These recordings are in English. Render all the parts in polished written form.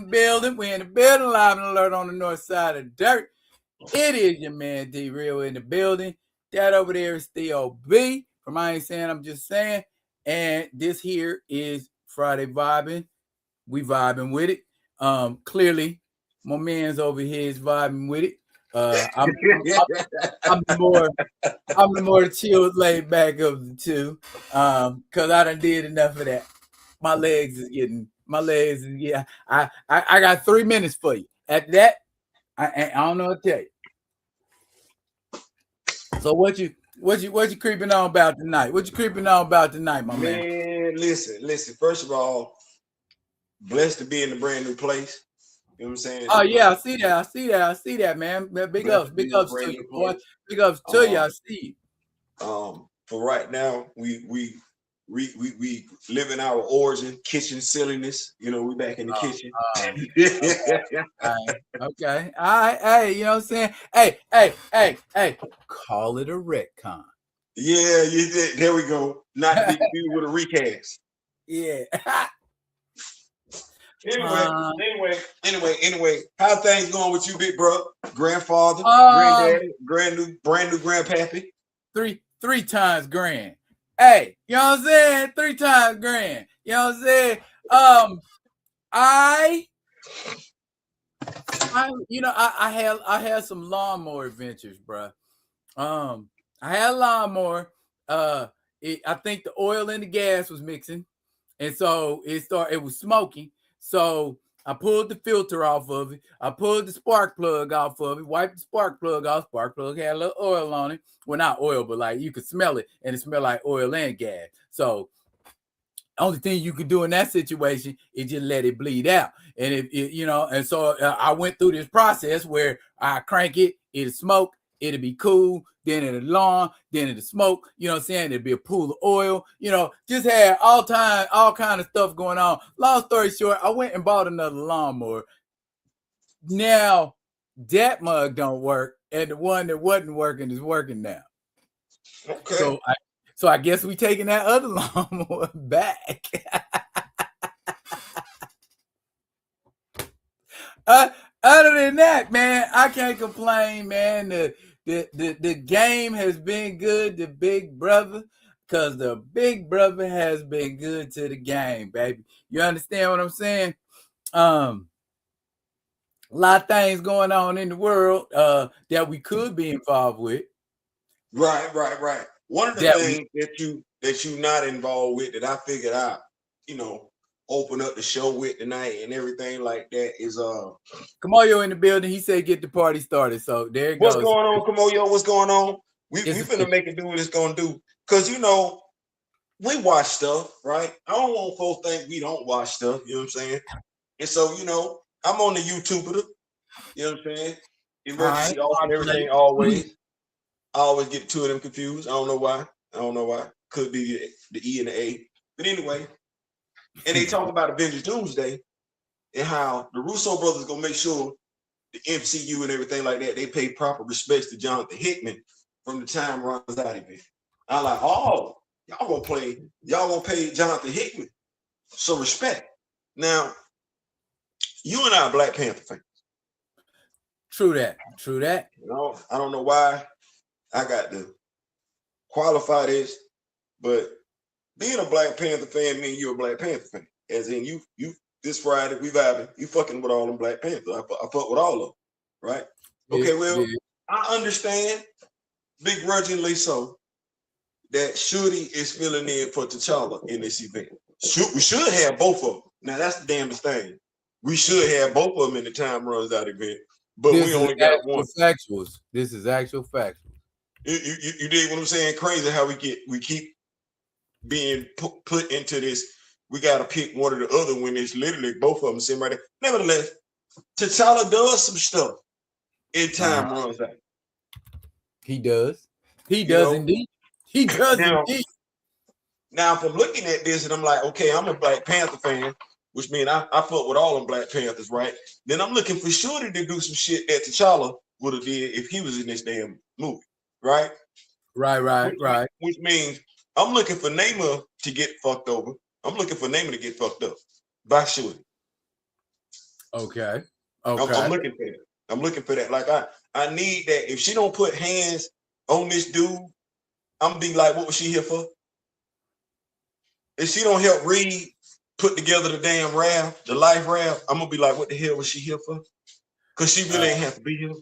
building. We're in the building, live and alert on the north side of dirt. It is your man D-Real in the building. That over there is Theo B. From I Ain't Saying, I'm Just Saying. And this here is Friday Vibin. We vibing with it. Clearly, my man's over here is vibing with it. I'm the more chilled, laid back of the two. Cause I done did enough of that. My legs is yeah. I got 3 minutes for you. At that, I don't know what to tell you. So what you creeping on about tonight? What you creeping on about tonight, my man? Man, listen. First of all, blessed to be in a brand new place. You know what I'm saying? Oh yeah, I see that, man. Big ups to you, boy. Big ups to you. I see you. For right now, we living our origin kitchen silliness. You know, we back in the kitchen. Okay. All right. Hey, you know what I'm saying? Hey. Call it a retcon. Yeah, you did. There we go. Not to be confused with a recast. Yeah. Anyway, how things going with you, big bro? Grandfather, granddaddy, brand new grandpappy. Three times grand. Hey, you know what I'm saying? 3 times grand. You know what I'm saying? I had some lawnmower adventures, bro. I had a lawnmower. I think the oil and the gas was mixing, and so it was smoking. So I pulled the filter off of it. I pulled the spark plug off of it, wiped the spark plug off. Spark plug had a little oil on it. Well, not oil, but like you could smell it, and it smelled like oil and gas. So only thing you could do in that situation is just let it bleed out. And and so I went through this process where I crank it, it'll smoke, it'll be cool, then it'll alarm, then it'll smoke, you know what I'm saying? It'll be a pool of oil, just had all kind of stuff going on. Long story short, I went and bought another lawnmower. Now that mug don't work, and the one that wasn't working is working now. Okay. So I guess we taking that other lawnmower back. Other than that, man, I can't complain, man. The game has been good to Big Brother, because the Big Brother has been good to the game, baby. You understand what I'm saying? A lot of things going on in the world that we could be involved with. Right. One of the things that you not involved with that I figured out, open up the show with tonight and everything like that is Kamoyo in the building. He said get the party started. So there it goes. What's going on, Kamoyo? What's going on? We finna make it do what it's gonna do. Cause we watch stuff, right? I don't want folks think we don't watch stuff, you know what I'm saying? And so, I'm on the YouTuber, you know what I'm saying? Emergency off and everything always. I always get 2 of them confused. I don't know why. Could be the E and the A. But anyway, and they talk about Avengers Doomsday and how the Russo brothers gonna make sure the MCU and everything like that, they pay proper respects to Jonathan Hickman from the time runs out of it. I'm like, oh, y'all gonna pay Jonathan Hickman some respect. Now, you and I are Black Panther fans. True that. I don't know why I got to qualify this, but being a Black Panther fan means you're a Black Panther fan. As in you this Friday, we vibing, you fucking with all them Black Panthers. I fuck with all of them, right? Okay, well, I understand begrudgingly so that Shuri is filling in for T'Challa in this event. We should have both of them. Now, that's the damnest thing. We should have both of them in the time runs out event, but we only got one. Factuals. This is actual factuals. You dig what I'm saying? Crazy how we keep being put into this. We got to pick one or the other when it's literally both of them sitting right there. Nevertheless, T'Challa does some stuff in time runs out. He does. He does indeed. He does indeed. Now, if I'm looking at this and I'm like, okay, I'm a Black Panther fan, which means I fuck with all them Black Panthers, right? Then I'm looking for Shorty to do some shit that T'Challa would have did if he was in this damn movie, right? Right. Which means I'm looking for Namor to get fucked over. I'm looking for Namor to get fucked up by Shorty. Okay. I'm looking for that. I'm looking for that. Like I need that. If she don't put hands on this dude, I'm gonna be like, what was she here for? If she don't help Reed put together the damn raft, the life raft, I'm gonna be like, what the hell was she here for? Because she really ain't have to be here.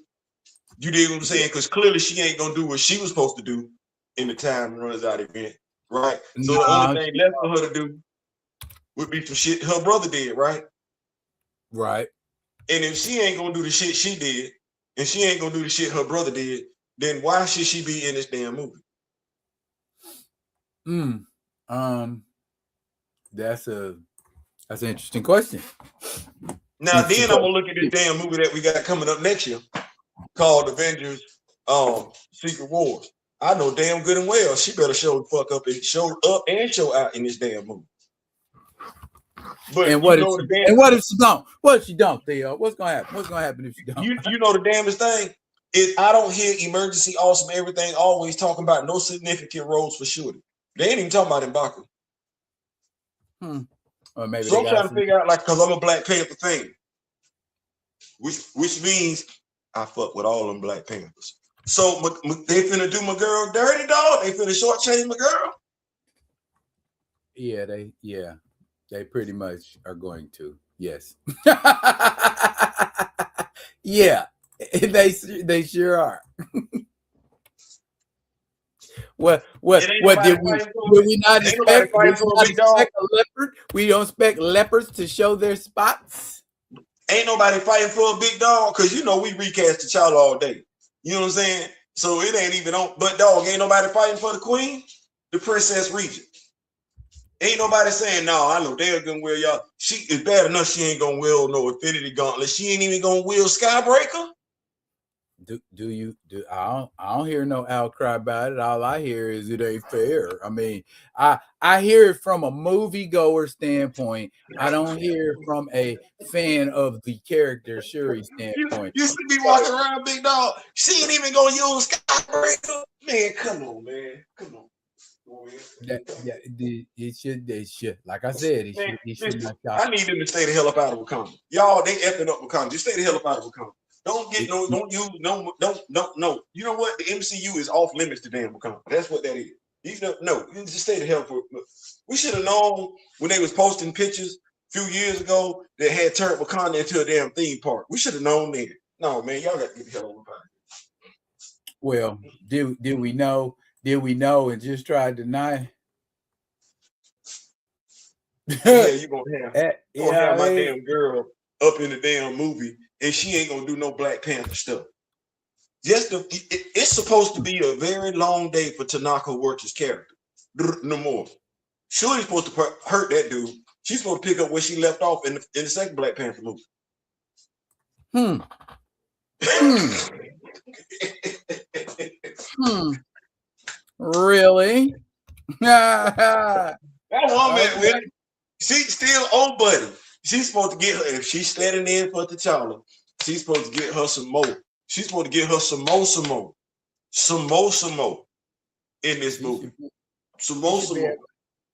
You dig what I'm saying? Because clearly she ain't gonna do what she was supposed to do in the time runs out event, right? So the only thing left for her to do would be some shit her brother did, right? Right. And if she ain't gonna do the shit she did, and she ain't gonna do the shit her brother did, then why should she be in this damn movie? That's an interesting question. Now then I'm gonna look at this damn movie that we got coming up next year called Avengers Secret Wars. I know damn good and well she better show the fuck up and show out in this damn movie. But and what if she don't? What if she don't, Theo? What's gonna happen? What's gonna happen if she don't? You know the damnest thing is I don't hear emergency awesome everything always talking about no significant roles for Shorty. They ain't even talking about M'Baku. Or maybe so I'm trying to figure out, like, because I'm a Black Panther fan, which means I fuck with all them Black Panthers. So they finna do my girl dirty, dog. They finna shortchange my girl. Yeah, they pretty much are going to. Yes. Yeah, they sure are. What did we not expect? A leopard? We don't expect leopards to show their spots. Ain't nobody fighting for a big dog, because you know we recast the child all day. You know what I'm saying? So it ain't even on. But dog, ain't nobody fighting for the queen, the princess regent. Ain't nobody saying, no, I know they're gonna wear y'all. She is bad enough. She ain't gonna wield no Infinity Gauntlet. She ain't even gonna wield Skybreaker. I don't hear no outcry about it. All I hear is it ain't fair. I mean, I hear it from a moviegoer standpoint. I don't hear it from a fan of the character Shuri standpoint. You see me walking around, big dog. She ain't even gonna use Skybreaker. Man, come on, man. Come on. It should. Like I said, it should not. I need them to stay the hell up out of Wakanda. Y'all, they effing up Wakanda. Just stay the hell up out of Wakanda. Don't use no. You know what? The MCU is off limits to damn Wakanda. That's what that is. You just stay the hell for. We should have known when they was posting pictures a few years ago that had turned Wakanda into a damn theme park. We should have known then. No, man, y'all got to get the hell on the fire. Well, did we know? Did we know and just try to deny? Yeah, you gonna have my damn girl up in the damn movie, and she ain't gonna do no Black Panther stuff. It's supposed to be a very long day for Tanaka Works' character. No more. Shuri's supposed to hurt that dude. She's supposed to pick up where she left off in the second Black Panther movie. Really? That woman, she's still old buddy. She's supposed to get her, if she's standing in for T'Challa, she's supposed to get her some more. She's supposed to get her some more in this movie. Some more.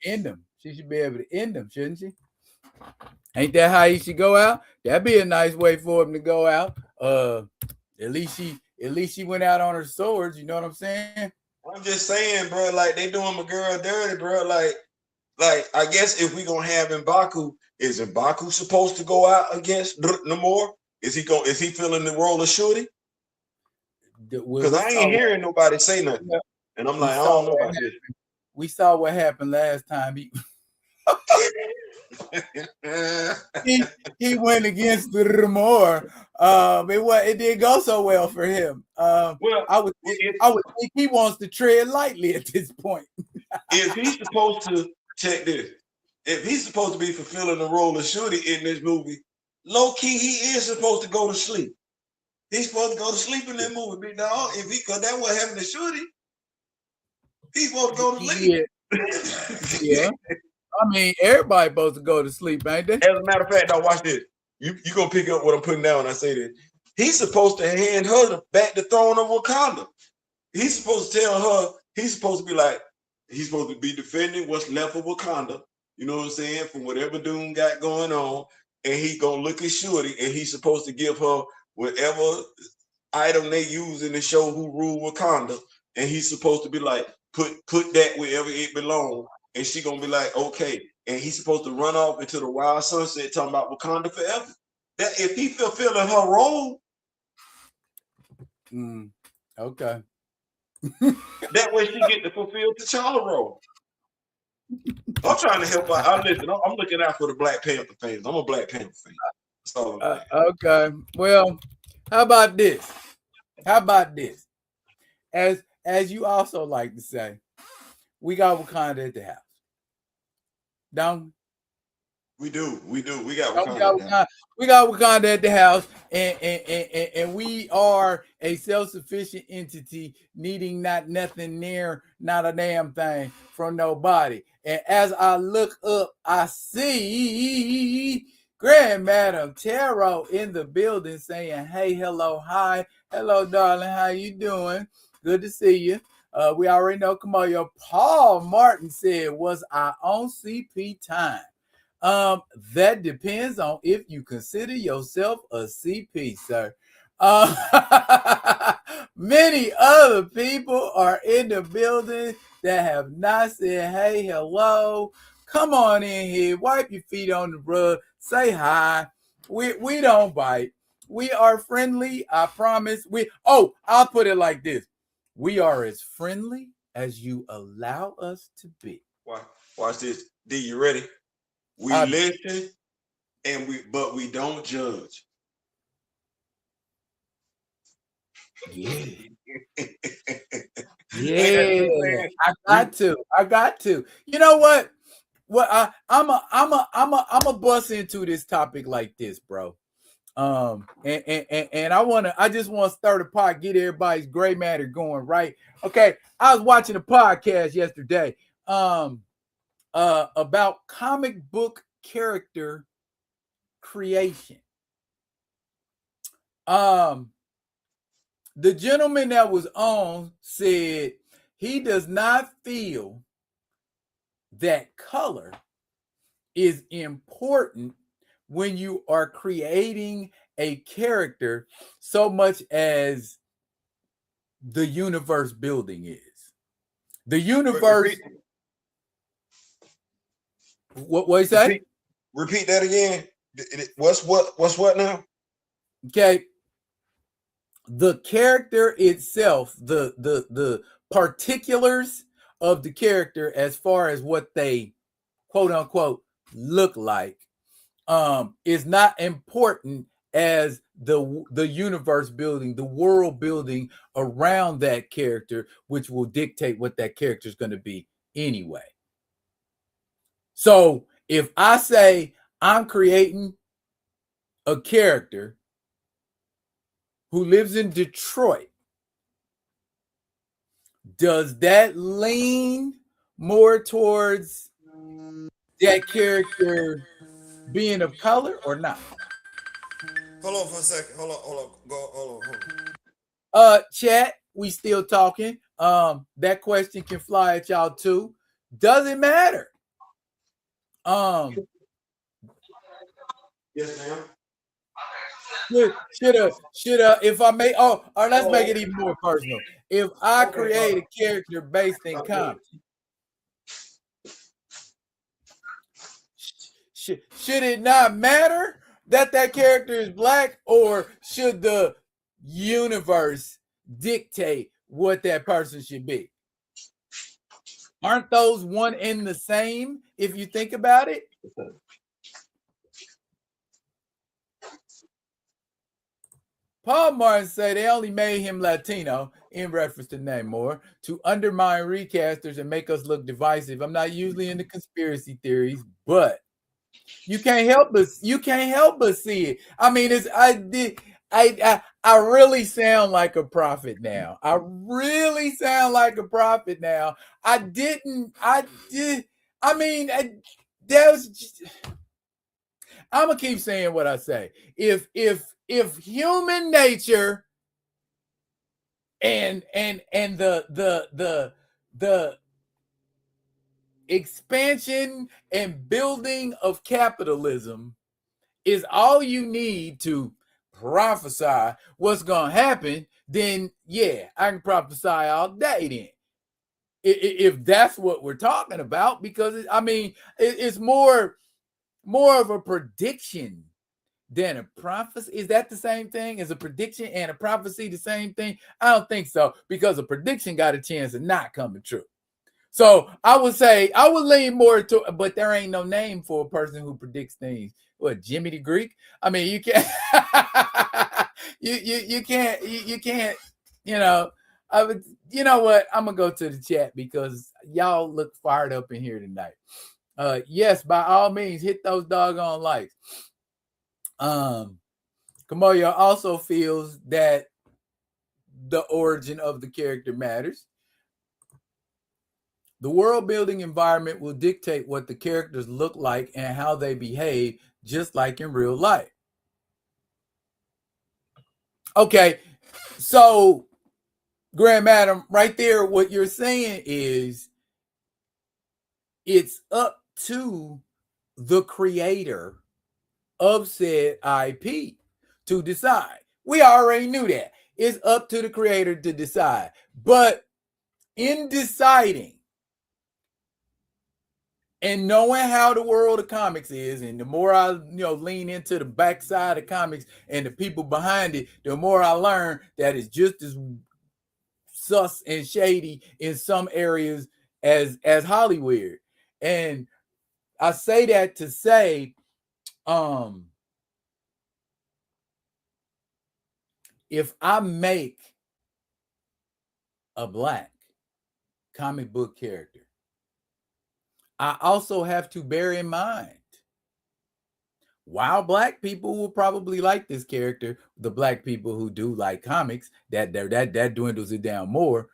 End them. She should be able to end them, shouldn't she? Ain't that how he should go out? That'd be a nice way for him to go out. At least she went out on her swords. You know what I'm saying? I'm just saying, bro. Like, they doing my girl dirty, bro. Like I guess if we gonna have M'Baku, is M'Baku supposed to go out against Namor? Is he filling the role of Shuri? Because I ain't hearing nobody say nothing, and I'm like, I don't know about this. We saw what happened last time. He went against the Namor. It didn't go so well for him. I would think he wants to tread lightly at this point. If he's supposed to check this, if he's supposed to be fulfilling the role of Shuri in this movie, low key he is supposed to go to sleep. He's supposed to go to sleep in that movie, big dog. Because that what happened to Shuri, he's supposed to go to sleep. Yeah. I mean, everybody supposed to go to sleep, ain't they? As a matter of fact, now watch this. You gonna pick up what I'm putting down when I say this. He's supposed to hand her back the throne of Wakanda. He's supposed to tell her, he's supposed to be like, he's supposed to be defending what's left of Wakanda. You know what I'm saying? From whatever Doom got going on. and he gonna look at Shorty, and he's supposed to give her whatever item they use in the show Who Rule Wakanda, and he's supposed to be like, put that wherever it belongs, and she gonna be like, okay, and he's supposed to run off into the wild sunset talking about Wakanda forever. That if he fulfilling her role, okay, that way she get to fulfill T'Challa role. I'm trying to help out. I'm looking out for the Black Panther fans. I'm a Black Panther fan. That's all I'm okay. Well, how about this? As you also like to say, we got Wakanda at the house. Don't we? We got Wakanda. We got Wakanda at the house, and we are a self-sufficient entity, needing not nothing near, not a damn thing from nobody. And as I look up, I see Grand Madam Tarot in the building saying, hey, hello, hi, hello, darling, how you doing? Good to see you. We already know Kamoyo. Paul Martin said, was I on CP time? That depends on if you consider yourself a CP, sir. Many other people are in the building that have not said, hey, hello. Come on in here. Wipe your feet on the rug. Say hi. We don't bite. We are friendly. I promise. I'll put it like this. We are as friendly as you allow us to be. Watch this. D, you ready? We listen but we don't judge. Yeah. Yeah. I got to. You know what? I'm a bust into this topic like this, bro. And I just want to stir the pot, get everybody's gray matter going, right? Okay. I was watching a podcast yesterday about comic book character creation. The gentleman that was on said he does not feel that color is important when you are creating a character so much as the universe building is. The universe. What you say? Repeat that again. What's what now? Okay. The character itself, the particulars of the character as far as what they quote unquote look like is not important as the universe building, the world building around that character, which will dictate what that character is going to be anyway. So if I say I'm creating a character who lives in Detroit, does that lean more towards that character being of color or not? Hold on for a second. Hold on. Chat, we still talking. That question can fly at y'all too. Doesn't matter. Yes, ma'am. Should if I may, let's make it even more personal. If I create a character based in comics, should it not matter that character is black, or should the universe dictate what that person should be? Aren't those one and the same if you think about it? Paul Martin said they only made him Latino, in reference to Namor, to undermine recasters and make us look divisive. I'm not usually into conspiracy theories, but you can't help but see it. I mean, I really sound like a prophet now. I'm gonna keep saying what I say. If human nature and the expansion and building of capitalism is all you need to prophesy what's gonna happen, then yeah, I can prophesy all day then. If that's what we're talking about, because it's more of a prediction than a prophecy. Is that the same thing? Is a prediction and a prophecy the same thing? I don't think so, because a prediction got a chance of not coming true. So I would say I would lean more to, but there ain't no name for a person who predicts things. What, Jimmy the Greek? I mean, you can't, you can't, you know. I would, you know what? I'm gonna go to the chat because y'all look fired up in here tonight. Yes, by all means, hit those doggone likes. Kamoya also feels that the origin of the character matters. The world building environment will dictate what the characters look like and how they behave, just like in real life. Okay, so Grand Madam, right there, what you're saying is it's up to the creator of said IP to decide. We already knew that. It's up to the creator to decide. But in deciding and knowing how the world of comics is, and the more I lean into the backside of comics and the people behind it, the more I learn that it's just as sus and shady in some areas as Hollywood. And I say that to say, if I make a black comic book character, I also have to bear in mind, while black people will probably like this character, the black people who do like comics, that dwindles it down more.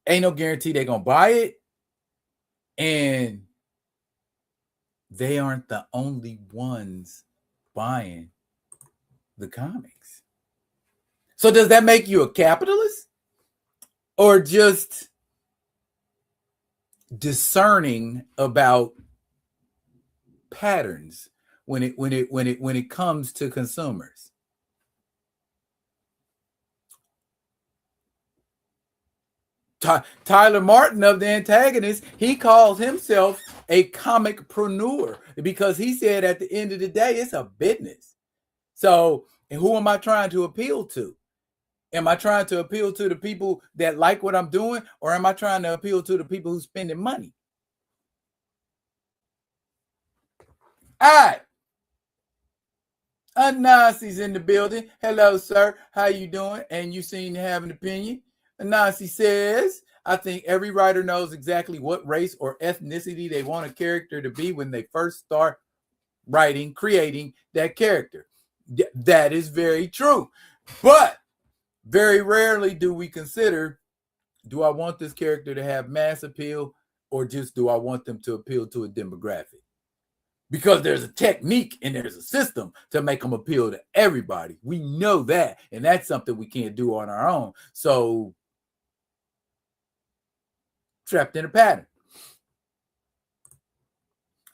Ain't no guarantee they're gonna buy it, and they aren't the only ones buying the comics. So does that make you a capitalist, or just discerning about patterns when it comes to consumers? Tyler Martin, of The Antagonist, he calls himself a comicpreneur because he said at the end of the day, it's a business. So who am I trying to appeal to? Am I trying to appeal to the people that like what I'm doing, or am I trying to appeal to the people who's spending money? All right. Anansi's in the building. Hello, sir. How you doing? And you seem to have an opinion. Anansi says, I think every writer knows exactly what race or ethnicity they want a character to be when they first start creating that character. That is very true. But very rarely do we consider, do I want this character to have mass appeal, or just do I want them to appeal to a demographic? Because there's a technique and there's a system to make them appeal to everybody. We know that, and that's something we can't do on our own. So, trapped in a pattern.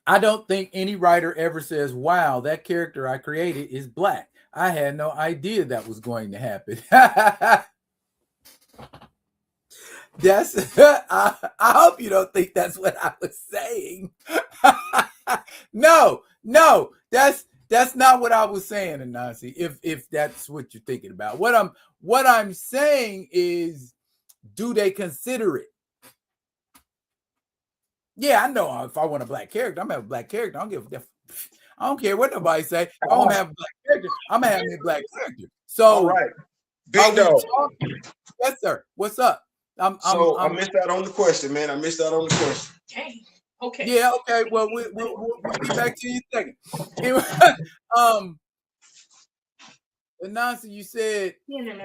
I don't think any writer ever says, wow, that character I created is black. I had no idea that was going to happen. I hope you don't think that's what I was saying. No, that's not what I was saying, Anansi. If that's what you're thinking about. What I'm saying is, do they consider it? Yeah, I know if I want a black character, I'm gonna have a black character. I don't care what nobody say. If I want to have a black character, I'm gonna have a black character. So, all right, big dog. Yes, sir. What's up? I missed out on the question, man. I missed out on the question. Dang. Okay. Yeah. Okay. Well, we'll get back to you in a second. Nancy, you said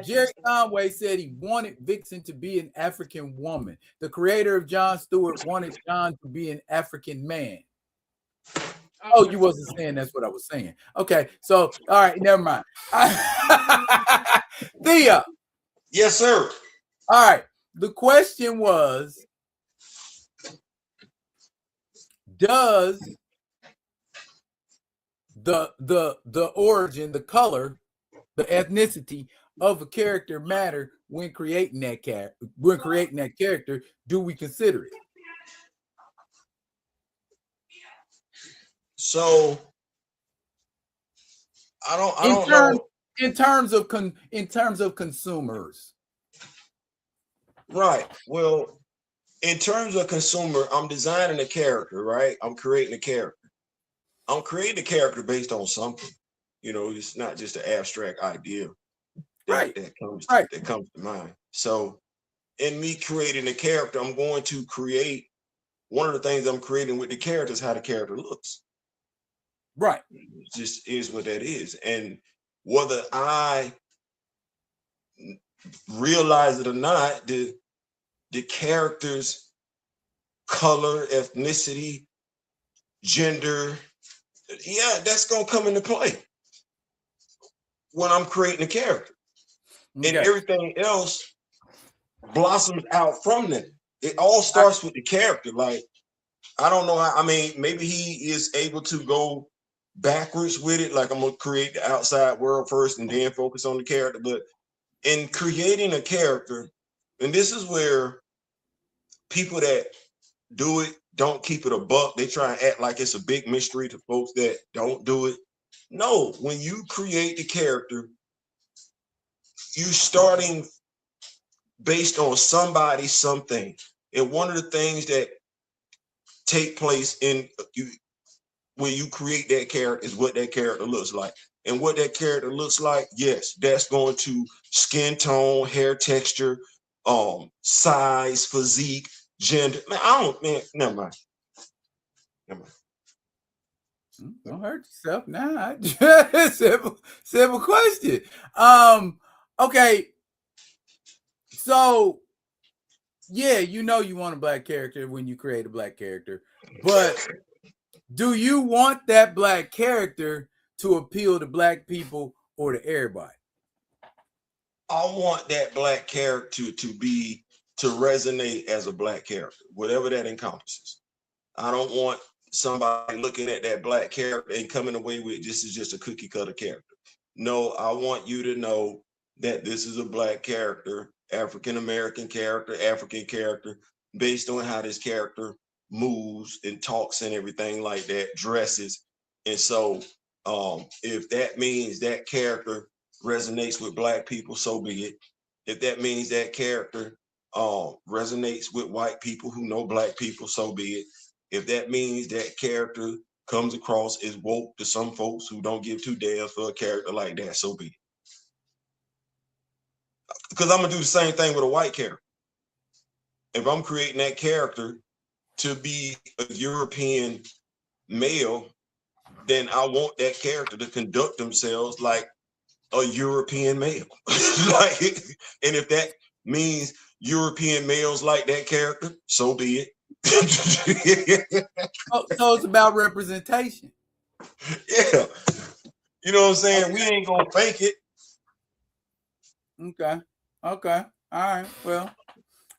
Jerry Conway said he wanted Vixen to be an African woman. The creator of Jon Stewart wanted John to be an African man. Oh, you wasn't saying that's what I was saying. Okay, so all right, never mind. Thea. Yes, sir. All right. The question was, does the origin, the color, the ethnicity of a character matter when creating that character? When creating that character, do we consider it? So I don't know. In terms of consumers. Right. Well, in terms of consumer, I'm designing a character, right? I'm creating a character. I'm creating a character based on something. You know, it's not just an abstract idea Right. that comes Right. to mind. So in me creating a character, I'm going to create one of the things I'm creating with the character is how the character looks. Right. It just is what that is. And whether I realize it or not, the character's color, ethnicity, gender, yeah, that's gonna come into play when I'm creating a character. Okay. And everything else blossoms out from that. It all starts with the character. Like, I don't know how, I mean, maybe he is able to go backwards with it. Like, I'm gonna create the outside world first and then focus on the character. But in creating a character, and this is where people that do it don't keep it a buck. They try and act like it's a big mystery to folks that don't do it. No, when you create the character, you starting based on somebody, something. And one of the things that take place in you when you create that character is what that character looks like. And what that character looks like, yes, that's going to skin tone, hair texture, size, physique, gender. Man, never mind. Don't hurt yourself now. Simple question. Okay. So yeah, you know you want a black character when you create a black character, but do you want that black character to appeal to black people or to everybody? I want that black character to resonate as a black character, whatever that encompasses. I don't want somebody looking at that black character and coming away with this is just a cookie cutter character. No, I want you to know that this is a black character, African American character, African character, based on how this character moves and talks and everything like that, dresses. And so if that means that character resonates with black people, so be it. If that means that character resonates with white people who know black people, so be it. If that means that character comes across as woke to some folks who don't give two damns for a character like that, so be it. Because I'm gonna do the same thing with a white character. If I'm creating that character to be a European male, then I want that character to conduct themselves like a European male. Like, and if that means European males like that character, so be it. So it's about representation. Yeah. You know what I'm saying? Okay. We ain't gonna fake it. Okay. All right. Well,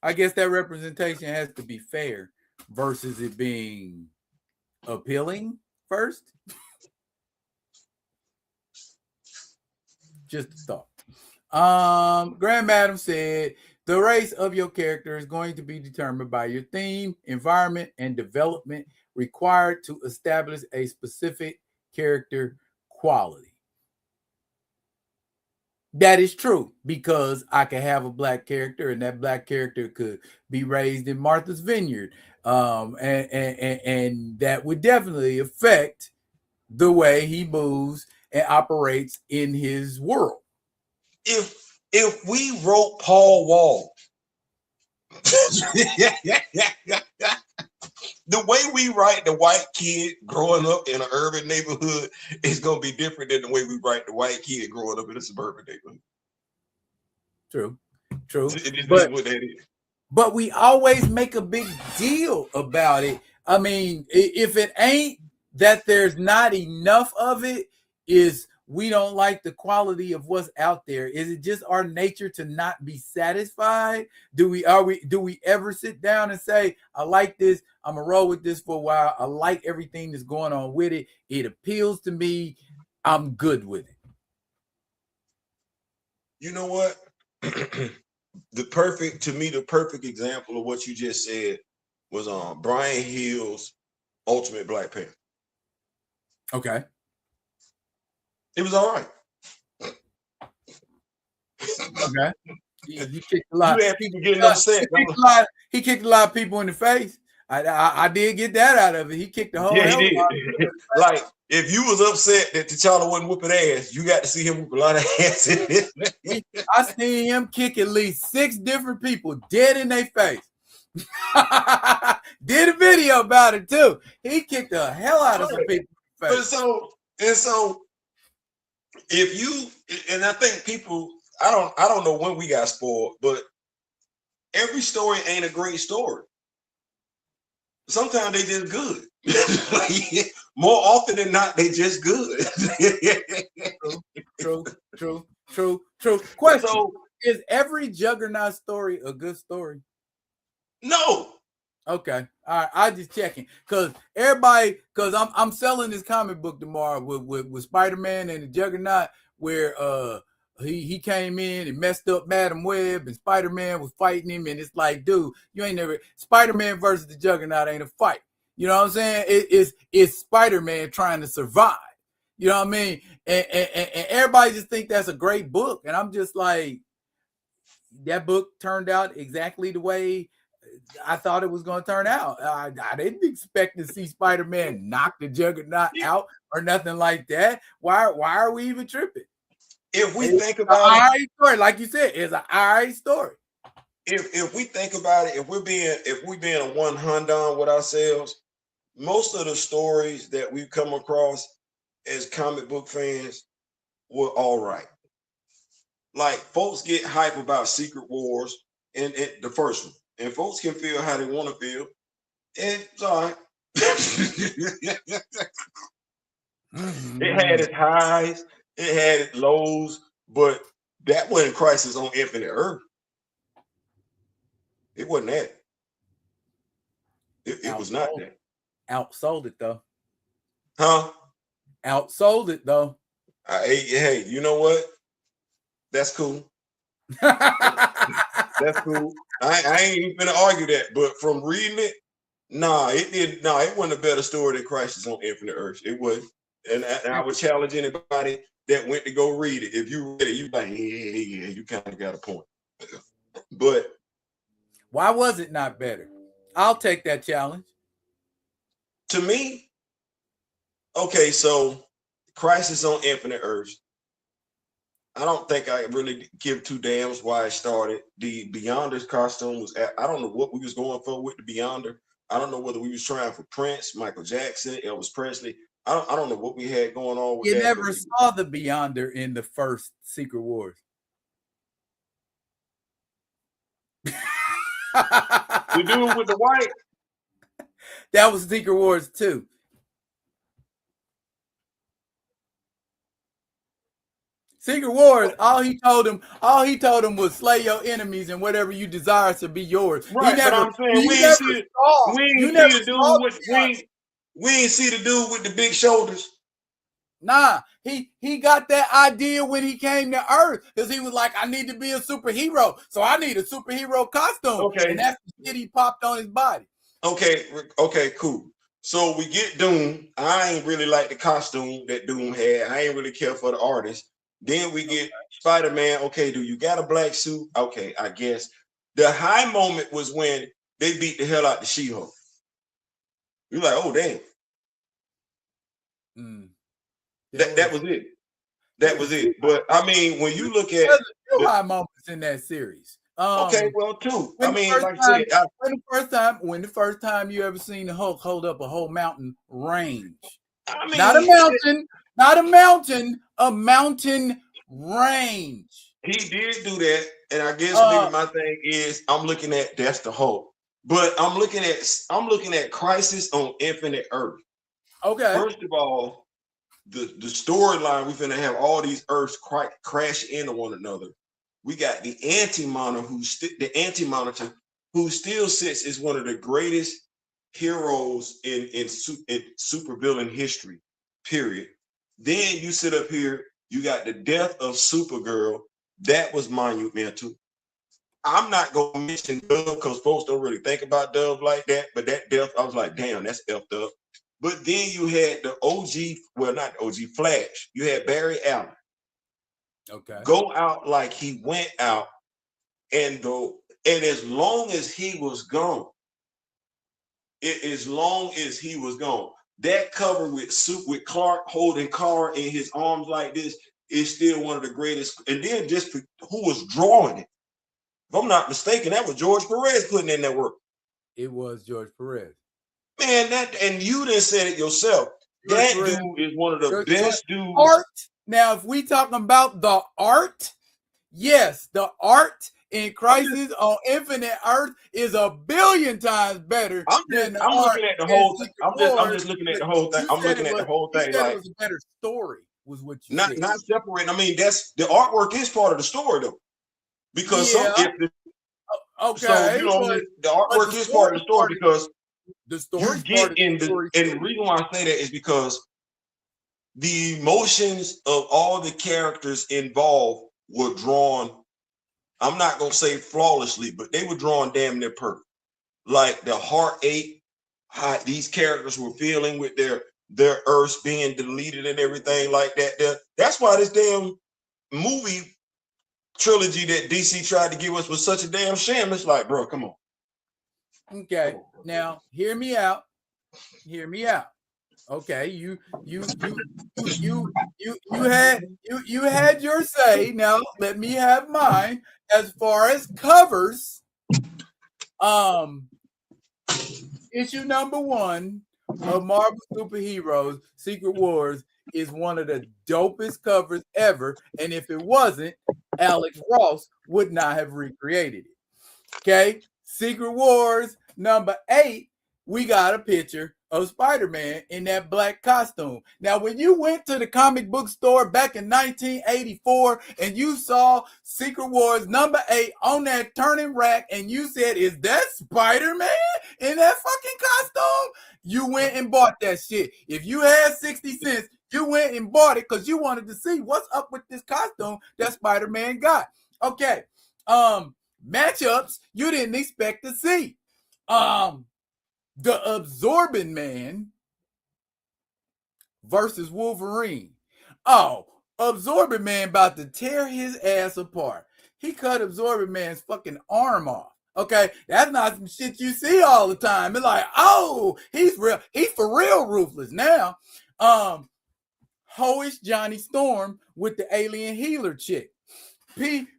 I guess that representation has to be fair versus it being appealing first. Just a thought. Grand Madam said the race of your character is going to be determined by your theme, environment, and development required to establish a specific character quality. That is true, because I could have a black character and that black character could be raised in Martha's Vineyard. And that would definitely affect the way he moves and operates in his world. If we wrote Paul Wall, the way we write the white kid growing up in an urban neighborhood is going to be different than the way we write the white kid growing up in a suburban neighborhood. True. It is what that is. But we always make a big deal about it. I mean, if it ain't that there's not enough of it, is we don't like the quality of what's out there? Is it just our nature to not be satisfied? Do we ever sit down and say, I like this, I'm gonna roll with this for a while, I like everything that's going on with it, it appeals to me, I'm good with it? You know what? The perfect example of what you just said was Brian Hill's Ultimate Black Panther. Okay. It was all right. Okay. He kicked a lot. You had people getting upset. He kicked a lot of people in the face. I did get that out of it. He kicked the whole hell he did. Like, if you was upset that T'Challa wasn't whooping ass, you got to see him whoop a lot of ass in this. I seen him kick at least 6 different people dead in their face. Did a video about it too. He kicked the hell out of some people in the face. So if you, and I think people, I don't know when we got spoiled, but every story ain't a great story. Sometimes they just good. More often than not, they just good. True. Question: is every Juggernaut story a good story? No. Okay. All right. I just checking because I'm selling this comic book tomorrow with Spider-Man and the Juggernaut, where he came in and messed up Madam Web, and Spider-Man was fighting him, and it's like, dude, you ain't never Spider-Man versus the Juggernaut ain't a fight. You know what I'm saying? It's Spider-Man trying to survive. You know what I mean? And everybody just think that's a great book, and I'm just like, that book turned out exactly the way I thought it was going to turn out. I didn't expect to see Spider-Man knock the Juggernaut out or nothing like that. Why are we even tripping? If we think about it, story, like you said, it's an all right story. If we think about it, if we being a one Honda with ourselves, most of the stories that we've come across as comic book fans were all right. Like, folks get hype about Secret Wars and the first one, and folks can feel how they want to feel. And it's all right. It had its highs, it had its lows, but that wasn't Crisis on Infinite Earth. It wasn't that. It was not that. Outsold it though. Huh? Outsold it though. Hey, you know what? That's cool. That's cool. I ain't even gonna argue that, but from reading it, it wasn't a better story than Crisis on Infinite Earth. It wasn't. And I would challenge anybody that went to go read it. If you read it, you like, yeah, you kind of got a point. But why was it not better? I'll take that challenge. To me, okay, so Crisis on Infinite Earths, I don't think I really give two damns why it started. The Beyonder's costume was, I don't know what we was going for with the Beyonder. I don't know whether we was trying for Prince, Michael Jackson, Elvis Presley. I don't know what we had going on with that. You never saw the Beyonder in the first Secret Wars. The dude with the white? That was Secret Wars 2. Secret Wars, all he told him was slay your enemies and whatever you desire to be yours. Right, but I'm saying we ain't see the dude with the big shoulders. Nah, he got that idea when he came to Earth because he was like, I need to be a superhero, so I need a superhero costume. Okay, and that's the shit he popped on his body. Okay, cool. So we get Doom. I ain't really like the costume that Doom had. I ain't really care for the artist. Then we get Spider-Man. Okay, do you got a black suit? Okay, I guess. The high moment was when they beat the hell out of She-Hulk. You're like, oh, damn. That was it. That was it. But, I mean, when you look at... There's high moments in that series. Okay, well, two. I mean, like I said... When the first time you ever seen the Hulk hold up a whole mountain range. I mean, not a mountain, a mountain range. He did do that, and I guess maybe my thing is I'm looking at that's the Hulk, but I'm looking at Crisis on Infinite Earth. Okay. First of all, the storyline, we finna have all these Earths crash into one another. We got the Anti-Monitor, who still sits as one of the greatest heroes in supervillain history, period. Then you sit up here, you got the death of Supergirl. That was monumental. I'm not gonna mention Dove because folks don't really think about Dove like that, but that death, I was like, damn, that's effed up. But then you had the OG, well, not the OG, Flash. You had Barry Allen. Okay. Go out like he went out, and as long as he was gone, that cover with Clark holding Kara in his arms like this is still one of the greatest. And then just who was drawing it? If I'm not mistaken, that was George Perez putting in that work. It was George Perez. Man, and you didn't say it yourself. George that Perez, dude is one of the best dudes. Art. Now, if we talking about the art, yes, the art in Crisis on Infinite Earth is a billion times better. I'm looking at the whole thing. I'm just looking at the whole thing. I'm looking at the whole thing. Like, it was a better story, was what you said. Not separating. I mean, that's the artwork is part of the story though. Because okay, so the artwork is part of the story because the story you get in the and the reason why I say that is because the emotions of all the characters involved were drawn. I'm not gonna say flawlessly, but they were drawn damn near perfect. Like the heartache, how these characters were feeling with their Earths being deleted and everything like that. That's why this damn movie trilogy that DC tried to give us was such a damn sham. It's like, bro, come on. Okay, now hear me out. Hear me out. Okay, you had your say. Now let me have mine. As far as covers, issue number 1 of Marvel Superheroes Secret Wars is one of the dopest covers ever. And if it wasn't, Alex Ross would not have recreated it. Okay, Secret Wars number 8, we got a picture of Spider-Man in that black costume. Now, when you went to the comic book store back in 1984 and you saw Secret Wars number 8 on that turning rack and you said, is that Spider-Man in that fucking costume? You went and bought that shit. If you had 60 cents, you went and bought it because you wanted to see what's up with this costume that Spider-Man got. Okay. Matchups you didn't expect to see. The Absorbing Man versus Wolverine. Oh, Absorbing Man about to tear his ass apart. He cut Absorbing Man's fucking arm off. Okay, that's not some shit you see all the time. It's like, oh, he's real. He's for real ruthless now. Hoish Johnny Storm with the alien healer chick.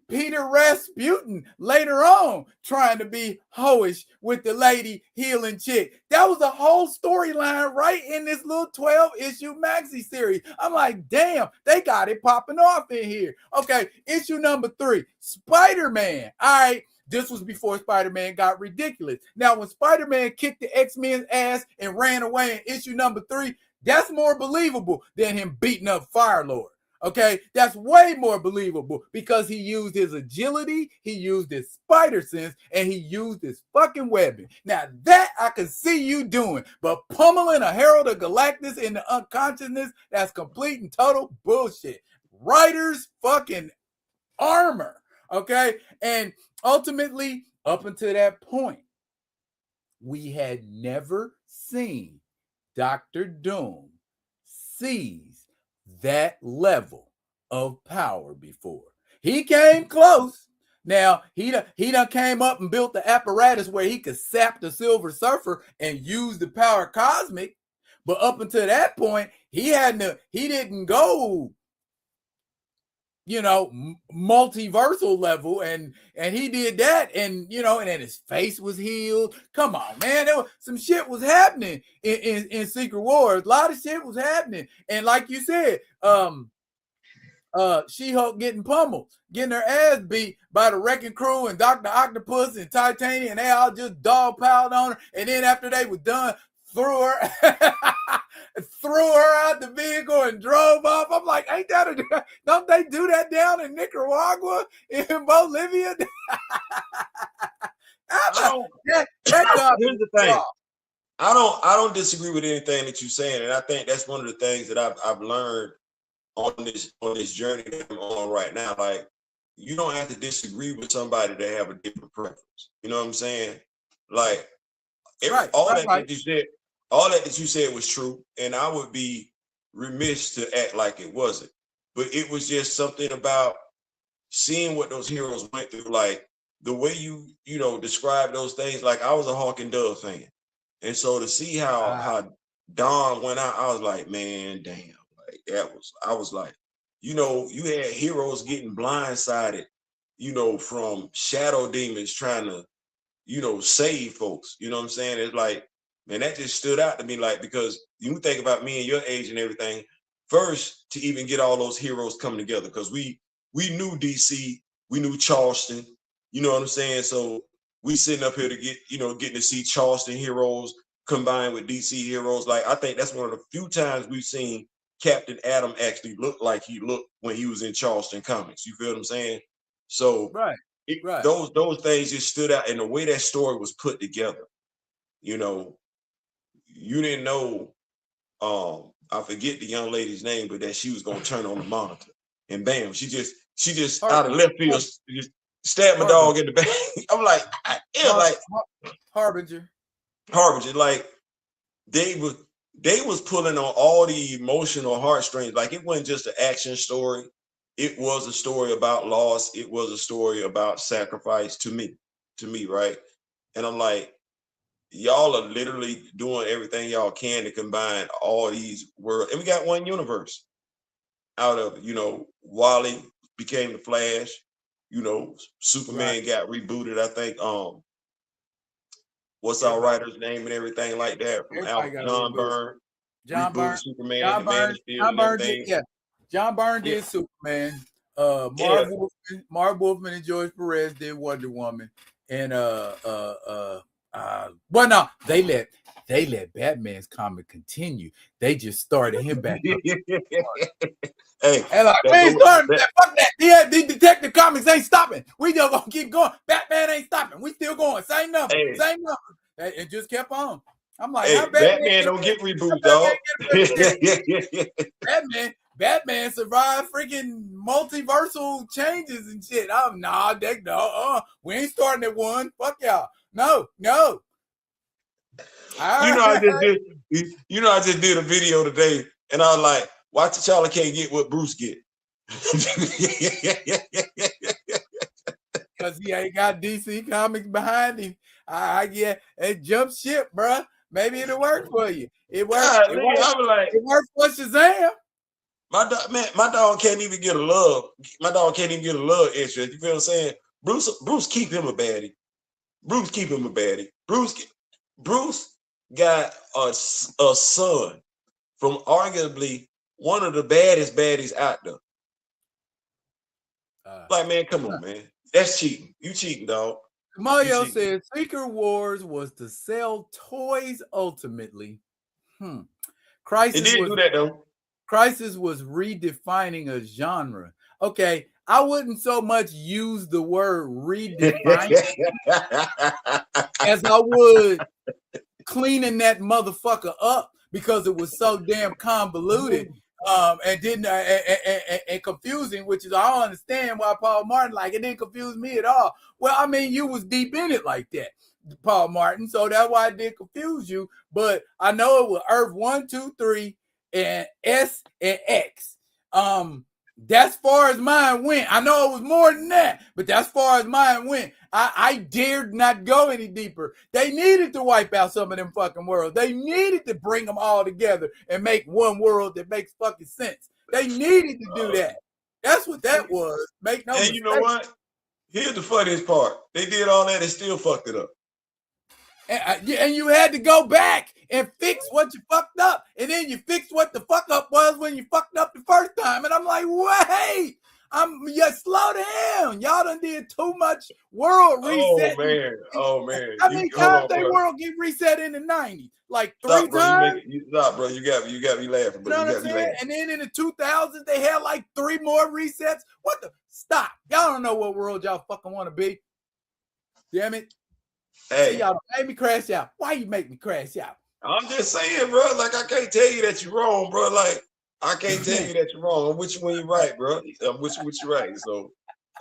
Peter Rasputin later on trying to be hoish with the lady healing chick. That was a whole storyline right in this little 12-issue maxi series. I'm like, damn, they got it popping off in here. Okay, issue number 3, Spider-Man. All right, this was before Spider-Man got ridiculous. Now, when Spider-Man kicked the X-Men's ass and ran away in issue number 3, that's more believable than him beating up Fire-Lord. Okay, that's way more believable because he used his agility, he used his spider sense, and he used his fucking webbing. Now that I can see you doing, but pummeling a Herald of Galactus into unconsciousness, that's complete and total bullshit. Writer's fucking armor, okay? And ultimately, up until that point, we had never seen Dr. Doom seize that level of power before. He came close. Now, he done came up and built the apparatus where he could sap the Silver Surfer and use the power cosmic. But up until that point, he didn't go, multiversal level, and he did that, and and then his face was healed. Come on, man, some shit was happening in Secret Wars. A lot of shit was happening, and like you said, She-Hulk getting pummeled, getting her ass beat by the Wrecking Crew and Dr. Octopus and Titanium, and they all just dog piled on her, and then after they were done, threw her threw her out the vehicle and drove off. I'm like, don't they do that down in Nicaragua, in Bolivia? Here's the thing. I don't disagree with anything that you're saying, and I think that's one of the things that I've learned on this journey that I'm on right now. Like, you don't have to disagree with somebody that have a different preference. You know what I'm saying? Like, all that you said was true, and I would be remiss to act like it wasn't. But it was just something about seeing what those heroes went through, like the way you describe those things. Like, I was a Hawk and Dove fan, and so to see how Don went out, I was like, man, damn. I was like, you had heroes getting blindsided, from shadow demons trying to, save folks. You know what I'm saying? It's like, man, that just stood out to me, like, because you think about me and your age and everything, first to even get all those heroes coming together, because we knew DC, we knew Charleston, you know what I'm saying? So we sitting up here to getting to see Charleston heroes combined with DC heroes. Like, I think that's one of the few times we've seen Captain Atom actually look like he looked when he was in Charleston comics. You feel what I'm saying? So those things just stood out, and the way that story was put together, you didn't know, I forget the young lady's name, but that she was gonna turn on the monitor, and bam, she just out of left field just stabbed my dog in the back. I'm like, Harbinger, like they was pulling on all the emotional heartstrings. Like, it wasn't just an action story. It was a story about loss. It was a story about sacrifice to me, right? And I'm like, y'all are literally doing everything y'all can to combine all these worlds. And we got one universe out of it. Wally became the Flash. Superman got rebooted, I think. What's our writer's name and everything like that from John Byrne. John Byrne, Superman, John Byrne, John Byrne did, John Byrne did Superman. Marv Wolfman and George Perez did Wonder Woman, and they let Batman's comic continue. They just started him back up. Hey, and like, we ain't starting. Fuck that. Yeah, the Detective Comics ain't stopping. We just gonna keep going. Batman ain't stopping. We still going. Same number. And just kept on. I'm like, Batman don't get reboot, dog. Batman survived freaking multiversal changes and shit. We ain't starting at one. Fuck y'all. No. I just did a video today, and I was like, why T'Challa can't get what Bruce get? Because he ain't got DC Comics behind him. It jump ship, bruh. Maybe it'll work for you. It worked. It worked for Shazam. My dog can't even get a love. My dog can't even get a love interest. You feel what I'm saying? Bruce keep him a baddie. Bruce got a son from arguably one of the baddest baddies out there. Like, man, come on, man. That's cheating. You cheating, dog. Mario said Secret Wars was to sell toys ultimately. Crisis didn't do that, though. Crisis was redefining a genre. Okay, I wouldn't so much use the word redefine as I would cleaning that motherfucker up, because it was so damn convoluted and confusing, which is, I don't understand why Paul Martin, like, it didn't confuse me at all. Well, I mean, you was deep in it like that, Paul Martin, so that's why it did confuse you. But I know it was Earth 1, 2, 3 and S and X. That's far as mine went. I know it was more than that, but that's far as mine went. I dared not go any deeper. They needed to wipe out some of them fucking worlds. They needed to bring them all together and make one world that makes fucking sense. They needed to do that. That's what that was. Make no mistake. You know what? Here's the funniest part. They did all that and still fucked it up. And you had to go back and fix what you fucked up. And then you fixed what the fuck up was when you fucked up the first time. And I'm like, wait, Slow down. Y'all done did too much world reset. Oh man. How many times they world get reset in the 90s? Like three times? Stop, bro. You got me laughing, bro. You know what I'm saying? And then in the 2000s, they had like 3 more resets. What the? Stop. Y'all don't know what world y'all fucking want to be. Damn it. Hey. See, y'all made me crash out. Why you make me crash out? I'm just saying, bro. Like, I can't tell you that you're wrong, bro. Like, I can't tell you that you're wrong. I'm with you when you're right, bro. I'm with you when you're right. So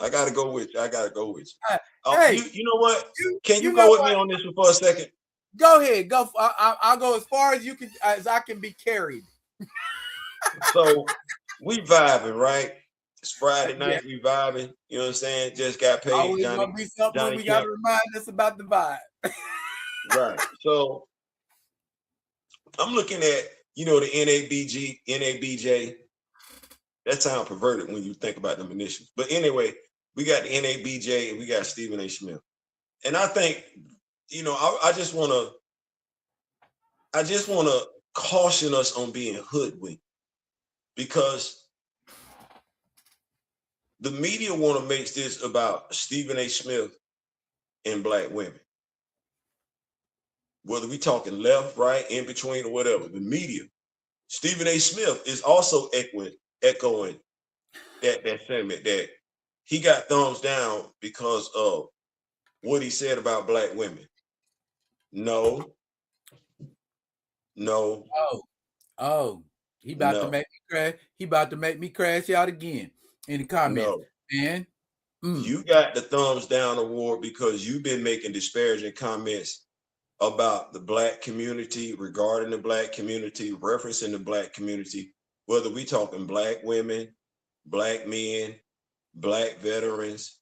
I gotta go with you. Hey, you know what? Can you go with me on this one for a second? Go ahead. Go. I'll go as far as you can, as I can be carried. So we vibing, right? It's Friday night. We vibing. You know what I'm saying? Just got paid. Always gonna be something we got to remind us about the vibe. Right. So I'm looking at, the NABJ. That sounds perverted when you think about them initials. But anyway, we got the NABJ and we got Stephen A. Smith. And I think, I just want to caution us on being hoodwinked, because the media want to make this about Stephen A. Smith and black women. Whether we talking left, right, in between, or whatever, the media, Stephen A. Smith is also echoing that sentiment that he got thumbs down because of what he said about black women. No. Oh, he about to make me crash. He about to make me crash out again in the comments. Man, you got the thumbs down award because you've been making disparaging comments about the black community, regarding the black community, referencing the black community, whether we talking black women, black men, black veterans,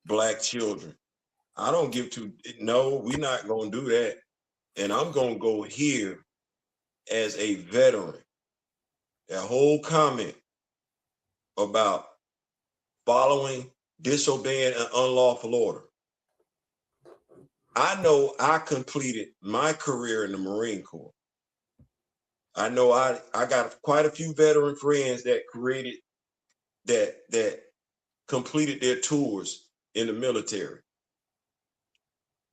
black children. I don't give to, no, we're not going to do that. And I'm going to go here as a veteran. That whole comment about following, disobeying an unlawful order. I know I completed my career in the Marine Corps. I know I got quite a few veteran friends that completed their tours in the military.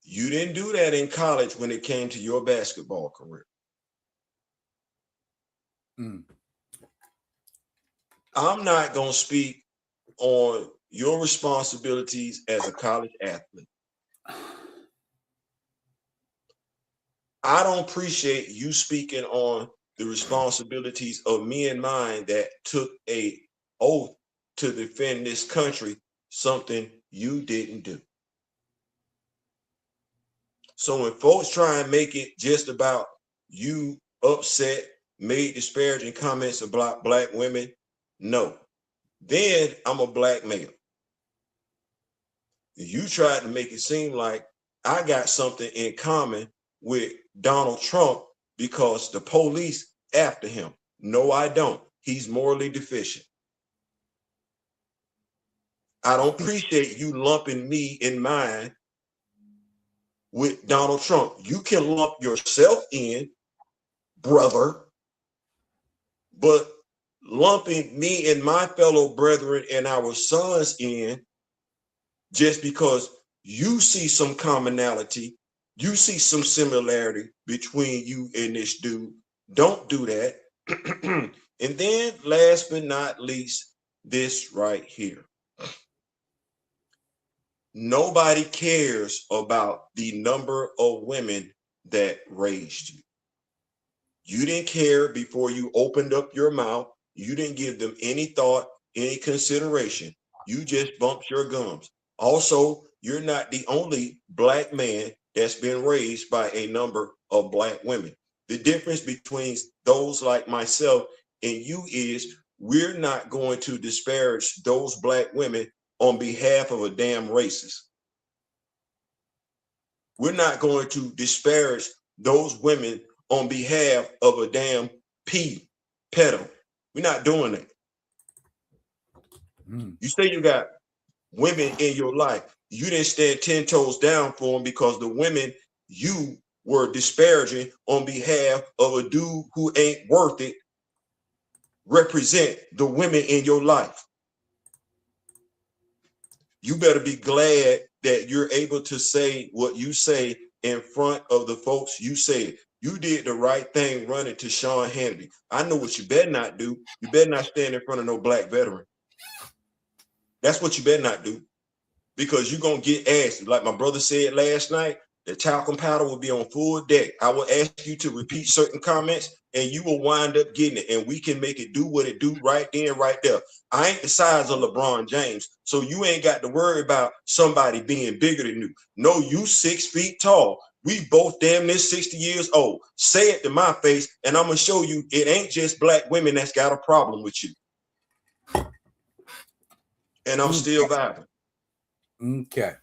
You didn't do that in college when it came to your basketball career. I'm not going to speak on your responsibilities as a college athlete. I don't appreciate you speaking on the responsibilities of me and mine that took an oath to defend this country, something you didn't do. So when folks try and make it just about you upset, made disparaging comments about black women, no. Then I'm a black male. You tried to make it seem like I got something in common with Donald Trump because the police after him. No, I don't. He's morally deficient. I don't appreciate you lumping me in mine with Donald Trump. You can lump yourself in, brother, but lumping me and my fellow brethren and our sons in just because you see some commonality, you see some similarity between you and this dude. Don't do that. And then last but not least, this right here. Nobody cares about the number of women that raised you. You didn't care before you opened up your mouth. You didn't give them any thought, any consideration. You just bumped your gums. Also, you're not the only black man that's been raised by a number of black women. The difference between those like myself and you is we're not going to disparage those black women on behalf of a damn racist. We're not going to disparage those women on behalf of a damn pedo. We're not doing that. You say you got women in your life. You didn't stand 10 toes down for them because the women you were disparaging on behalf of a dude who ain't worth it represent the women in your life. you better be glad that you're able to say what you say in front of the folks you say. You did the right thing running to Sean Hannity. I know what you better not do. You better not stand in front of no black veteran. That's what you better not do, because you're going to get asked. Like my brother said last night, the talcum powder will be on full deck. I will ask you to repeat certain comments and you will wind up getting it. And we can make it do what it do right then, right there. I ain't the size of LeBron James, so you ain't got to worry about somebody being bigger than you. No, you 6 feet tall. We both damn near 60 years old. Say it to my face, and I'm going to show you it ain't just black women that's got a problem with you. And I'm still vibing. Okay.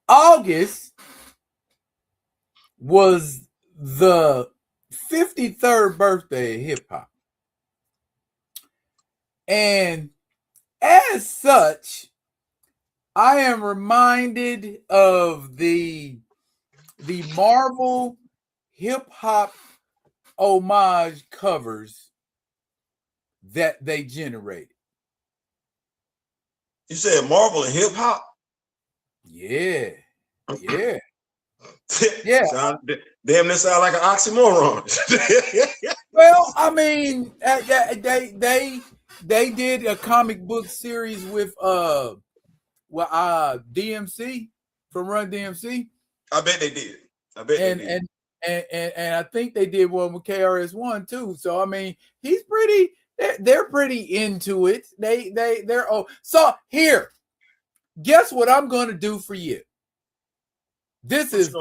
August was the 53rd birthday of hip hop. And as such, I am reminded of the Marvel hip hop homage covers that they generated. You said Marvel and hip hop? Yeah. Yeah. Yeah. Damn, that sound like an oxymoron. Well, I mean, they did a comic book series with DMC from Run DMC. I bet they did. They did. And I think they did one with KRS-One too. So I mean, he's pretty. They're pretty into it. They're so here. Guess what I'm going to do for you? This is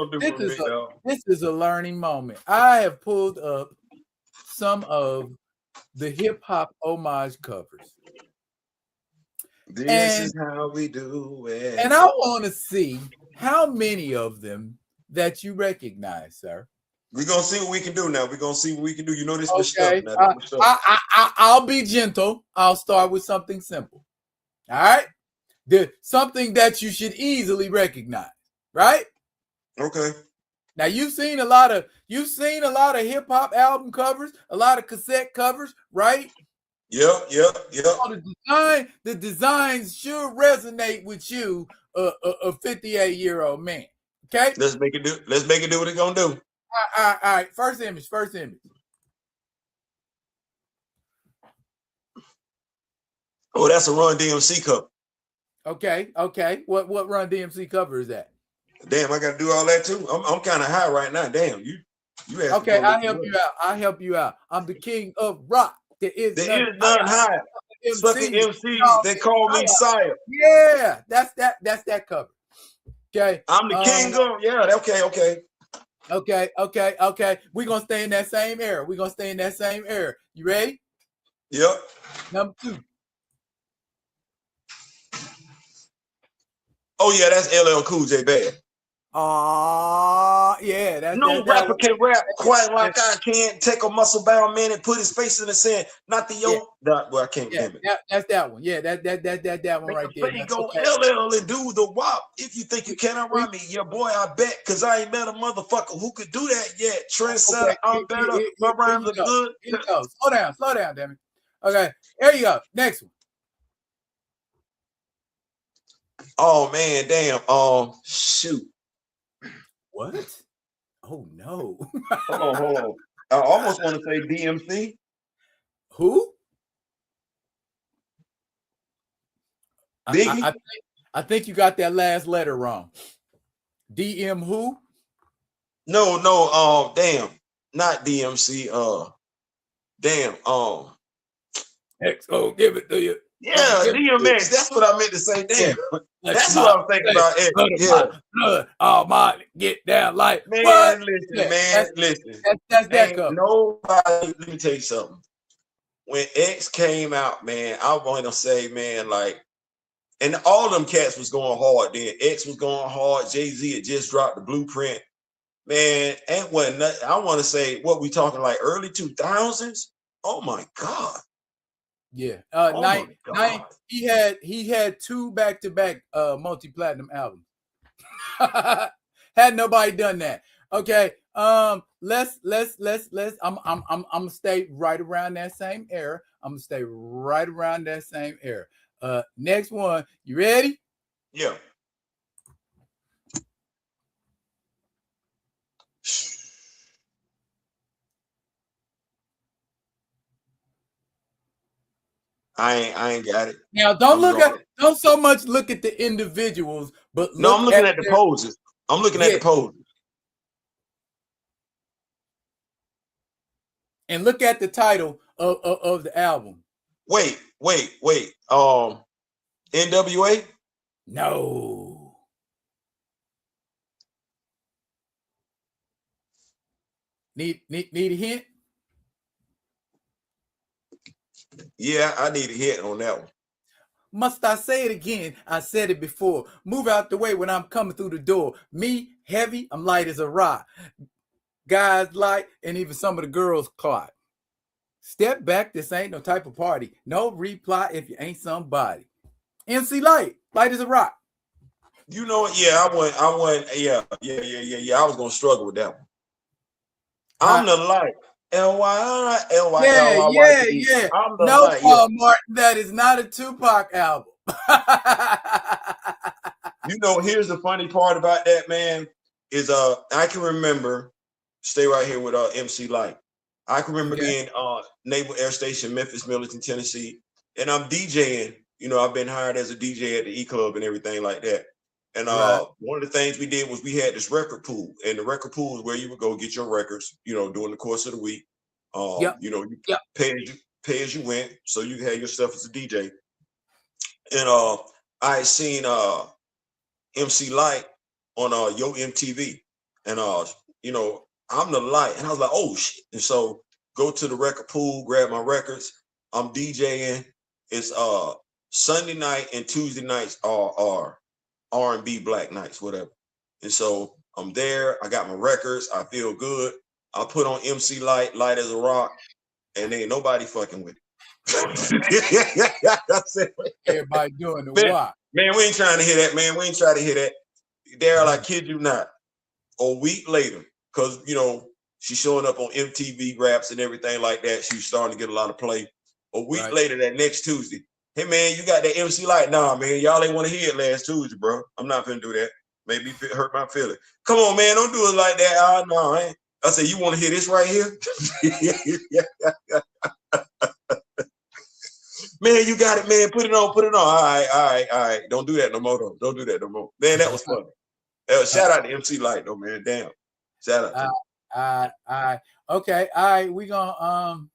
a learning moment. I have pulled up some of the hip hop homage covers. This is how we do it. And I want to see how many of them that you recognize, sir. We're going to see what we can do now. We're going to see what we can do. You know this is okay. Stuff. I'll be gentle. I'll start with something simple. All right? Something that you should easily recognize, right? Okay. Now you've seen a lot of hip hop album covers, a lot of cassette covers, right? Yep. So the designs should resonate with you, a 58-year-old man. Okay. Let's make it do what it's gonna do. All right. First image. Oh, that's a Run DMC cover. Okay. What Run DMC cover is that? Damn, I gotta do all that too. I'm kind of high right now. Damn, you okay, I'll help you out. I'm the king of rock. There is none high. Fucking MCs, they call me sire. Yeah, that's that cover. Okay. I'm the king of Okay. We're gonna stay in that same era. You ready? Yep. Number 2. Oh yeah, that's LL Cool J bad. Yeah. No rapper can rap quite like I can. Take a muscle bound man and put his face in the sand. Not the well, I can't damn it. That's that one. Yeah, that one right there. He go LL and do the WAP. If you think you cannot rhyme me, your boy, I bet, because I ain't met a motherfucker who could do that yet. Trendsetter, I'm better. My rhymes are good. Slow down, damn it. Okay, there you go. Next one. Oh man, damn. Shoot. What? Oh no. Hold on. I almost want to say DMC. Who? Biggie? I think you got that last letter wrong. DM who? No, damn. Not DMC. XO, give it to you. Yeah, DMX. That's what I meant to say. Damn. Yeah. That's what I'm thinking about. Blood, my get down like man. What? Listen. That's that cup. Nobody. Let me tell you something. When X came out, man, I want to say, man, like, and all them cats was going hard. Then X was going hard. Jay-Z had just dropped the Blueprint. Man, ain't what nothing. I want to say, what we talking like early 2000s? Oh my God. Yeah. He had 2 back-to-back multi-platinum albums. Had nobody done that. Okay. Let's I'm gonna stay right around that same era. Next one. You ready? Yeah. I ain't got it. Now don't so much look at the individuals, but no, I'm looking at the their poses. I'm looking at the poses. And look at the title of the album. Wait. NWA? No. Need a hint? Yeah, I need a hint on that one. Must I say it again? I said it before. Move out the way when I'm coming through the door. Me, heavy, I'm light as a rock. Guys light, and even some of the girls clot. Step back, this ain't no type of party. No reply if you ain't somebody. MC Light, light as a rock. You know what? Yeah, I went. Yeah. I was gonna struggle with that one. I'm the light. L-Y-L-Y. Yeah. I'm the no, light. Paul Martin, that is not a Tupac album. You know, here's the funny part about that, man, is I can remember, stay right here with MC Light. I can remember being Naval Air Station, Memphis, Millington, Tennessee, and I'm DJing. You know, I've been hired as a DJ at the E Club and everything like that. And one of the things we did was we had this record pool, and the record pool is where you would go get your records, you know, during the course of the week. You know, you pay as you went, so you had your stuff as a DJ. And I seen MC Light on Yo MTV, and you know, I'm the light, and I was like, oh shit. And so go to the record pool, grab my records. I'm DJing. It's Sunday night and Tuesday nights are R&B black nights, whatever. And so I'm there. I got my records. I feel good. I put on MC Light, light as a rock, and ain't nobody fucking with it. Everybody doing the what? Man, we ain't trying to hear that, man. We ain't trying to hear that. Daryl, I kid you not. A week later, because, you know, she's showing up on MTV Raps and everything like that. She was starting to get a lot of play. A week later, that next Tuesday, hey, man, you got that MC Light? Nah, man, y'all ain't want to hear it last Tuesday, bro. I'm not finna do that. Maybe hurt my feelings. Come on, man, don't do it like that. No, I ain't. I said, you want to hear this right here? Man, you got it, man. Put it on. All right. Don't do that no more, though. Don't do that no more. Man, that was funny. Shout out to MC Light, though, man. Damn. Shout out to him. Okay. All right. We're going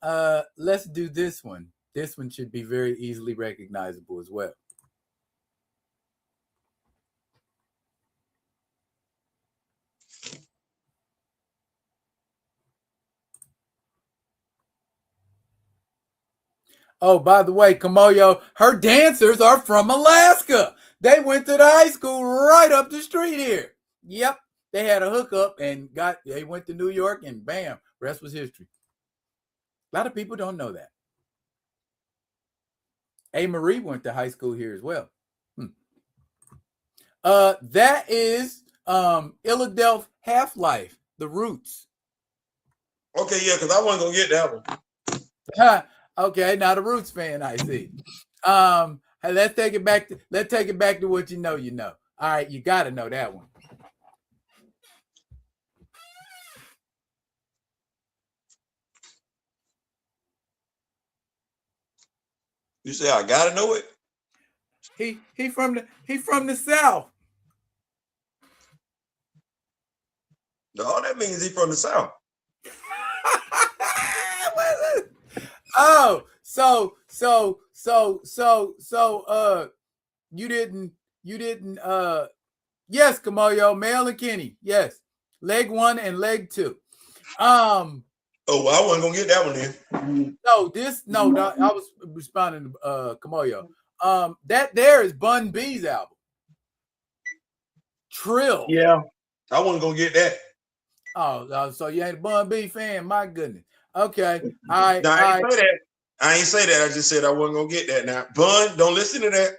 to, let's do this one. This one should be very easily recognizable as well. Oh, by the way, Kamoyo, her dancers are from Alaska. They went to the high school right up the street here. Yep. They had a hookup and they went to New York and bam, rest was history. A lot of people don't know that. A. Marie went to high school here as well. That is Philadelphia Half-Life, The Roots. Okay, yeah, because I wasn't gonna get that one. Okay, not a Roots fan, I see. Hey, let's take it back to what you know. All right, you gotta know that one. You say I gotta know it? He from the South. No, that means he from the South. Oh, so you didn't yes, Kamoyo, Mel and Kenny, yes. Leg 1 and leg 2. Oh, well, I wasn't gonna get that one then. I was responding to Kamoyo. That there is Bun B's album. Trill. Yeah, I wasn't gonna get that. Oh, so you ain't a Bun B fan? My goodness. Okay. All right. No, I ain't say that. I just said I wasn't gonna get that. Now, Bun, don't listen to that.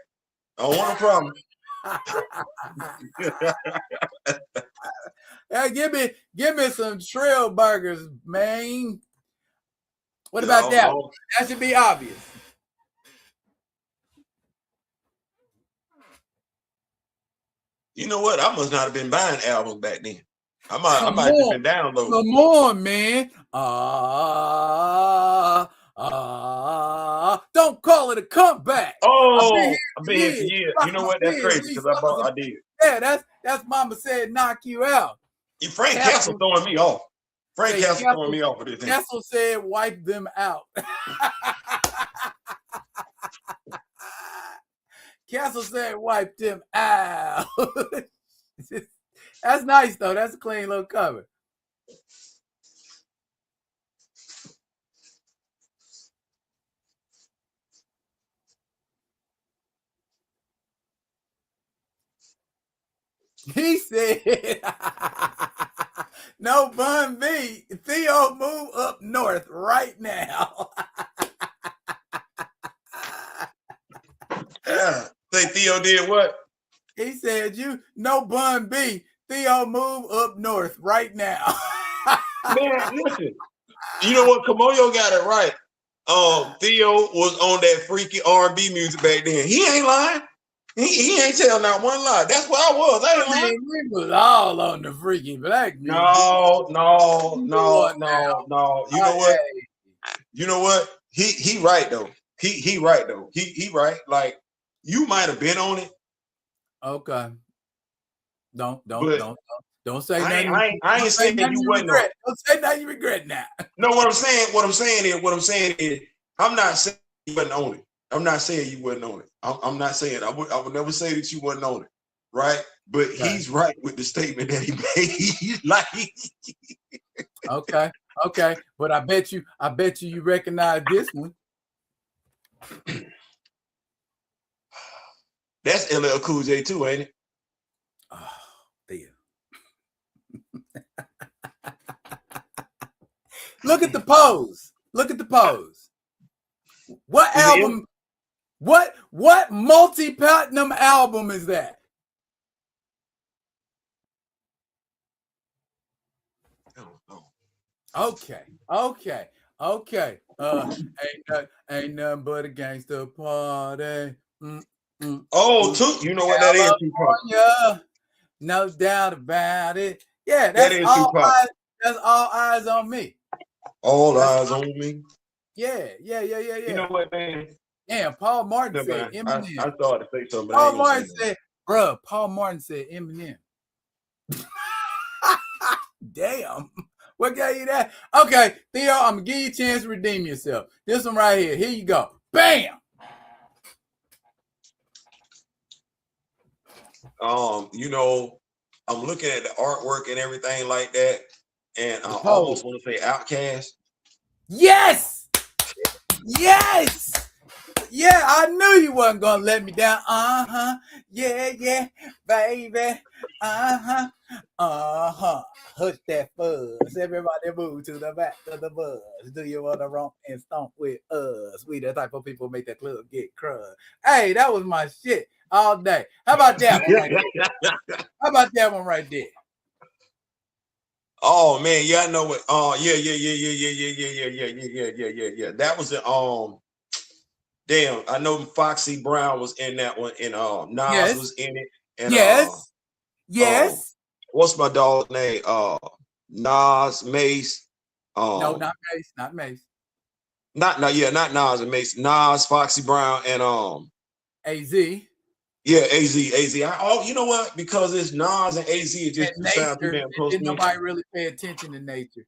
I don't want a problem. Give me some Trill burgers, man. What about that? That should be obvious. You know what? I must not have been buying albums back then. I might have just been downloading. Come on, man. Don't call it a comeback. Oh, I've been here for years. You know what? That's crazy because I did. Yeah, that's Mama Said Knock You Out. Frank Castle throwing me off. Frank Castle throwing me off with this thing. Castle said wipe them out. Castle said wipe them out. That's nice though. That's a clean little cover. He said, no Bun B. Theo, move up north right now. Say Theo did what? He said, no Bun B. Theo, move up north right now. Man, listen. You know what? Kamoyo got it right. Theo was on that freaky R&B music back then. He ain't lying. He ain't telling not one lie. That's what I was. I ain't lying. We was all on the freaky black music. No. You know what? You know what? He right though. He right though. He right. Like you might have been on it. Okay. Don't say nothing. I ain't saying you wasn't on it. Don't say nothing you regret now. No, what I'm saying is, I'm not saying you wasn't on it. I'm not saying you wasn't on it. I'm not saying I would never say that you wasn't on it, right? But he's right with the statement that he made. Like, okay. But I bet you recognize this one. That's LL Cool J too, ain't it? Oh, Theo. Look at the pose. What album? What multi-platinum album is that? Okay. Ain't nothing but a gangster party. Oh, too. You know what that is, Tupac? Yeah, no doubt about it. Yeah, that's all eyes on me. All eyes on me. Yeah. You know what, man? Damn, Paul Martin said Eminem. I started to say something. Paul Martin said Eminem. Damn. What gave you that? Okay, Theo, I'm gonna give you a chance to redeem yourself. This one right here. Here you go. Bam. You know, I'm looking at the artwork and everything like that, and I almost want to say Outkast. Yes. Yeah, I knew you wasn't gonna let me down. Yeah, baby. Hush that fuzz. Everybody move to the back of the bus. Do you want to romp and stomp with us? We the type of people make that club get crud. Hey, that was my shit all day. How about that one right there? Oh man, yeah, I know what. Yeah. That was the Damn, I know Foxy Brown was in that one, and Nas was in it. And, yes. What's my dog's name? Nas, Mace. No, not Mace. Not Nas and Mace. Nas, Foxy Brown, and AZ. Yeah, AZ. You know what? Because it's Nas and AZ, it just sounds too damn close. Didn't nobody really pay attention to Nature.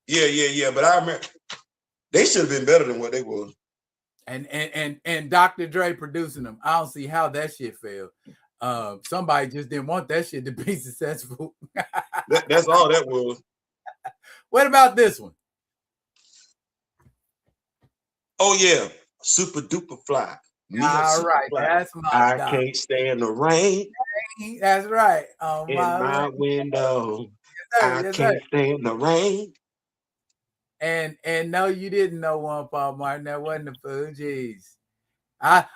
Yeah. But I remember they should have been better than what they was. And Dr. Dre producing them. I don't see how that shit failed. Somebody just didn't want that shit to be successful. That's all that was. What about this one? Oh yeah, Super Duper Fly. All right, that's my I can't stand the rain. That's right. In my window. Yes, I can't stand the rain. And no, you didn't know one, Paul Martin. That wasn't the Fugees. I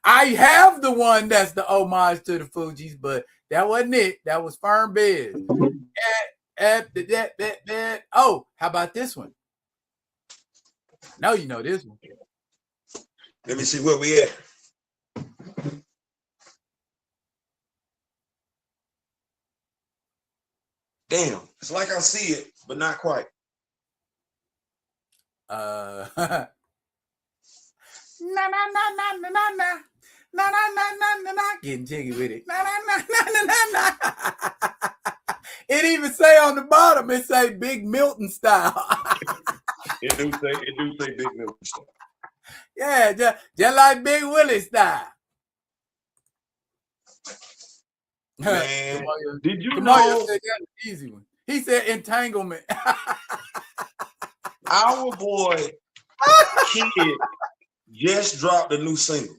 have the one that's the homage to the Fugees, but that wasn't it. That was Firm Biz. Oh, how about this one? No, you know this one. Let me see where we at. It's like I see it, but not quite. Na na na na na na na na na na na na, getting jiggy with it. Na na na na na na. It even say on the bottom, it say Big Milton style. It do say Big Milton style. Yeah, just like Big Willie style. Man, did you know said that was an easy one? He said entanglement. Our boy Kid just dropped a new single.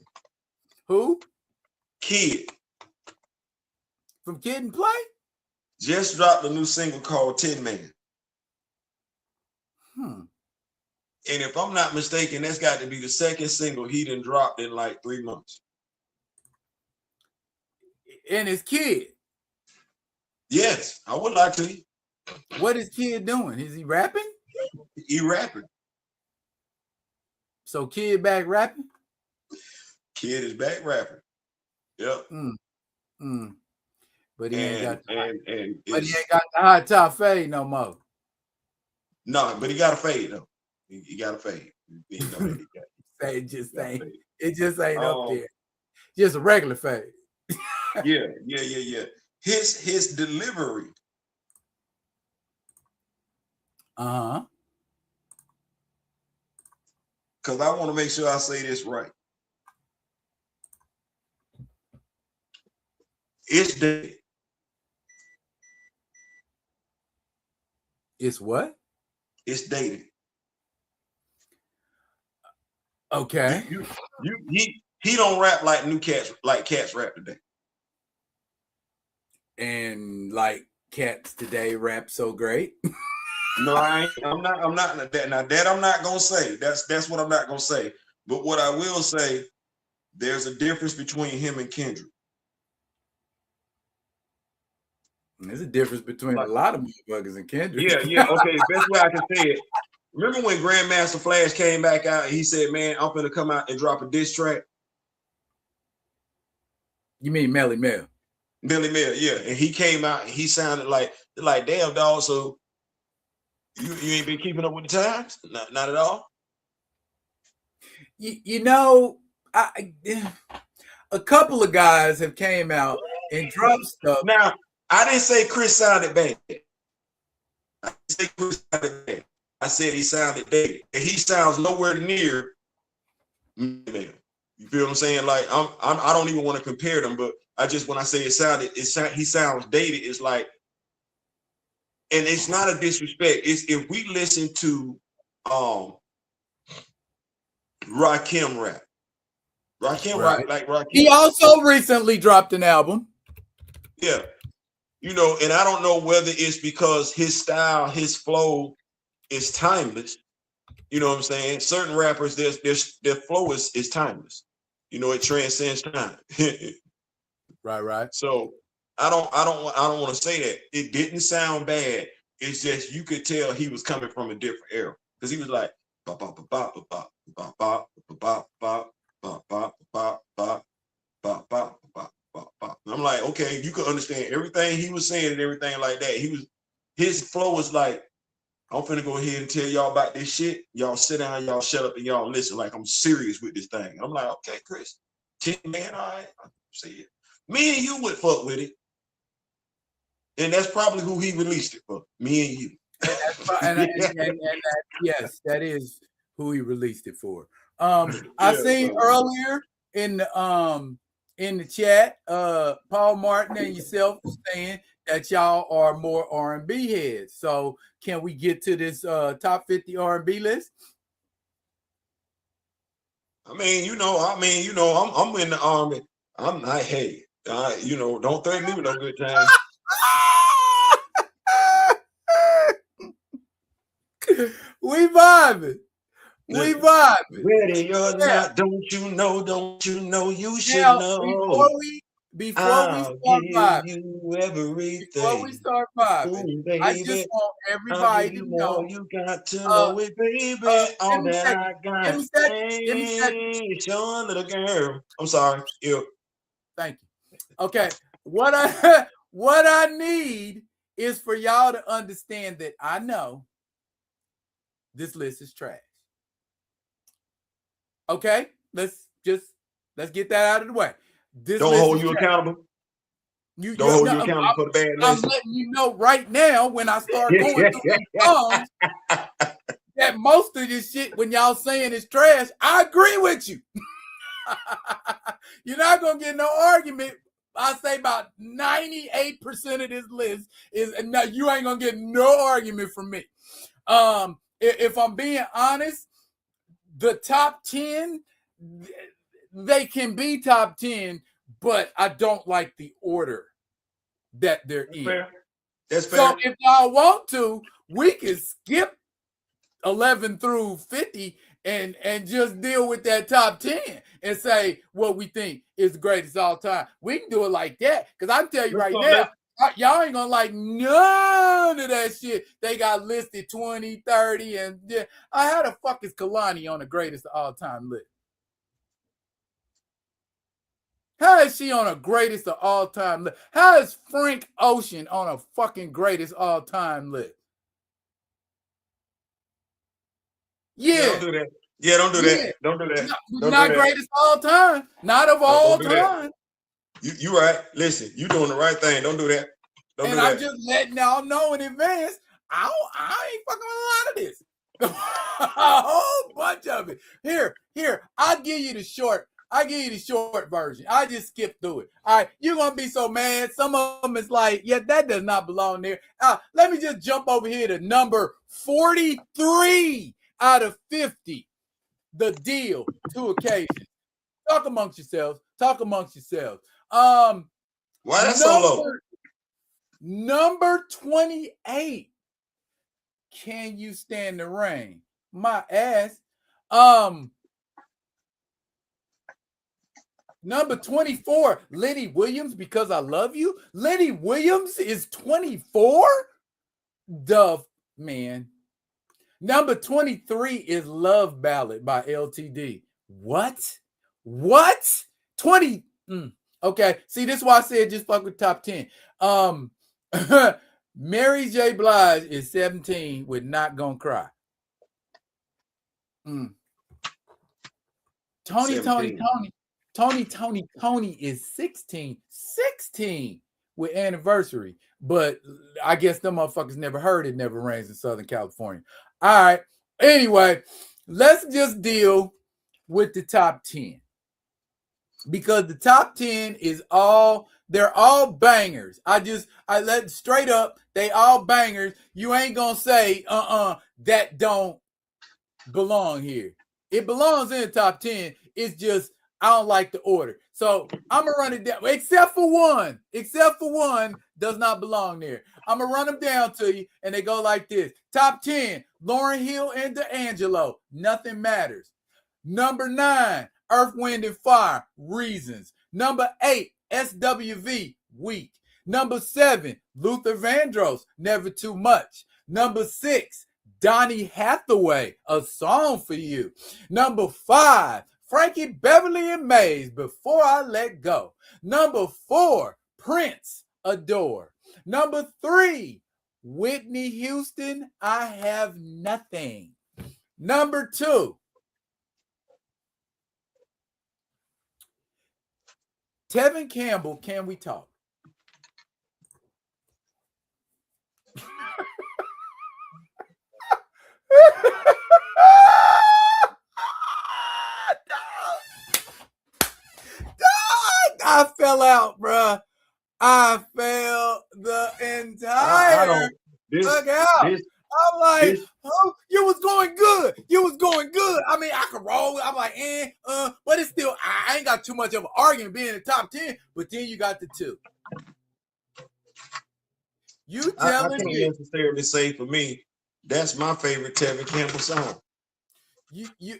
Who? Kid. From Kid and Play? Just dropped a new single called Tin Man. And if I'm not mistaken, that's got to be the second single he done dropped in like 3 months. And his Kid? Yes, I would like to. What is Kid doing? Is he rapping? He rapping. So Kid back rapping? Kid is back rapping. Yep. But he ain't got the high top fade no more. No, but he got a fade though. He got a fade. It just ain't up there. Just a regular fade. Yeah. His delivery. Because I want to make sure I say this right. It's dated. It's what? It's dated. Okay. He don't rap like cats rap today. And like cats today rap so great. No, I'm not that. Now that I'm not gonna say. That's what I'm not gonna say. But what I will say, there's a difference between him and Kendrick. There's a difference between a lot of motherfuckers and Kendrick. Yeah. Okay, best way I can say it. Remember when Grandmaster Flash came back out and he said, "Man, I'm gonna come out and drop a diss track." You mean Melly Mel? Melly Mel, yeah. And he came out and he sounded like damn dog. So you ain't been keeping up with the times? Not at all. You know, a couple of guys have came out and dropped stuff. Now, I didn't say Chris sounded bad. I didn't say Chris sounded bad. I said he sounded dated. And he sounds nowhere near Mel. You feel what I'm saying? Like I don't even want to compare them, but when I say he sounds dated, it's like, and it's not a disrespect. It's if we listen to Rakim rap. Rakim rap like Rakim. He also recently dropped an album. Yeah. You know, and I don't know whether it's because his style, his flow is timeless. You know what I'm saying? Certain rappers, their flow is timeless. You know, it transcends time. Right. So I don't want to say that. It didn't sound bad. It's just you could tell he was coming from a different era. Because he was like bop, bop, bop, bop, bop, bop, bop, bop, bop, bop, bop, bop, bop, bop, bop, bop, bop. I'm like, okay, you could understand everything he was saying and everything like that. His flow was like, I'm finna go ahead and tell y'all about this shit. Y'all sit down, y'all shut up, and y'all listen. Like I'm serious with this thing. I'm like, okay, Chris, Tin Man, all right, I see it. Me and you would fuck with it, and that's probably who he released it for. Me and you. Yes, that is who he released it for. I seen earlier in the chat, Paul Martin and yourself saying that y'all are more R&B heads. So can we get to this top 50 R&B list? I'm in the army. I'm not, hey, don't threaten me with no good time. We vibing. Ready or not, don't you know you should know. Before we start vibing, I just want everybody to know. You got to know it, baby. All that I got. Give me a second. It's your little girl. I'm sorry. Thank you. Okay. What I need is for y'all to understand that I know this list is trash. Okay, let's get that out of the way. This don't list hold is you trash. accountable. You don't hold no, you accountable for the bad I'm list. letting you know right now when I start going through these songs that most of this shit, when y'all saying it's trash, I agree with you. You're not gonna get no argument. I say about 98% of this list is no, you ain't gonna get no argument from me. If I'm being honest, the top 10, they can be top 10, but I don't like the order that they're in. Fair. That's fair. So if y'all want to, we can skip 11 through 50 and just deal with that top 10 and say what we think is the greatest all time. We can do it like that, because I can tell you right now, y'all ain't gonna like none of that shit. They got listed 20, 30, and I had a fucking Kalani on the greatest of all time list. How is she on a greatest of all time list? How is Frank Ocean on a fucking greatest all time list? Yeah, don't do that. Yeah, don't do that. Don't do that. Not greatest all time. Not of all time. You right. Listen, you doing the right thing. Don't do that. Don't do that. I'm just letting y'all know in advance. I ain't fucking with a lot of this. A whole bunch of it. Here. I'll give you the short version. I just skipped through it. All right, you're gonna be so mad. Some of them is like, yeah, that does not belong there. Let me just jump over here to number 43 out of 50. The Deal, 2 occasions. Talk amongst yourselves. Why that's so low? Number 28. Can You Stand the Rain? My ass. Number 24, Lenny Williams, Because I Love You. Lenny Williams is 24? Man. Number 23 is Love Ballad by LTD. What? 20. Okay. See, this is why I said just fuck with top 10. Mary J. Blige is 17 with Not Gonna Cry. Tony is 16. 16 with Anniversary. But I guess them motherfuckers never heard It Never Rains in Southern California. All right. Anyway, let's just deal with the top 10. Because the top 10 is they're all bangers. I let straight up, they all bangers. You ain't gonna say, that don't belong here. It belongs in the top 10. It's just, I don't like the order. So I'm gonna run it down, except for one does not belong there. I'm gonna run them down to you, and they go like this. Top 10, Lauryn Hill and D'Angelo, Nothing Matters. Number 9, Earth, Wind, and Fire, Reasons. Number 8, SWV, Weak. Number 7, Luther Vandross, Never Too Much. Number 6, Donny Hathaway, A Song for You. Number 5, Frankie Beverly and Mays, Before I Let Go. Number 4, Prince, Adore. Number 3, Whitney Houston, I Have Nothing. Number 2, Tevin Campbell, Can We Talk? I fell out, bruh. I fell the entire fuck out. I'm like, oh, you was going good. I mean, I could roll. I'm like, but it's still, I ain't got too much of an argument being in the top 10, but then you got the 2. You telling me? I can't necessarily say for me, that's my favorite Tevin Campbell song.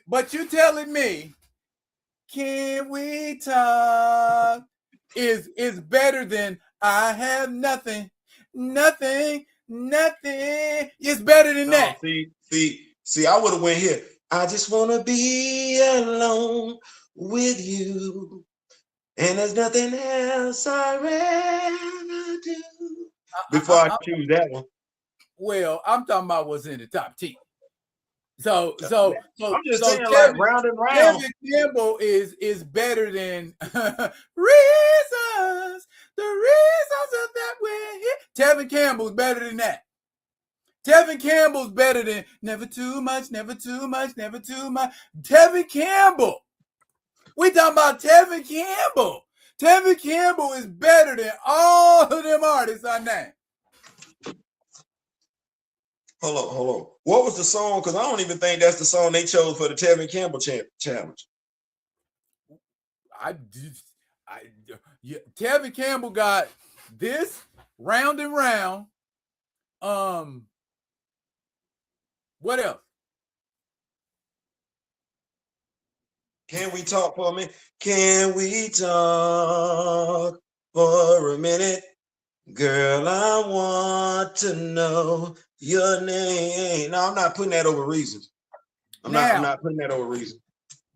But you telling me, Can We Talk is better than I Have Nothing. It's better than that. See, I would have went here. I just want to be alone with you, and there's nothing else I'd rather do. before I choose that one. Well, I'm talking about what's in the top 10. So I'm just saying, Tevin, like round and round. Tevin Campbell is better than reasons. The reasons of that we're here. Tevin Campbell's better than that. Tevin Campbell's better than never too much, never too much, never too much. Tevin Campbell. We talking about Tevin Campbell. Tevin Campbell is better than all of them artists I named. Hold on. What was the song? Because I don't even think that's the song they chose for the Tevin Campbell challenge. Tevin Campbell got this Round and Round. What else? Can we talk for a minute? Can we talk for a minute? Girl, I want to know your name. No, I'm not putting that over Reasons. I'm not putting that over Reasons.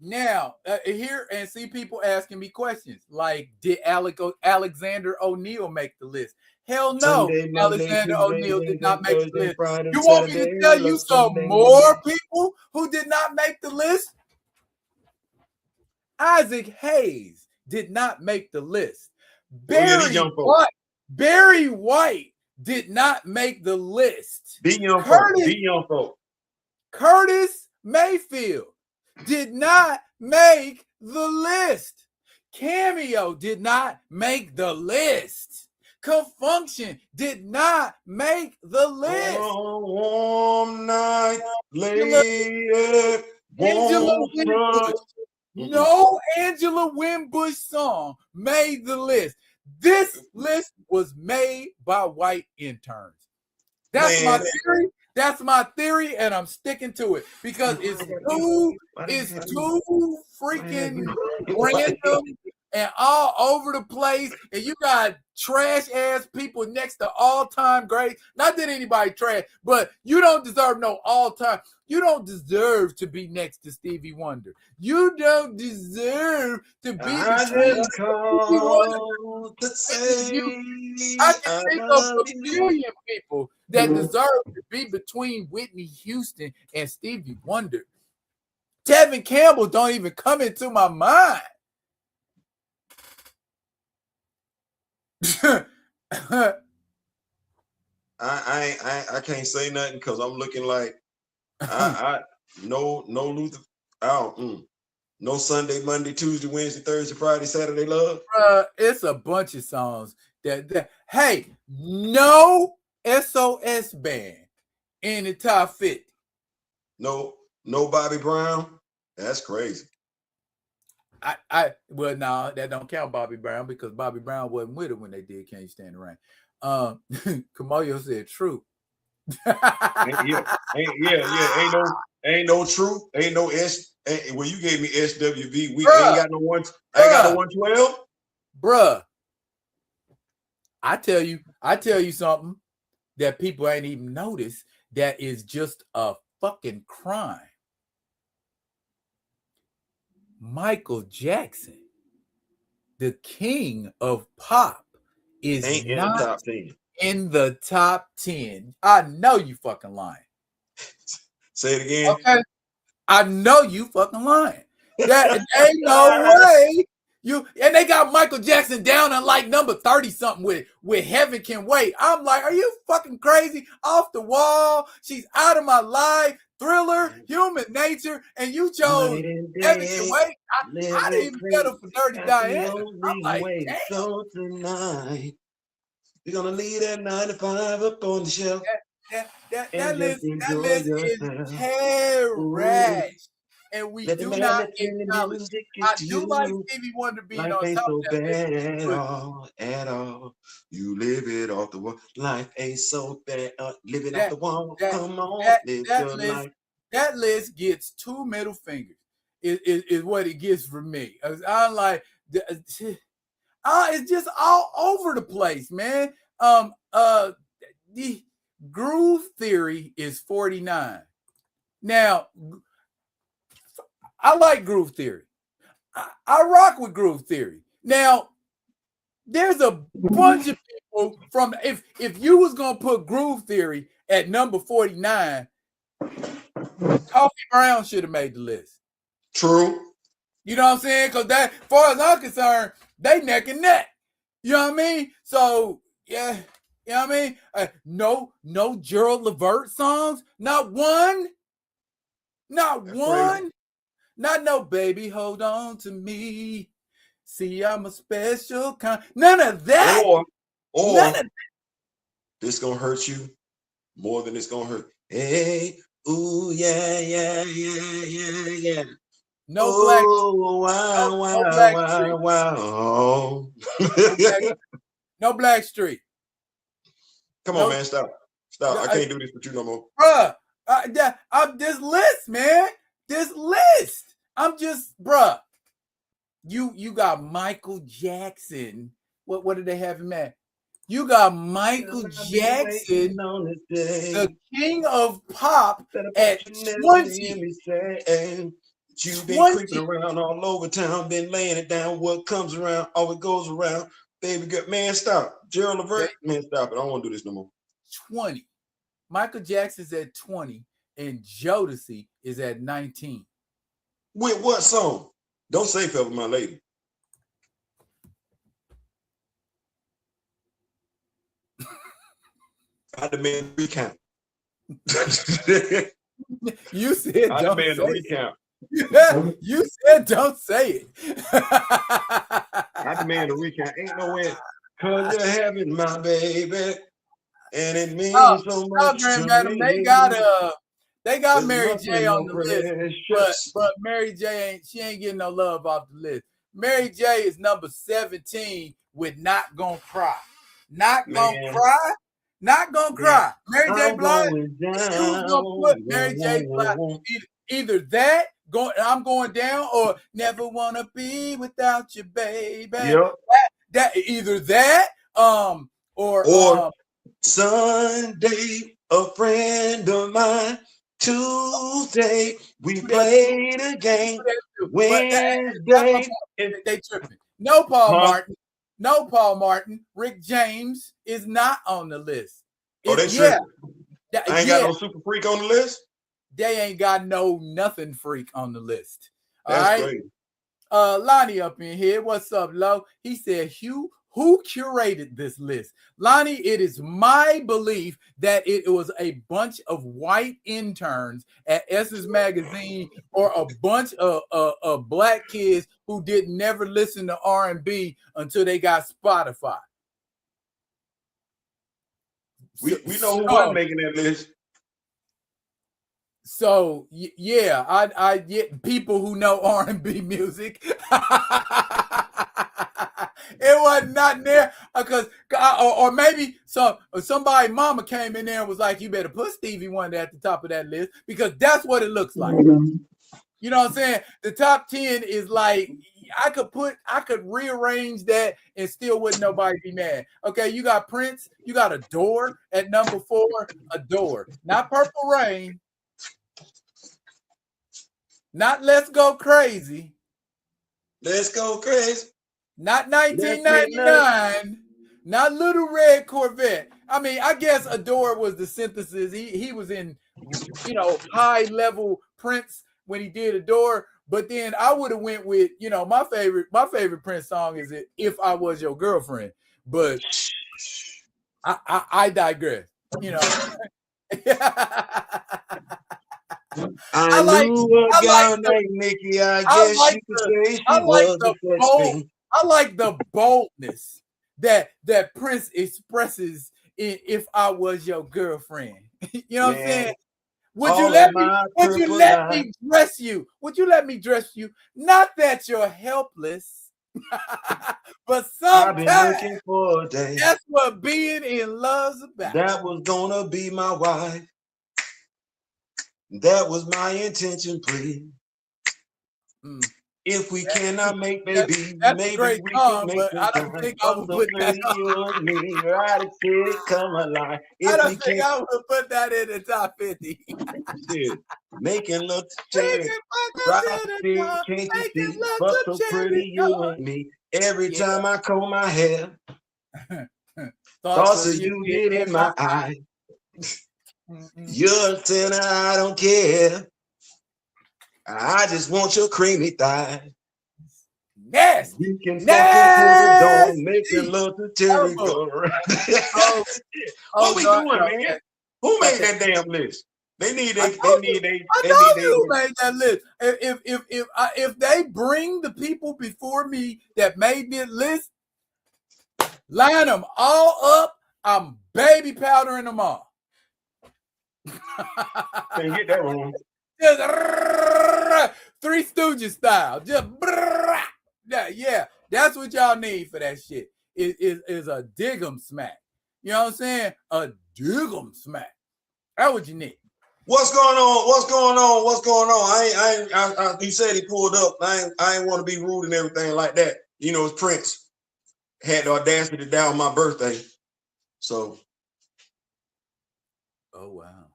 Now, here and see people asking me questions like, did Alexander O'Neal make the list? Hell no, Sunday, Alexander O'Neal did not make the list. Friday, You want me Saturday, to tell you some more people who did not make the list? Isaac Hayes did not make the list. Barry White did not make the list. Curtis Mayfield did not make the list. Cameo did not make the list. Confunction did not make the list. Warm night, later, Angela Winbush. No Angela Winbush song made the list. This list was made by white interns. That's my theory. That's my theory, and I'm sticking to it because it's too freaking random and all over the place. And you got trash ass people next to all-time greats. Not that anybody trash, but you don't deserve no all-time. You don't deserve to be next to Stevie Wonder. You don't deserve to be I just called to say I can think of a million people that deserve to be between Whitney Houston and Stevie Wonder. Tevin Campbell don't even come into my mind. I can't say nothing because I'm looking like no Luther out. No Sunday, Monday, Tuesday, Wednesday, Thursday, Friday, Saturday love. It's a bunch of songs that hey, no SOS band in the top 50. No Bobby Brown. That's crazy. Well, no, that don't count Bobby Brown because Bobby Brown wasn't with it when they did Can't You Stand the Rain. Kamoyo said true. Ain't no truth. Ain't no S. Well, you gave me SWV. We ain't got no one. I ain't got no 112. Bruh, I tell you something that people ain't even noticed that is just a fucking crime. Michael Jackson, the king of pop, is not in the top 10. I know you fucking lying. Say it again. Okay. I know you fucking lying. That ain't no way. And they got Michael Jackson down on like number 30 something with Heaven Can Wait. I'm like, are you fucking crazy? Off the Wall, She's Out of My Life, Thriller, Human Nature, and you chose Heaven Can Wait. I didn't even get her for Dirty Diana. I'm like, damn. So tonight, we're gonna leave that 95 up on the shelf. That list is trash. And we do not acknowledge. I do like Stevie Wonder being on top so of that bad list. at all. You live it off the wall. Life ain't so bad. Live it off the wall. Come on, live your life. That list gets 2 middle fingers. Is what it gets from me. I'm like, it's just all over the place, man. The Groove Theory is 49. Now, I like Groove Theory. I rock with Groove Theory. Now, There's a bunch of people from if you was gonna put Groove Theory at number 49, Coffee Brown should have made the list. True. You know what I'm saying? Because that, as far as I'm concerned, they neck and neck. You know what I mean? So yeah, you know what I mean? No Gerald Levert songs, not one, not That's one, crazy. not no baby, hold on to me. See, I'm a special kind. None of that. Or None of that. This gonna hurt you more than it's gonna hurt. Hey, ooh, yeah, yeah, yeah, yeah, yeah. No Black. No Blackstreet. Wow. No Blackstreet. Come on, man, stop. I can't do this with you no more. Bruh, this list, man. This list. I'm just, bruh. You got Michael Jackson. What did they have him at? You got Michael Jackson, the king of pop, at 20. You've been creeping around all over town, been laying it down. What comes around, always goes around. Baby girl, man, stop. Gerald Levert, man, stop it. I don't want to do this no more. 20. Michael Jackson's at 20, and Jodeci is at 19. With what song? Don't say "Fell for My Lady." I demand a recount. You said I don't demand say a recount. You said don't say it. I demand a recount. Ain't no way. Cause you're having my baby. And it means so much to Madam, me. They got Mary J on the list, but Mary J ain't getting no love off the list. Mary J is number 17 with Not Gonna Cry. Not Gonna Cry. Not Gonna Cry. Mary J Blige. You was gonna put Mary J Blige either that, I'm going down, or Never Wanna Be Without You, baby. Yep. That either that, or Sunday, a friend of mine. Tuesday, we played a game. Wednesday, they tripping. No Paul Martin. No Paul Martin. Rick James is not on the list. They tripping. I ain't got no super freak on the list. They ain't got no nothing freak on the list. That's great. Lonnie up in here. What's up, Lo? He said, Hugh, who curated this list? Lonnie, it is my belief that it was a bunch of white interns at Essence Magazine, or a bunch of black kids who did never listen to R&B until they got Spotify. We know who wasn't making that list. So yeah, I get people who know R&B music. It was not there because, or maybe somebody mama came in there and was like, "You better put Stevie Wonder at the top of that list," because that's what it looks like. You know what I'm saying? The top 10 is like, I could rearrange that and still wouldn't nobody be mad. Okay, you got Prince, you got Adore at number 4. Adore, not Purple Rain, not Let's Go Crazy. Let's Go Crazy. Not 1999. Not Little Red Corvette. I mean, I guess Adore was the synthesis. He was in, high level Prince when he did Adore. But then I would have went with, my favorite Prince song is If I Was Your Girlfriend. But I digress. I knew a girl named Nikki. I guess you could say she was the best thing. I like the boldness that Prince expresses in If I Was Your Girlfriend. You know what I'm saying? Would you let me dress you? Would you let me dress you? Not that you're helpless, but sometimes for a day. That's what being in love's about. That was gonna be my wife. That was my intention, please. If we cannot make baby, that's a maybe great we song, can make but some I don't time. think I I'm would so put that pretty, on. you and me, right? It come alive. I If we don't think can't, I would put that in the top 50. shit, making love to We cherry. can fuck us Right, in the see, dark, can't you making see? love But to so cherry pretty, you God. and me. Every Yeah. time I comb my hair, Thoughts thoughts of of you you get get in in my my eye. mm-mm. You're a sinner, I don't care. I just want your creamy thigh. Nasty. We can fuck until the dawn, making Nasty. love to Terry Terrible. go around. Oh, What we God. doing, No, man? okay. Who made Okay. that damn list? They need I they told need you who they made that list. If they bring the people before me that made this list, line them all up, I'm baby powdering them all. can't get that wrong. Just Three Stooges style. Just yeah. That's what y'all need for that shit. Is a dig 'em smack. You know what I'm saying? A dig 'em smack. That's what you need. What's going on? What's going on? What's going on? He said he pulled up. I ain't want to be rude and everything like that. You know, it's Prince had the audacity to down my birthday. So. Oh wow.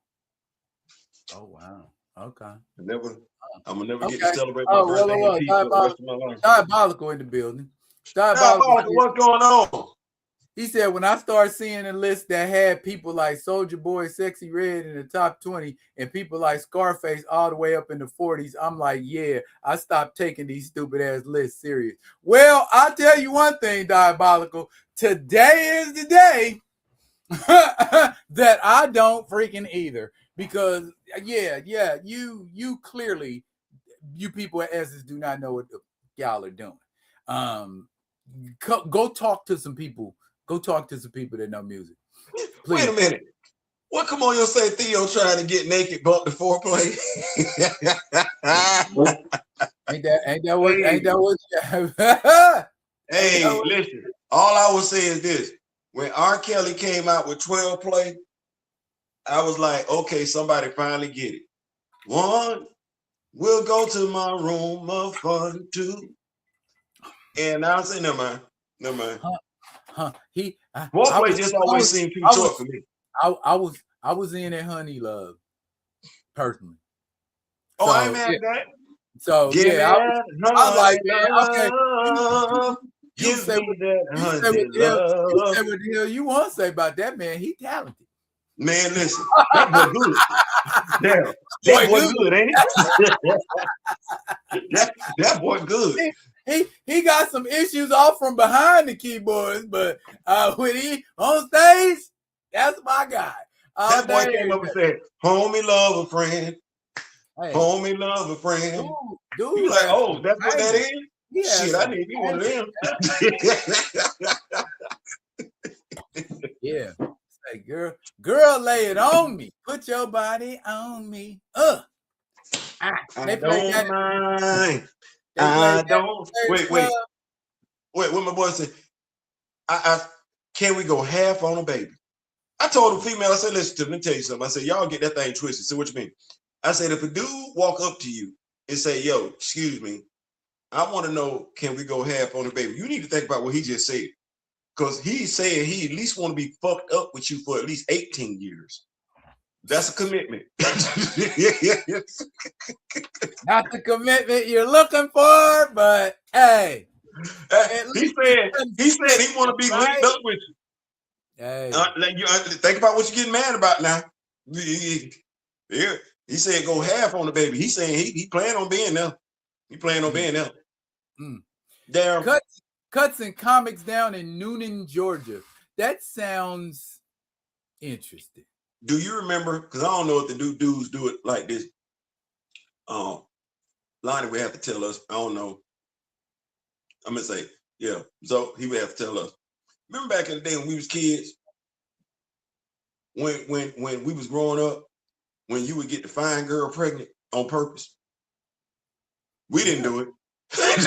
Oh wow. Okay. I'm gonna never Okay. get to celebrate my birthday in peace for the rest of my life. Diabolical in the building. Diabolical, what's going on? He said, when I started seeing a list that had people like Soulja Boy, Sexy Red in the top 20 and people like Scarface all the way up in the 40s, I'm like, yeah, I stopped taking these stupid ass lists serious. Well, I'll tell you one thing, Diabolical. Today is the day that I don't freaking either. Because, yeah, you clearly, you people at Essence do not know what y'all are doing. Go talk to some people. Go talk to some people that know music. Please. Wait a minute. What come on, you'll say Theo trying to get naked bump the foreplay? ain't that what Hey, listen, all I will say is this. When R. Kelly came out with 12 play, I was like, okay, somebody finally get it. One, we'll go to my room of fun too. And I'll say, never mind. Foreplay just always seemed too short for me. I was in at Honey Love personally. Oh, I ain't mad at that. So yeah, I was like, man, okay. You say what the hell you want to say about that man? He talented. Man, listen, that boy good. Damn, that boy good, ain't it? that boy good. He got some issues off from behind the keyboards, but when he on stage, that's my guy. That boy came up and said, "Homie, love a friend. Hey. Homie, love a friend." Dude, you like, oh, that's what that is? Yeah, shit, I need to be one of them. Yeah. Say, girl, lay it on me. Put your body on me. I don't mind. I don't. Wait. What my boy said? Can we go half on a baby? I told the female, I said, listen, let me tell you something. I said, y'all get that thing twisted. So what you mean? I said, if a dude walk up to you and say, yo, excuse me, I want to know, can we go half on a baby? You need to think about what he just said. Because he's saying he at least want to be fucked up with you for at least 18 years. That's a commitment. Not the commitment you're looking for, but hey. He said he want to be linked up with you. Hey. Think about what you're getting mad about now. He said go half on the baby. He's saying he plan on being there. He plan on being there. Damn. Cuts and comics down in Noonan, Georgia. That sounds interesting. Do you remember? Because I don't know if the dudes do it like this. Lonnie would have to tell us. I don't know. I'm gonna say, yeah. So he would have to tell us. Remember back in the day when we was kids, when we was growing up, when you would get the fine girl pregnant on purpose. We didn't do it. I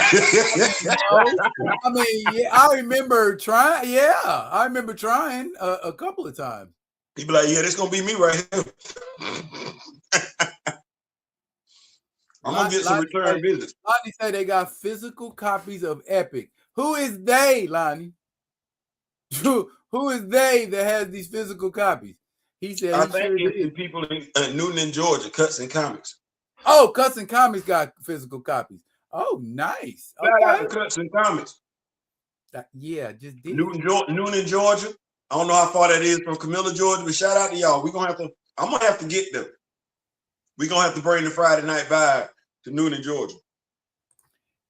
mean, yeah, I remember trying. Yeah, I remember trying a couple of times. He'd be like, "Yeah, this gonna be me right here." I'm gonna get some return visits. Lonnie said they got physical copies of Epic. Who is they, Lonnie? Who is they that has these physical copies? He said I think it's people in Newton and Georgia, Cuts and Comics. Oh, Cuts and Comics got physical copies. Oh, nice. Shout out to Cuts and Comics. Yeah, just did. Newton and Georgia. I don't know how far that is from Camilla, Georgia, but shout out to y'all. I'm gonna have to get them. We're gonna have to bring the Friday night vibe to Newton, Georgia.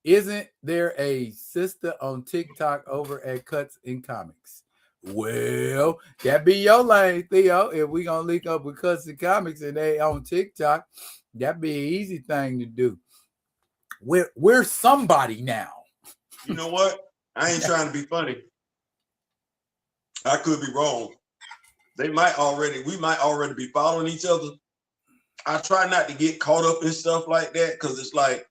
Isn't there a sister on TikTok over at Cuts and Comics? Well, that be your lane, Theo. If we gonna link up with Cuts and Comics and they on TikTok, that'd be an easy thing to do. We're somebody now. You know what? I ain't trying to be funny. I could be wrong. We might already be following each other. I try not to get caught up in stuff like that because it's like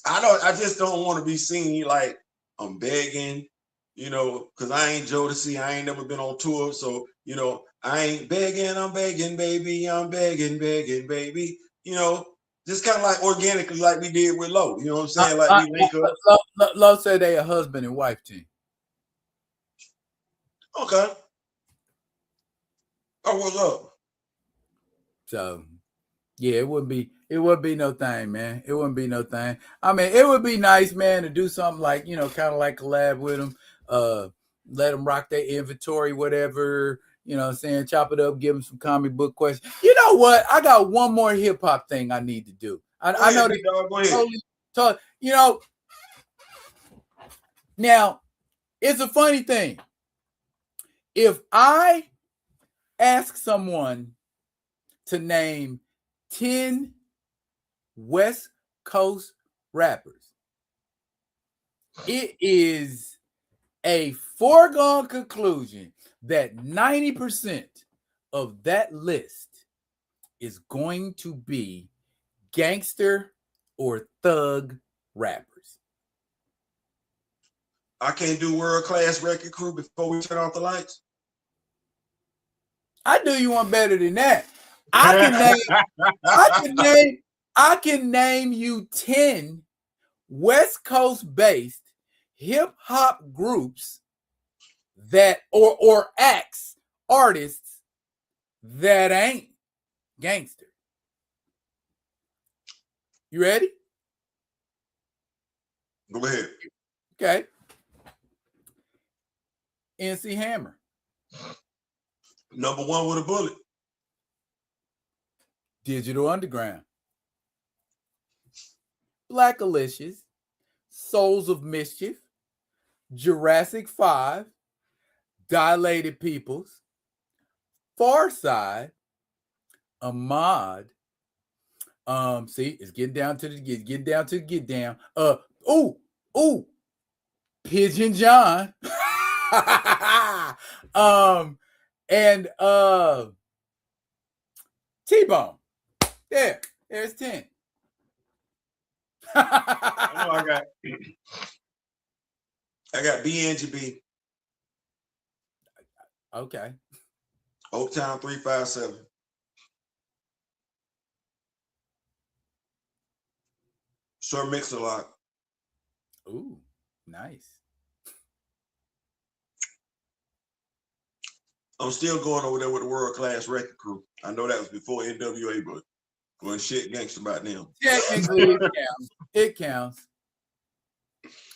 I just don't want to be seen like I'm begging, because I ain't Jodeci. I ain't never been on tour. So, I ain't begging, I'm begging, baby. I'm begging, baby. Just kind of like organically like we did with Lo. You know what I'm saying? Like we link up. Lo said they a husband and wife team. Okay. Oh, what's up? So, yeah, it wouldn't be no thing, man. It wouldn't be no thing. I mean, it would be nice, man, to do something like, kind of like collab with them, let them rock their inventory, whatever, what I'm saying, chop it up, give them some comic book questions. You know what? I got one more hip hop thing I need to do. I know that now it's a funny thing. If I ask someone to name 10 West Coast rappers, it is a foregone conclusion that 90% of that list is going to be gangster or thug rappers. I can't do world-class record crew before we turn off the lights. I do you one better than that. I can name you 10 West Coast based hip hop groups that or artists that ain't gangster. You ready? Go ahead. Okay. NC Hammer. Number one with a bullet. Digital Underground. Black Alicious. Souls of Mischief. Jurassic 5. Dilated Peoples. Farside. Ahmad. See, it's getting down to the get down. Pigeon John. And T-Bone. There's 10. I got BNGB. Okay. Oaktown 357. Sir Mix-a-Lot. Ooh, nice. I'm still going over there with the world-class record crew. I know that was before NWA, but going shit gangster about them. Technically, it counts.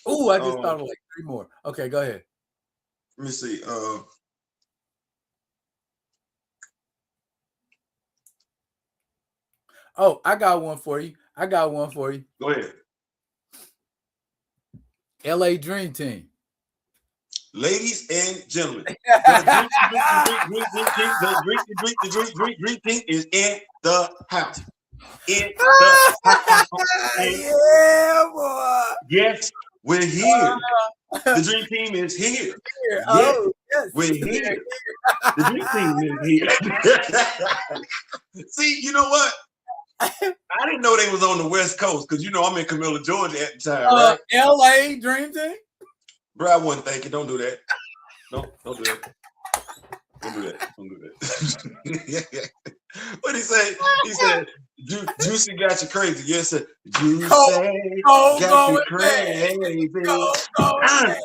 Ooh, I just thought of like 3 more. Okay, go ahead. Let me see. I got one for you. Go ahead. LA Dream Team. Ladies and gentlemen, the Dream Team is in the house. Yeah, boy. Yes, we're here. The Dream Team is here. Yes, we're here. The Dream Team is here. See, you know what? I didn't know they was on the West Coast because I'm in Camilla, Georgia at the time, right? LA Dream Team? Bro, I wasn't thinking. Don't do that. Don't do that. Don't do that. What he say? He said, Juicy got you crazy. Yes, sir. Cold, Juicy cold got you going bad. crazy. Cold going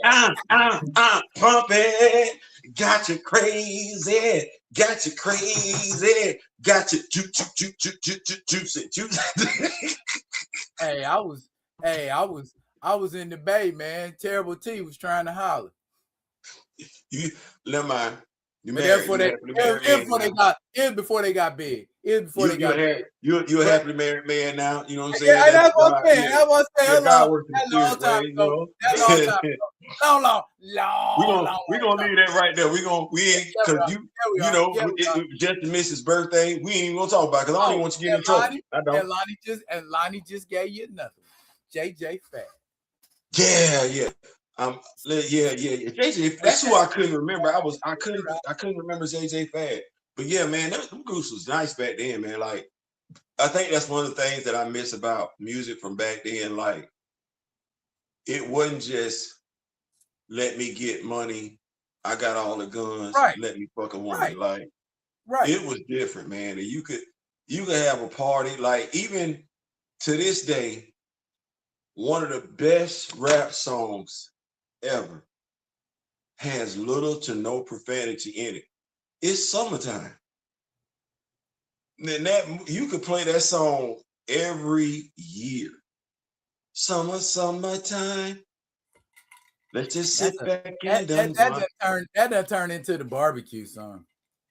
Pump it. Got you crazy. Got you crazy. Got you juicy. Hey, I was in the Bay, man. Terrible T was trying to holler. You never mind. You But married. before they got big. It was before they got big. You're a happily married man now. You know what I'm saying? Yeah, that's what I'm saying. That's what I'm saying. God working the That long spirit time way, ago. That long time ago. Long. We're gonna leave that right there. We ain't because just Mrs. birthday. We ain't even gonna talk about it because I don't even want you to get in trouble. I don't. And Lonnie just gave you nothing. JJ Fat. Yeah. JJ, that's who I couldn't remember. I couldn't remember JJ Fad. But yeah, man, them groups was nice back then, man. Like, I think that's one of the things that I miss about music from back then. Like, it wasn't just let me get money. I got all the guns. Right. Let me fuck a woman. Right. Like, right. It was different, man. And you could have a party. Like, even to this day, one of the best rap songs ever has little to no profanity in it. It's Summertime. And that you could play that song every year. Summertime. Let's just sit back and that done turned into the barbecue song.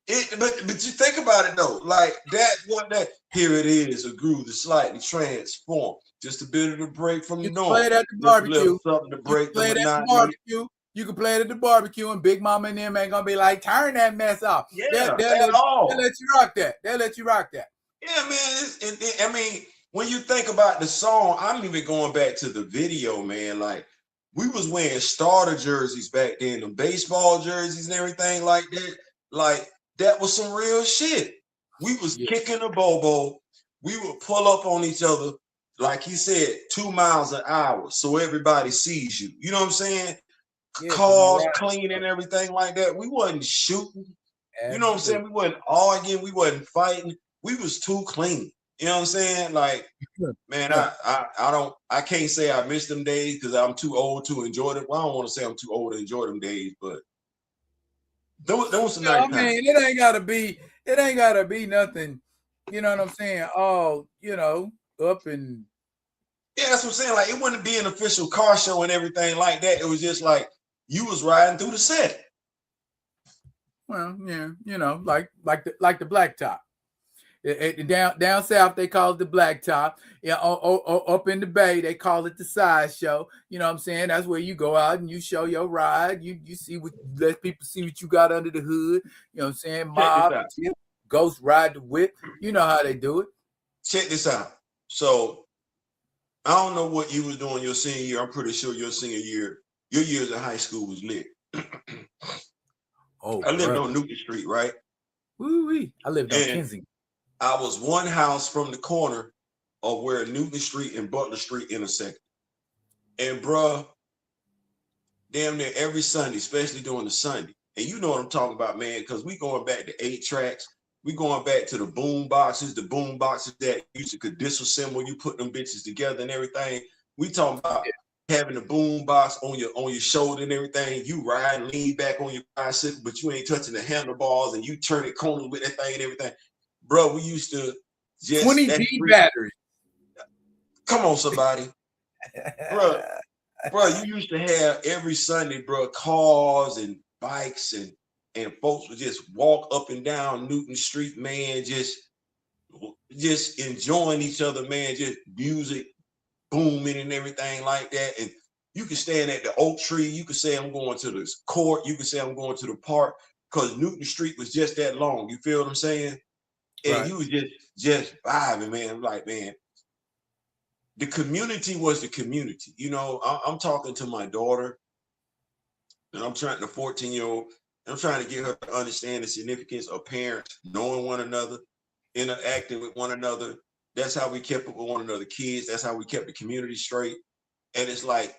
But you think about it though, like that here it is, a groove that's slightly transformed. Just a bit of the break from the norm. Play it at the barbecue. Something to break the monotony. You can play it at the barbecue, and Big Mama and them ain't gonna be like, turn that mess off. Yeah, they'll let you rock that. They'll let you rock that. Yeah, man. I mean, when you think about the song, I'm even going back to the video, man. Like, we was wearing starter jerseys back then, the baseball jerseys and everything like that. Like, that was some real shit. We was kicking a bobo. We would pull up on each other, like he said, 2 miles an hour, so everybody sees you. You know what I'm saying? Cars clean and everything like that. We wasn't shooting. Absolutely. You know what I'm saying? We wasn't arguing. We wasn't fighting. We was too clean. You know what I'm saying? Like, man, I can't say I miss them days because I'm too old to enjoy them. Well, I don't want to say I'm too old to enjoy them days, but those some nice times. I mean, it ain't gotta be nothing. You know what I'm saying? Oh, up and yeah, that's what I'm saying. Like, it wouldn't be an official car show and everything like that. It was just like you was riding through the set. Well, yeah, like the blacktop. Down south they call it the blacktop. Yeah, up in the Bay they call it the sideshow. You know what I'm saying? That's where you go out and you show your ride. You see let people see what you got under the hood. You know what I'm saying? Mob, ghost ride the whip. You know how they do it. Check this out. So I don't know what you was doing your senior year. I'm pretty sure your senior year, your years in high school was lit. I lived on Newton Street, right? Woo-wee. I lived on Kensington. I was one house from the corner of where Newton Street and Butler Street intersect. And bruh, damn near every Sunday, especially during the Sunday. And you know what I'm talking about, man, because we going back to 8 tracks. We going back to the boom boxes that you could disassemble. You put them bitches together and everything. We talking about having a boom box on your shoulder and everything. You ride and lean back on your bicycle, but you ain't touching the handlebars and you turn it corner with that thing and everything. Bro, we used to just 20 D batteries. Come on, somebody. Bro, you used to have every Sunday, bro, cars and bikes and folks would just walk up and down Newton Street, man, just enjoying each other, man, just music booming and everything like that. And you can stand at the oak tree. You could say, I'm going to this court. You could say, I'm going to the park, because Newton Street was just that long. You feel what I'm saying? And you was just vibing, man. I'm like, man, the community was the community. You know, I'm talking to my daughter, and I'm trying, the 14-year-old, I'm trying to get her to understand the significance of parents knowing one another, interacting with one another. That's how we kept up with one another, kids. That's how we kept the community straight. And it's like,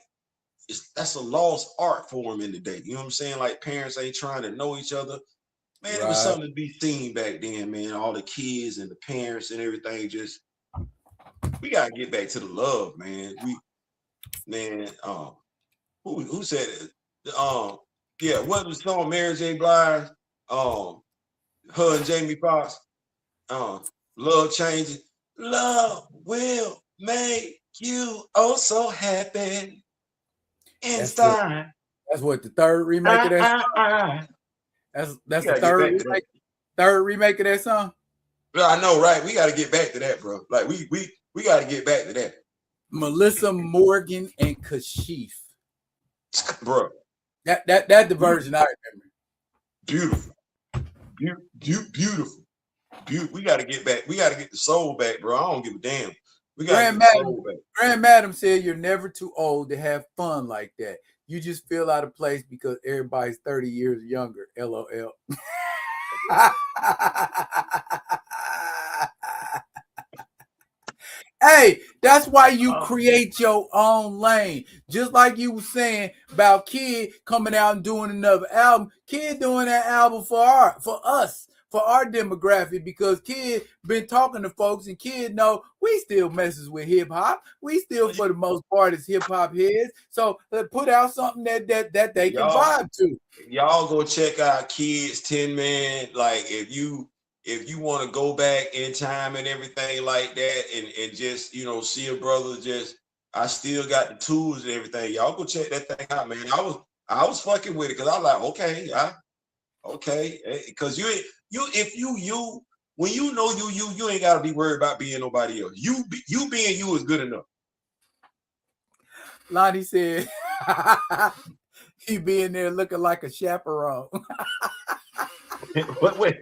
that's a lost art form in the day. You know what I'm saying? Like, parents ain't trying to know each other. Man, it was something to be seen back then, man. All the kids and the parents and everything. Just we gotta get back to the love, man. Who said it? Yeah, what was the song? Mary J. Blige, her and Jamie Foxx, love changes. Love will make you oh so happy inside. That's what the third remake of that song. That's the third remake of that song. Yeah, I know, right? We got to get back to that, bro. Like we got to get back to that. Melissa Morgan and Kashif, bro. That the version I remember. Beautiful. We got to get back. We got to get the soul back, bro. I don't give a damn. We got to get the soul back. Grand Madam said you're never too old to have fun like that. You just feel out of place because everybody's 30 years younger. LOL. Hey, that's why you create your own lane. Just like you were saying about Kid coming out and doing another album. Kid doing that album for us, for our demographic, because Kid been talking to folks and Kid know we still messes with hip hop. We still, for the most part, is hip hop heads. So put out something that they can vibe to. Y'all go check out Kid's 10-man. Like if you want to go back in time and everything like that, and just, you know, see a brother, just, I still got the tools and everything. Y'all go check that thing out, man. I was fucking with it because I was like, okay, because when you know you ain't gotta be worried about being nobody else. You being you is good enough. Lonnie said he being there looking like a chaperone. Wait.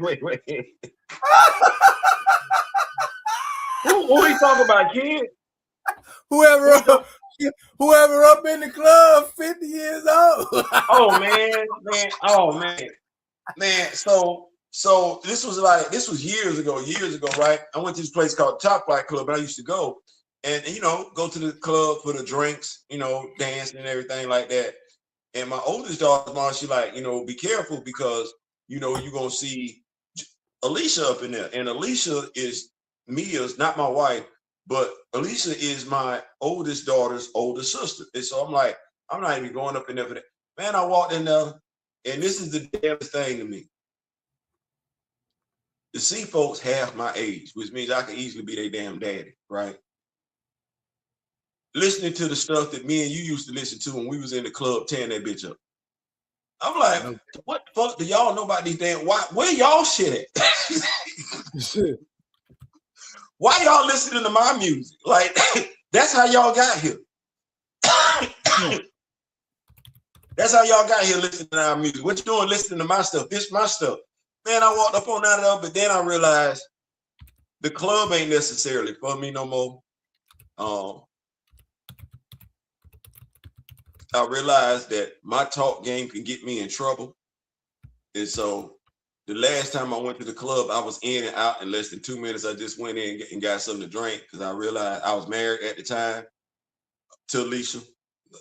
Who he talking about, Kid? Whoever up in the club, 50 years old. Oh man. So this was years ago, right? I went to this place called Top Flight Club, and I used to go and, you know, go to the club for the drinks, you know, dancing and everything like that. And my oldest daughter's mom, she like, you know, be careful because, you know, you're gonna see Alicia up in there. And Alicia is Mia's, not my wife, but Alicia is my oldest daughter's older sister. And so I'm like, I'm not even going up in there for that. Man, I walked in there, and this is the damnest thing to me. To see folks half my age, which means I could easily be their damn daddy, right? Listening to the stuff that me and you used to listen to when we was in the club tearing that bitch up. I'm like, what the fuck do y'all know about these damn? Where y'all shit at? Why y'all listening to my music? Like, that's how y'all got here. That's how y'all got here listening to our music. What you doing listening to my stuff? This my stuff. Man, I walked up on that of, but then I realized the club ain't necessarily for me no more. I realized that my talk game can get me in trouble. And so the last time I went to the club, I was in and out in less than 2 minutes. I just went in and got something to drink because I realized I was married at the time to Alicia.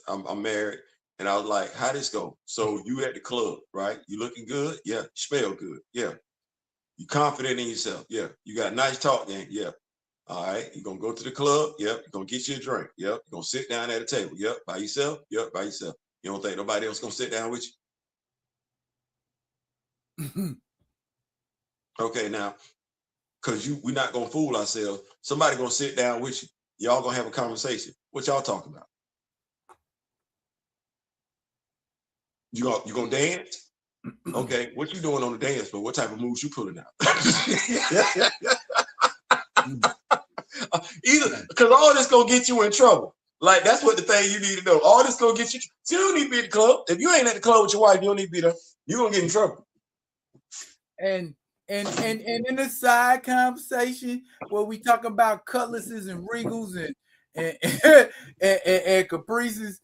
I'm married. And I was like, how this go? So you at the club, right? You looking good? Yeah. You smell good? Yeah. You confident in yourself? Yeah. You got a nice talk game? Yeah. All right. You're going to go to the club? Yep. You're going to get you a drink? Yep. You're going to sit down at a table? Yep. By yourself? Yep. By yourself. You don't think nobody else going to sit down with you? Okay. Now, because we're not going to fool ourselves. Somebody going to sit down with you. Y'all going to have a conversation. What y'all talking about? You going to dance? Okay. What you doing on the dance floor? What type of moves you pulling out? Either because all this gonna get you in trouble. Like, that's what the thing you need to know. All this gonna get you. So you don't need to be at the club. If you ain't at the club with your wife, you don't need to be there. You're gonna get in trouble. And in a side conversation where we talk about cutlasses and regals and caprices,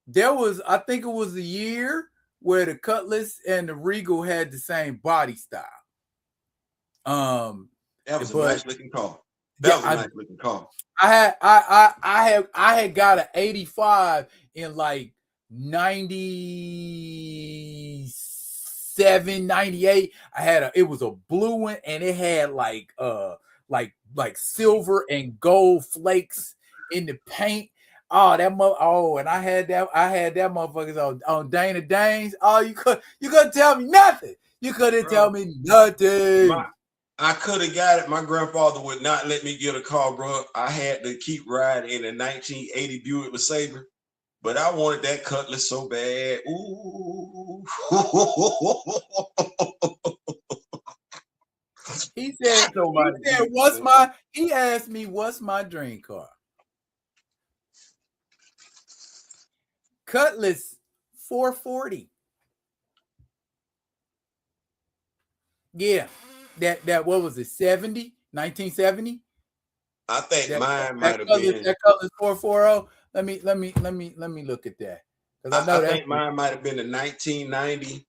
there was, I think it was a year where the cutlass and the regal had the same body style. That was a nice looking car. That was a nice looking car. I had got an 85 in like 96 97, 98. It was a blue one, and it had like silver and gold flakes in the paint. Oh, and I had that motherfuckers on Dana Danes. Oh, you couldn't tell me nothing. You couldn't tell me nothing. I could have got it. My grandfather would not let me get a car, bro. I had to keep riding in a 1980 Buick LeSabre, but I wanted that Cutlass so bad. Ooh. He asked me what's my dream car. Cutlass 440. Yeah. That what was it? 1970? I think mine might have been that Cutlass 440. Let me look at that. I think mine might have been the 1990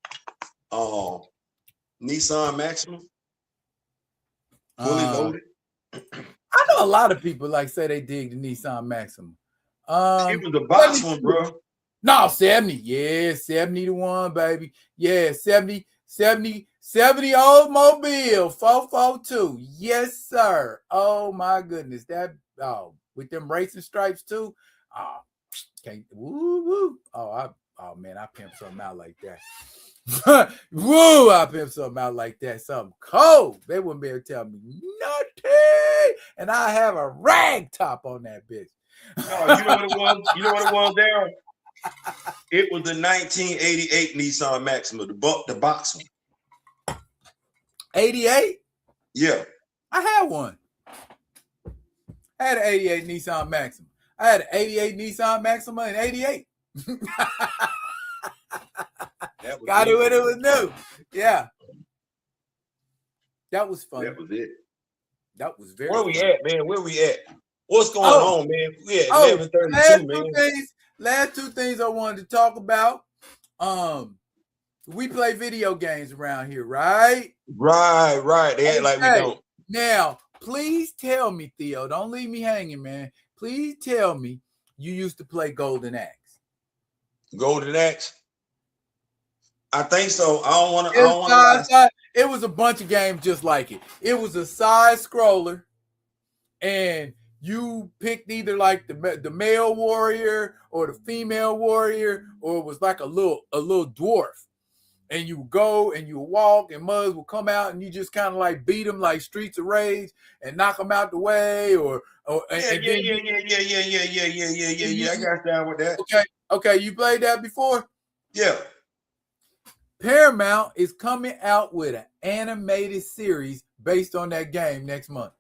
Nissan Maxima. Fully loaded. I know a lot of people say they dig the Nissan Maxima. It was the box one, bro. No, 70. Yeah, 70 to 1, baby. Yeah, 70 Oldsmobile 442. Yes, sir. Oh my goodness. With them racing stripes too. Oh, can't woo. Oh man, I pimped something out like that. Woo, I pimped something out like that. Something cold. They wouldn't be able to tell me nothing. And I have a rag top on that bitch. Oh, you know what it was? You know what it was, Darryl? It was the 1988 Nissan Maxima, the box one. 88? Yeah. I had one. I had an 88 Nissan Maxima. I had an 88 Nissan Maxima in 88. Got it when it was new. Yeah. That was fun. That was it. That was very Where we at, man? Where we at? What's going on, man? We at 11:32, man. Last two things I wanted to talk about. We play video games around here, right? Right. They act like we don't. Now, please tell me, Theo, don't leave me hanging, man. Please tell me you used to play Golden Axe. Golden Axe? I think so. I don't want to. It was a bunch of games just like it. It was a side scroller, and you picked either the male warrior or the female warrior, or it was like a little dwarf. And you go and you walk, and mugs will come out, and you just kind of beat them like Streets of Rage and knock them out the way, Yeah. I got down with that. Okay. You played that before? Yeah. Paramount is coming out with an animated series based on that game next month.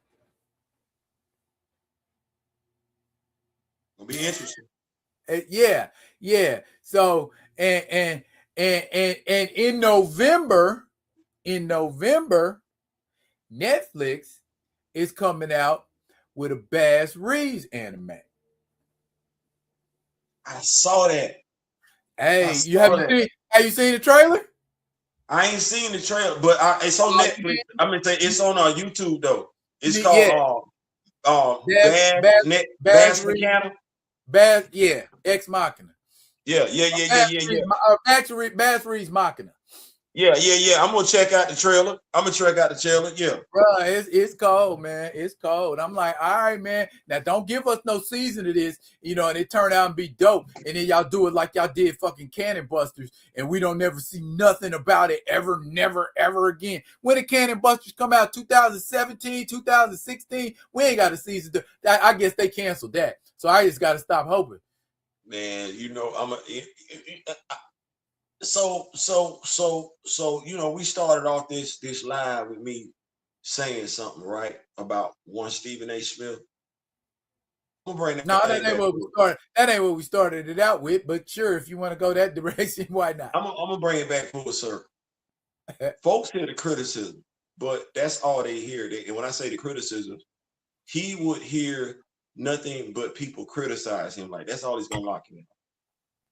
It'll be interesting. Yeah. So and in November, Netflix is coming out with a Bass Reeves anime. I saw that. Hey, have you seen the trailer? I ain't seen the trailer, but it's on Netflix. I'm gonna say it's on YouTube though. It's called Bass Mechanic. Ex Machina. Yeah. Bass Reeves Machina. Yeah. I'm gonna check out the trailer. Yeah. Bro, it's cold, man. It's cold. I'm like, all right, man. Now don't give us no season of this, and it turned out and be dope. And then y'all do it like y'all did fucking Cannon Busters, and we don't never see nothing about it ever, never, ever again. When did Cannon Busters come out? 2017, 2016? We ain't got a season. I guess they canceled that. So I just gotta stop hoping. Man, So we started off this live with me saying something right about one Stephen A. Smith. I'm gonna bring that. No, that ain't what we started. That ain't what we started it out with. But sure, if you want to go that direction, why not? I'm gonna bring it back full circle. Folks hear the criticism, but that's all they hear. And when I say the criticism, he would hear nothing but people criticize him. Like that's all he's gonna lock in.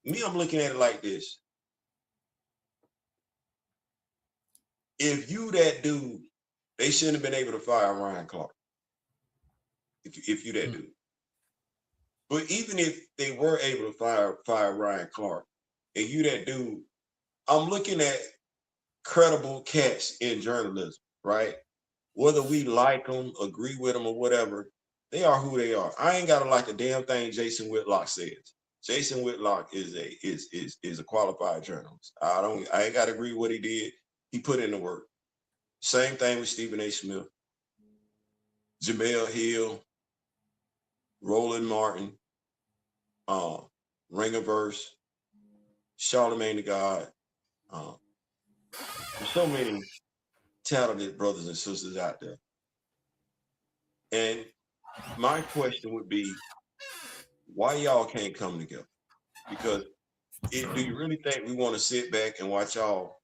Me, I'm looking at it like this. If you that dude, they shouldn't have been able to fire Ryan Clark. If you that dude. But even if they were able to fire Ryan Clark, and you that dude, I'm looking at credible cats in journalism, right? Whether we like them, agree with them, or whatever, they are who they are. I ain't gotta like a damn thing Jason Whitlock says. Jason Whitlock is a qualified journalist. I ain't gotta agree with what he did. He put in the work. Same thing with Stephen A. Smith, Jamel Hill, Roland Martin, Ringerverse, Charlemagne the God. There's so many talented brothers and sisters out there. And my question would be, why y'all can't come together? Because do you really think we want to sit back and watch y'all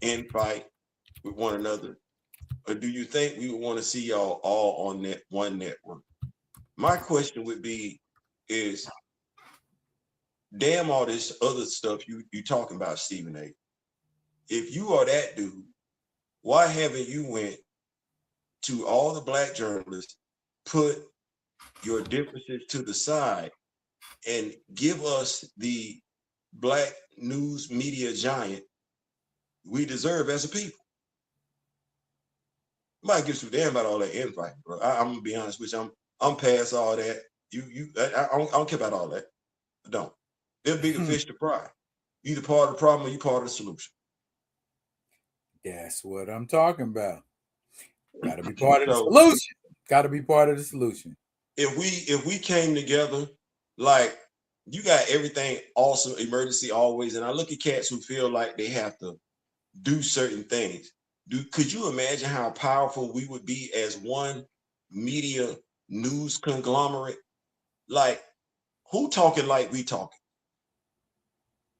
infight with one another? Or do you think we would want to see y'all all on that one network? My question would be is, damn all this other stuff you talking about, Stephen A. If you are that dude, why haven't you went to all the black journalists, put your differences to the side, and give us the black news media giant we deserve as a people? Might give a damn about all that infighting, bro. I'm gonna be honest with you. I'm past all that. I don't care about all that. I don't. They're bigger fish to fry. You either part of the problem or you part of the solution. That's what I'm talking about. Got to be part of the solution. Got to be part of the solution. If we came together, like, you got everything awesome, emergency always, and I look at cats who feel like they have to do certain things. Could you imagine how powerful we would be as one media news conglomerate? Like, who talking like we talking?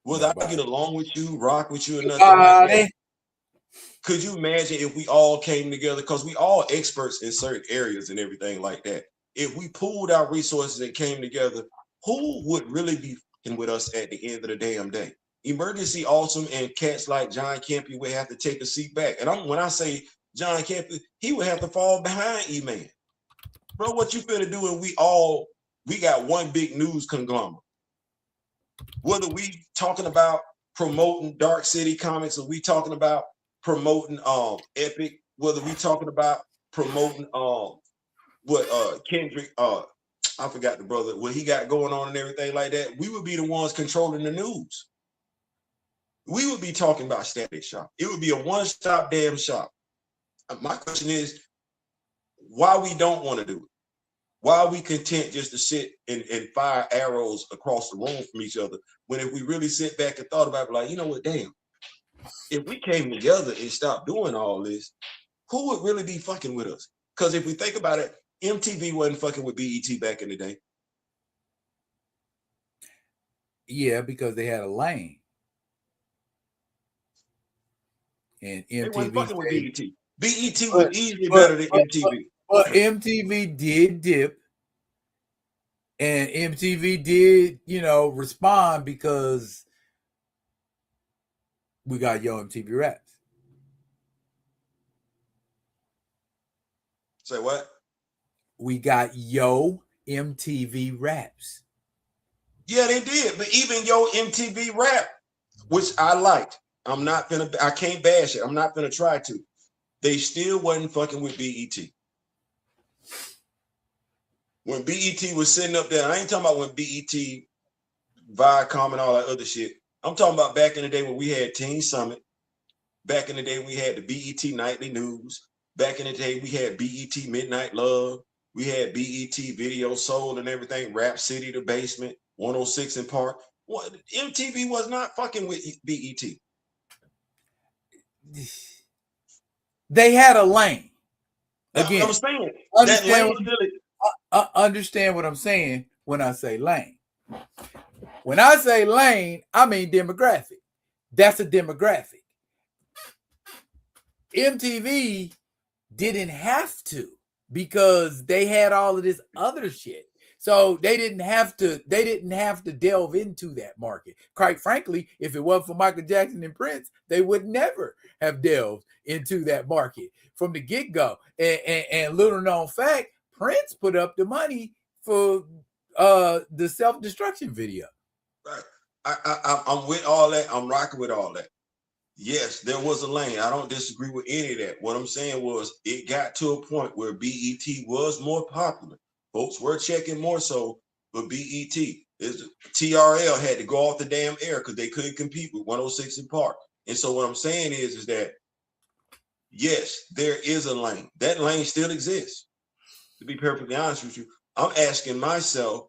Would I get along with you, rock with you, or nothing like that? Could you imagine if we all came together? Because we all experts in certain areas and everything like that. If we pooled our resources and came together, who would really be with us at the end of the damn day? Emergency Awesome and cats like John Kempy would have to take a seat back. And when I say John Kempy, he would have to fall behind E-Man. Bro, what you finna do when we got one big news conglomerate? Whether we talking about promoting Dark City Comics, or we talking about promoting Epic, whether we talking about promoting Kendrick, I forgot the brother, what he got going on and everything like that, we would be the ones controlling the news. We would be talking about Static Shop. It would be a one-stop damn shop. My question is, why we don't want to do it? Why are we content just to sit and fire arrows across the room from each other, when if we really sit back and thought about it, like, you know what, damn, if we came together and stopped doing all this, who would really be fucking with us? Because if we think about it, MTV wasn't fucking with BET back in the day. Yeah, because they had a lane. And MTV they wasn't fucking with BET. BET was easily better than MTV. But MTV did dip. And MTV did, respond, because we got Yo MTV Raps. Say what? We got Yo MTV Raps. Yeah, they did. But even Yo MTV Rap, which I liked, I can't bash it. I'm not gonna try to. They still wasn't fucking with BET. When BET was sitting up there, I ain't talking about when BET, Viacom, and all that other shit. I'm talking about back in the day when we had Teen Summit. Back in the day, we had the BET Nightly News. Back in the day, we had BET Midnight Love. We had BET Video Soul and everything. Rap City, The Basement, 106 in Park. What? MTV was not fucking with BET. They had a lane. Again, I'm saying understand what I'm saying when I say lane. When I say lane, I mean demographic. That's a demographic. MTV didn't have to, because they had all of this other shit. So they didn't have to delve into that market. Quite frankly, if it wasn't for Michael Jackson and Prince, they would never have delved into that market from the get-go. And little known fact, Prince put up the money for the self-destruction video. Right. I'm with all that. I'm rocking with all that. Yes, there was a lane. I don't disagree with any of that. What I'm saying was it got to a point where BET was more popular. Folks were checking more so, but BET is TRL had to go off the damn air because they couldn't compete with 106 in Park. And so what I'm saying is that yes, there is a lane. That lane still exists. To be perfectly honest with you, I'm asking myself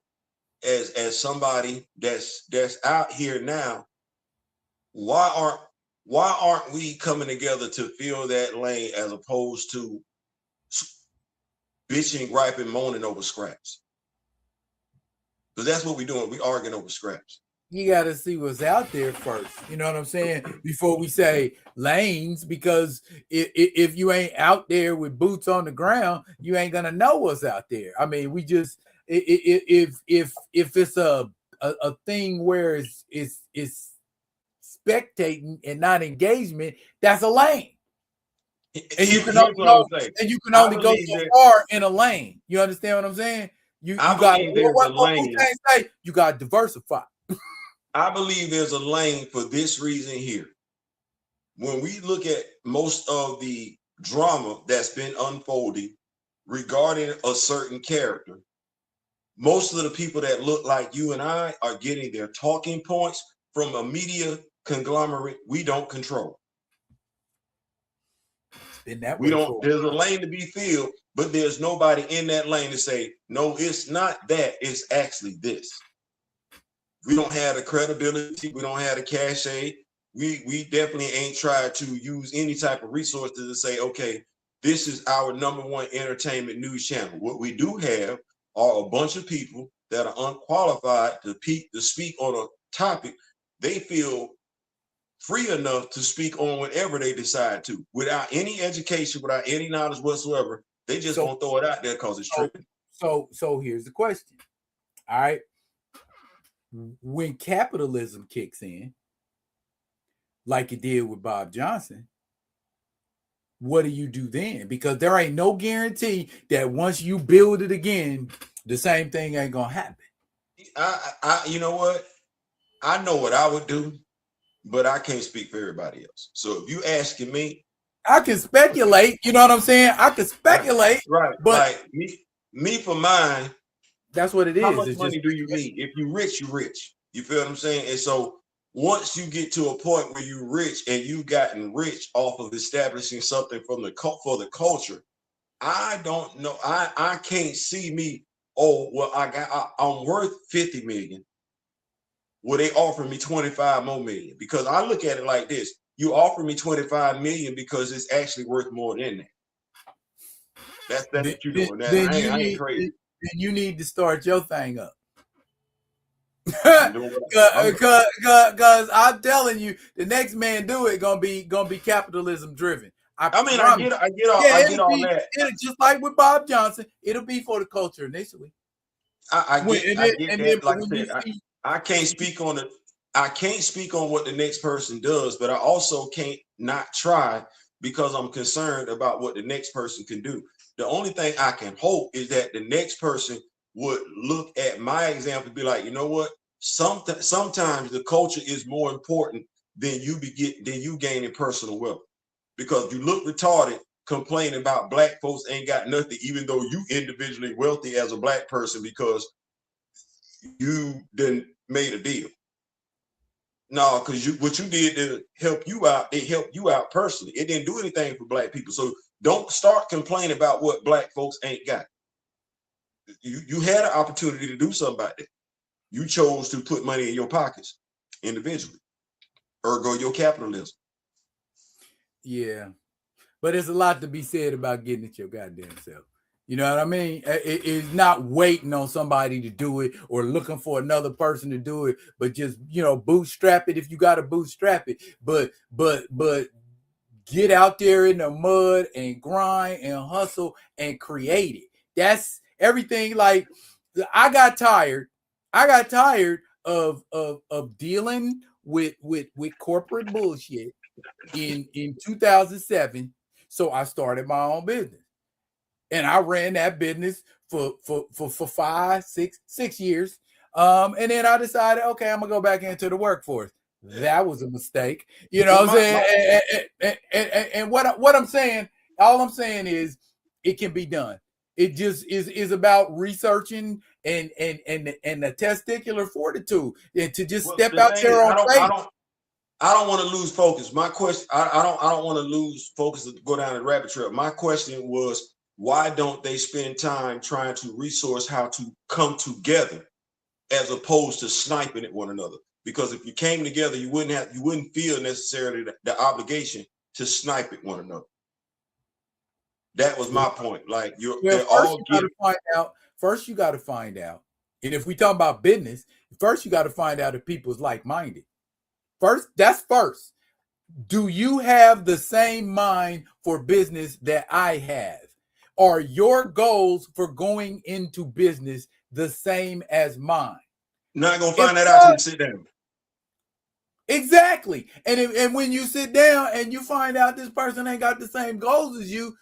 as somebody that's out here now, why aren't we coming together to fill that lane as opposed to bitching, griping, moaning over scraps? Because that's what we're doing. We arguing over scraps. You got to see what's out there first. You know what I'm saying? Before we say lanes, because if you ain't out there with boots on the ground, you ain't gonna know what's out there. I mean, we just if it's a thing where it's spectating and not engagement, that's a lane. And you can only go so far in a lane. You understand what I'm saying? You got what say? You got to diversify. I believe there's a lane for this reason here. When we look at most of the drama that's been unfolding regarding a certain character, most of the people that look like you and I are getting their talking points from a media conglomerate we don't control. There's a lane to be filled, but there's nobody in that lane to say, no, it's not that, it's actually this. We don't have the credibility, we don't have the cachet. We definitely ain't tried to use any type of resources to say, okay, this is our #1 entertainment news channel. What we do have are a bunch of people that are unqualified to speak on a topic they feel free enough to speak on whatever they decide to, without any education, without any knowledge whatsoever. They just gonna throw it out there because it's tripping. So here's the question. All right. When capitalism kicks in, like it did with Bob Johnson, what do you do then? Because there ain't no guarantee that once you build it again, the same thing ain't gonna happen. You know what? I know what I would do, but I can't speak for everybody else. So if you asking me, I can speculate. You know what I'm saying? I can speculate, right? But like me for mine, that's what it is. How much money do you need? If you rich, you rich. You feel what I'm saying? And so once you get to a point where you're rich and you've gotten rich off of establishing something for the culture, I don't know. I can't see me. Oh well, I'm worth 50 million. Will they offer me 25 more million? Because I look at it like this: you offer me 25 million because it's actually worth more than that. That's what you're doing. I ain't crazy. Then you need to start your thing up. Because I'm telling you, the next man do it gonna be capitalism driven. I get all that. Just like with Bob Johnson, it'll be for the culture initially. I get that. Like I said, I can't speak on it. I can't speak on what the next person does, but I also can't not try because I'm concerned about what the next person can do. The only thing I can hope is that the next person would look at my example and be like, you know what? Sometimes the culture is more important than you gaining personal wealth. Because you look retarded complaining about black folks ain't got nothing, even though you individually wealthy as a black person because you then made a deal. No, because what you did to help you out, it helped you out personally. It didn't do anything for black people. So don't start complaining about what black folks ain't got. You had an opportunity to do something about that. You chose to put money in your pockets individually. Ergo your capitalism. Yeah. But there's a lot to be said about getting it your goddamn self. You know what I mean? It's not waiting on somebody to do it or looking for another person to do it, but just, bootstrap it if you got to bootstrap it. But get out there in the mud and grind and hustle and create it. That's everything. Like I got tired of dealing with corporate bullshit in 2007. So I started my own business. And I ran that business for 6 years. And then I decided, okay, I'm gonna go back into the workforce. that was a mistake. You know what I'm saying? And what I'm saying, all I'm saying is it can be done. It just is about researching and the testicular fortitude and to just step out there on faith. I don't want to lose focus. My question, I don't want to lose focus to go down the rabbit trail. My question was, why don't they spend time trying to resource how to come together as opposed to sniping at one another? Because if you came together, you wouldn't feel necessarily the obligation to snipe at one another. That was my point. Like first you got to find out. And if we talk about business, first you got to find out if people's like-minded. That's first. Do you have the same mind for business that I have? Are your goals for going into business the same as mine? Not gonna find that out till you sit down. Exactly. And when you sit down and you find out this person ain't got the same goals as you,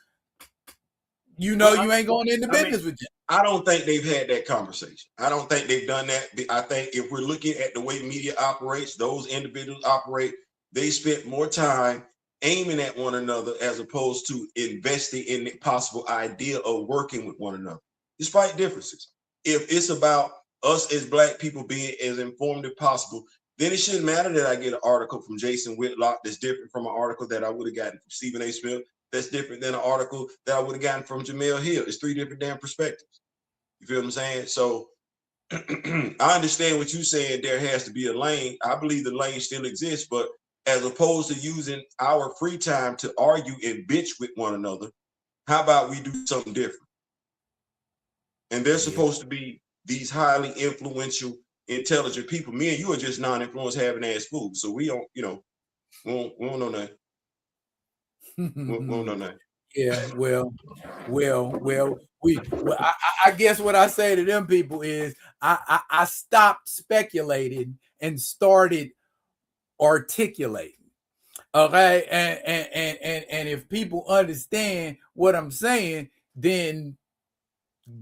you ain't going into business with you. I don't think they've had that conversation. I don't think they've done that. I think if we're looking at the way media operates, those individuals operate, they spent more time aiming at one another as opposed to investing in the possible idea of working with one another, despite differences. If it's about us as Black people being as informed as possible, then it shouldn't matter that I get an article from Jason Whitlock that's different from an article that I would have gotten from Stephen A. Smith, that's different than an article that I would have gotten from Jamel Hill. It's three different damn perspectives. You feel what I'm saying? So I understand what you're saying. There has to be a lane. I believe the lane still exists, but as opposed to using our free time to argue and bitch with one another, how about we do something different? And they're supposed to be these highly influential, intelligent people. Me and you are just non-influenced, having ass fools. So we don't, we don't know nothing. We don't know nothing. Yeah, I guess what I say to them people is I stopped speculating and started articulating. Okay, and if people understand what I'm saying, then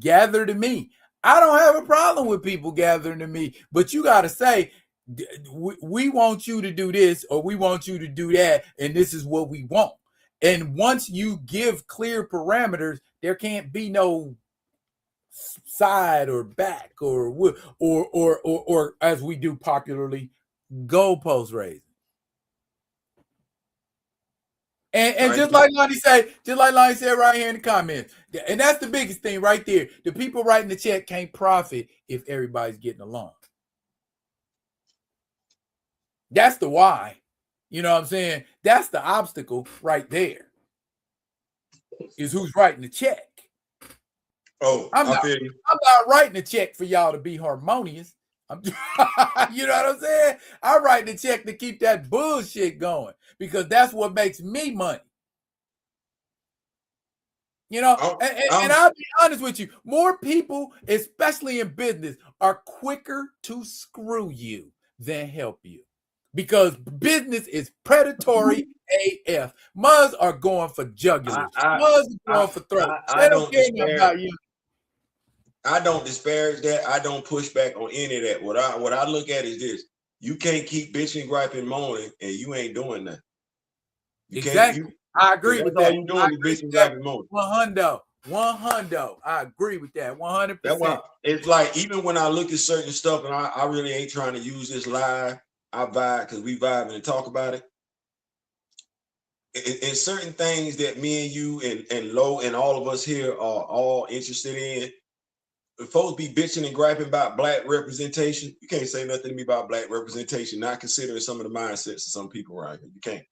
gather to me. I don't have a problem with people gathering to me, but you got to say, we want you to do this or we want you to do that, and this is what we want. And once you give clear parameters, there can't be no side or back or as we do popularly, goalpost raising. And just like Lonnie said right here in the comments, and that's the biggest thing right there. The people writing the check can't profit if everybody's getting along. That's the why. You know what I'm saying? That's the obstacle right there. Is who's writing the check. I'm not writing the check for y'all to be harmonious. You know what I'm saying? I write the check to keep that bullshit going because that's what makes me money. And I'll be honest with you, more people, especially in business, are quicker to screw you than help you because business is predatory AF. Muzz are going for jugular. Muzz are going for throat. They don't care about you. I don't disparage that. I don't push back on any of that. What I look at is this: you can't keep bitching, griping, moaning, and you ain't doing that. Exactly. I agree with that. All you doing is bitching, griping, moaning. 100. I agree with that. 100%. That's why it's like even when I look at certain stuff, and I really ain't trying to use this live. I vibe because we vibing and talk about it. And certain things that me and you and Lo and all of us here are all interested in. Folks be bitching and griping about Black representation. You can't say nothing to me about Black representation, not considering some of the mindsets of some people right here. You can't.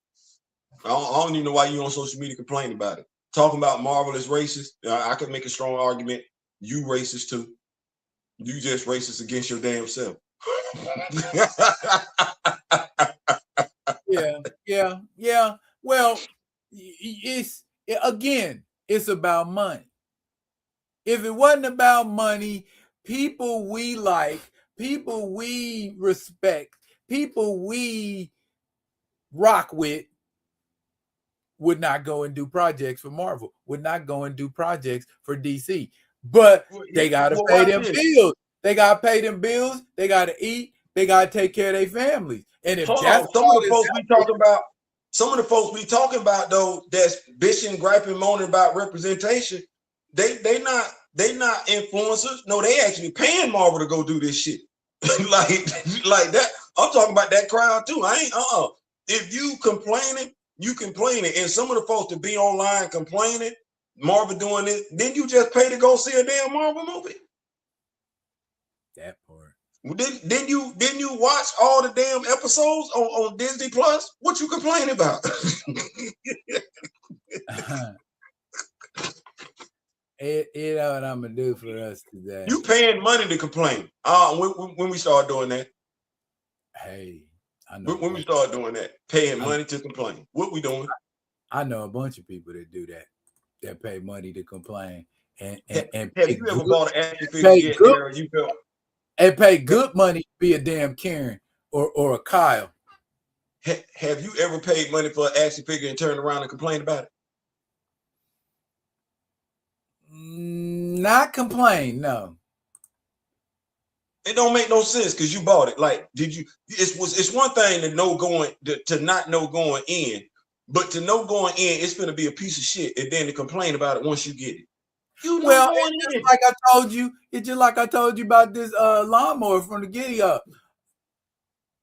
I don't even know why you on social media complaining about it. Talking about Marvel is racist. I could make a strong argument. You racist too. You just racist against your damn self. Yeah. Well, it's about money. If it wasn't about money, people we like, people we respect, people we rock with would not go and do projects for Marvel, would not go and do projects for DC. But they got to pay them bills. They got to pay them bills. They got to eat. They got to take care of their families. And if hold that's on, some of the folks we talking about though, that's bitching, griping, moaning about representation, they not influencers. No, they actually paying Marvel to go do this shit. like that. I'm talking about that crowd too. I ain't If you complaining, you complaining, and some of the folks to be online complaining, Marvel doing this, then you just pay to go see a damn Marvel movie. That part. Didn't you watch all the damn episodes on Disney Plus? What you complaining about? You know what I'm gonna do for us today? You paying money to complain. When we start doing that? Hey, I know when we start doing that, paying money to complain. What we doing? I know a bunch of people that do that. That pay money to complain. And have you ever bought an action figure yet, Darryl? You felt and pay good money to be a damn Karen or a Kyle. Have you ever paid money for an action figure and turned around and complained about it? Not complain, no. It don't make no sense because you bought it. Like, did you? It's one thing to not know going in, but to know going in, it's gonna be a piece of shit, and then to complain about it once you get it. Well, it's just like I told you. It's just like I told you about this lawnmower from the Giddy Up.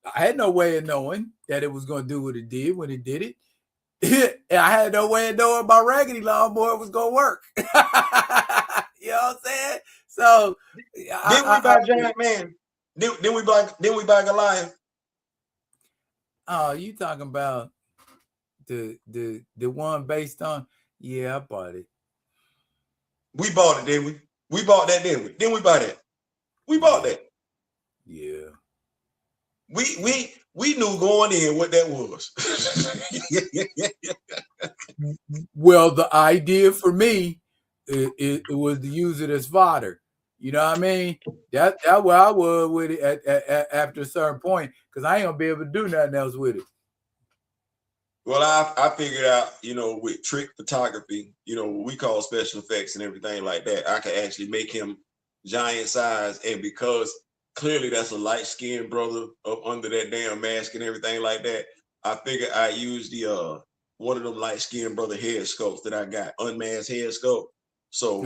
I had no way of knowing that it was going to do what it did when it did it. I had no way of knowing my raggedy lawnmower was going to work. You know what I'm saying? So then we buy Giant Man. Then we buy Goliath. Oh, you talking about the one based on? Yeah, I bought it. We bought it, didn't we? We bought that, didn't we? Didn't we buy that? We bought that. Yeah. We knew going in what that was. Well, the idea for me it was to use it as fodder. You know what I mean? That's where I was with it at after a certain point, because I ain't gonna be able to do nothing else with it. Well, I figured out, with trick photography, what we call special effects and everything like that, I could actually make him giant size. And because clearly that's a light-skinned brother up under that damn mask and everything like that, I figured I use the one of them light-skinned brother head sculpts that I got, unmasked head sculpt. So,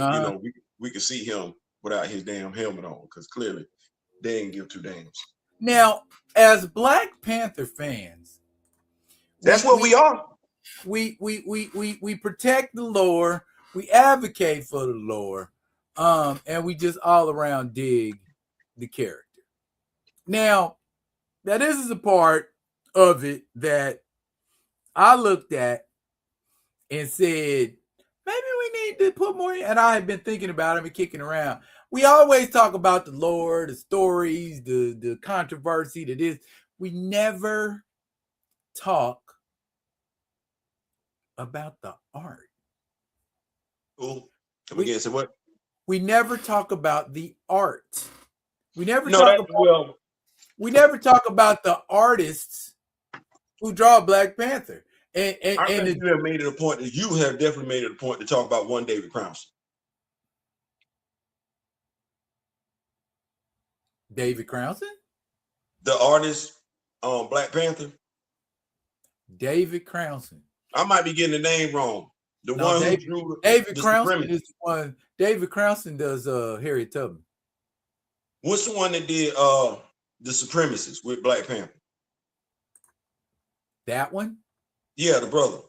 we could see him without his damn helmet on, because clearly they didn't give two damns. Now, as Black Panther fans, that's what we are. We protect the lore, we advocate for the lore, and we just all around dig the character. Now, this is a part of it that I looked at and said, maybe we need to put more in. And I have been thinking about it and kicking around. We always talk about the lore, the stories, the controversy, that is. We never talk about the art. Oh, come again, say what? We never talk about the art. We never talk about the artists who draw Black Panther. And I think you have made it a point that you have definitely made it a point to talk about one David Crownson. David Crownson? The artist on Black Panther? David Crownson. I might be getting the name wrong. Who drew David Crownson is the one. David Crownson does Harriet Tubman. What's the one that did the Supremacists with Black Panther? That one? Yeah, the brother.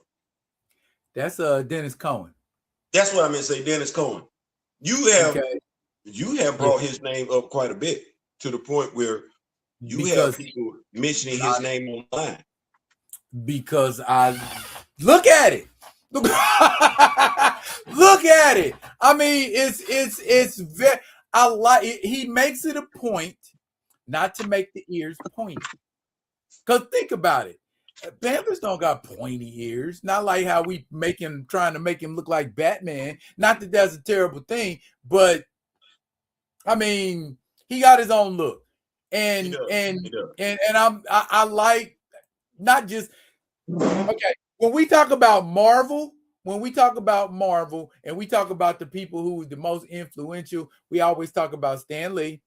That's Dennis Cohen. That's what I meant to say, Dennis Cohen. You have brought his name up quite a bit, to the point where you have people mentioning his name online. Because I look at it. Look at it. I mean, it's very. I like it. He makes it a point not to make the ears pointy. Because think about it. Panthers don't got pointy ears. Not like how we trying to make him look like Batman. Not that that's a terrible thing, but I mean, he got his own look. And I like not just okay. When we talk about Marvel, and we talk about the people who is the most influential, we always talk about Stan Lee.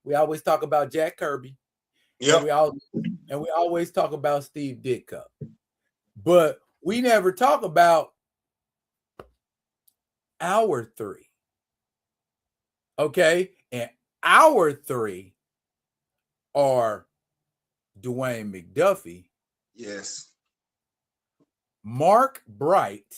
We always talk about Jack Kirby. Yeah. and we always talk about Steve Ditko, but we never talk about our three. Okay, and our three are Dwayne McDuffie, yes, Mark Bright,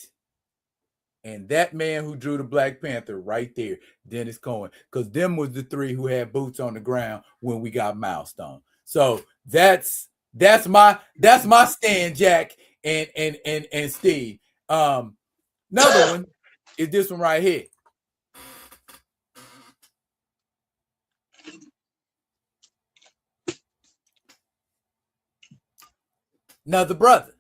and that man who drew the Black Panther right there, Dennis Cohen, because them was the three who had boots on the ground when we got Milestone. So that's my stand, Jack and Steve. Another one is this one right here. Another brother.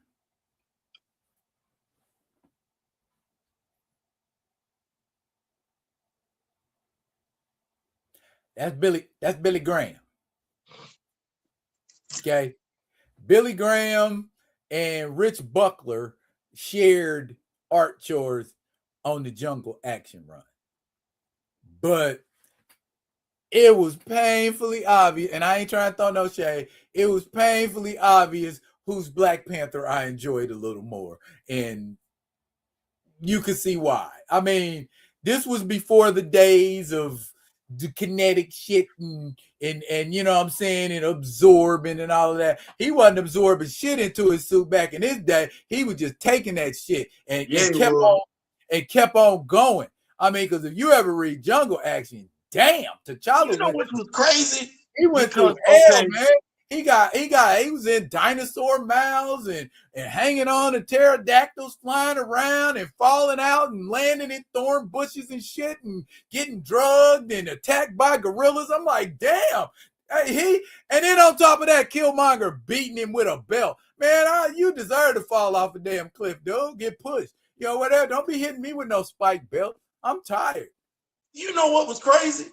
That's Billy Graham. Okay. Billy Graham and Rich Buckler shared art chores on the Jungle Action Run. But it was painfully obvious, and I ain't trying to throw no shade. It was painfully obvious whose Black Panther I enjoyed a little more. And you could see why. I mean, this was before the days of the kinetic shit and you know what I'm saying, and absorbing and all of that. He wasn't absorbing shit into his suit back in his day. He was just taking that shit and kept on going. I mean, because if you ever read Jungle Action, damn, T'Challa which was crazy. He went to hell, man. He was in dinosaur mouths and hanging on to pterodactyls, flying around and falling out and landing in thorn bushes and shit and getting drugged and attacked by gorillas. I'm like, damn. And then on top of that, Killmonger beating him with a belt. Man, you deserve to fall off a damn cliff, dude. Get pushed. You know, whatever. Don't be hitting me with no spike belt. I'm tired. You know what was crazy?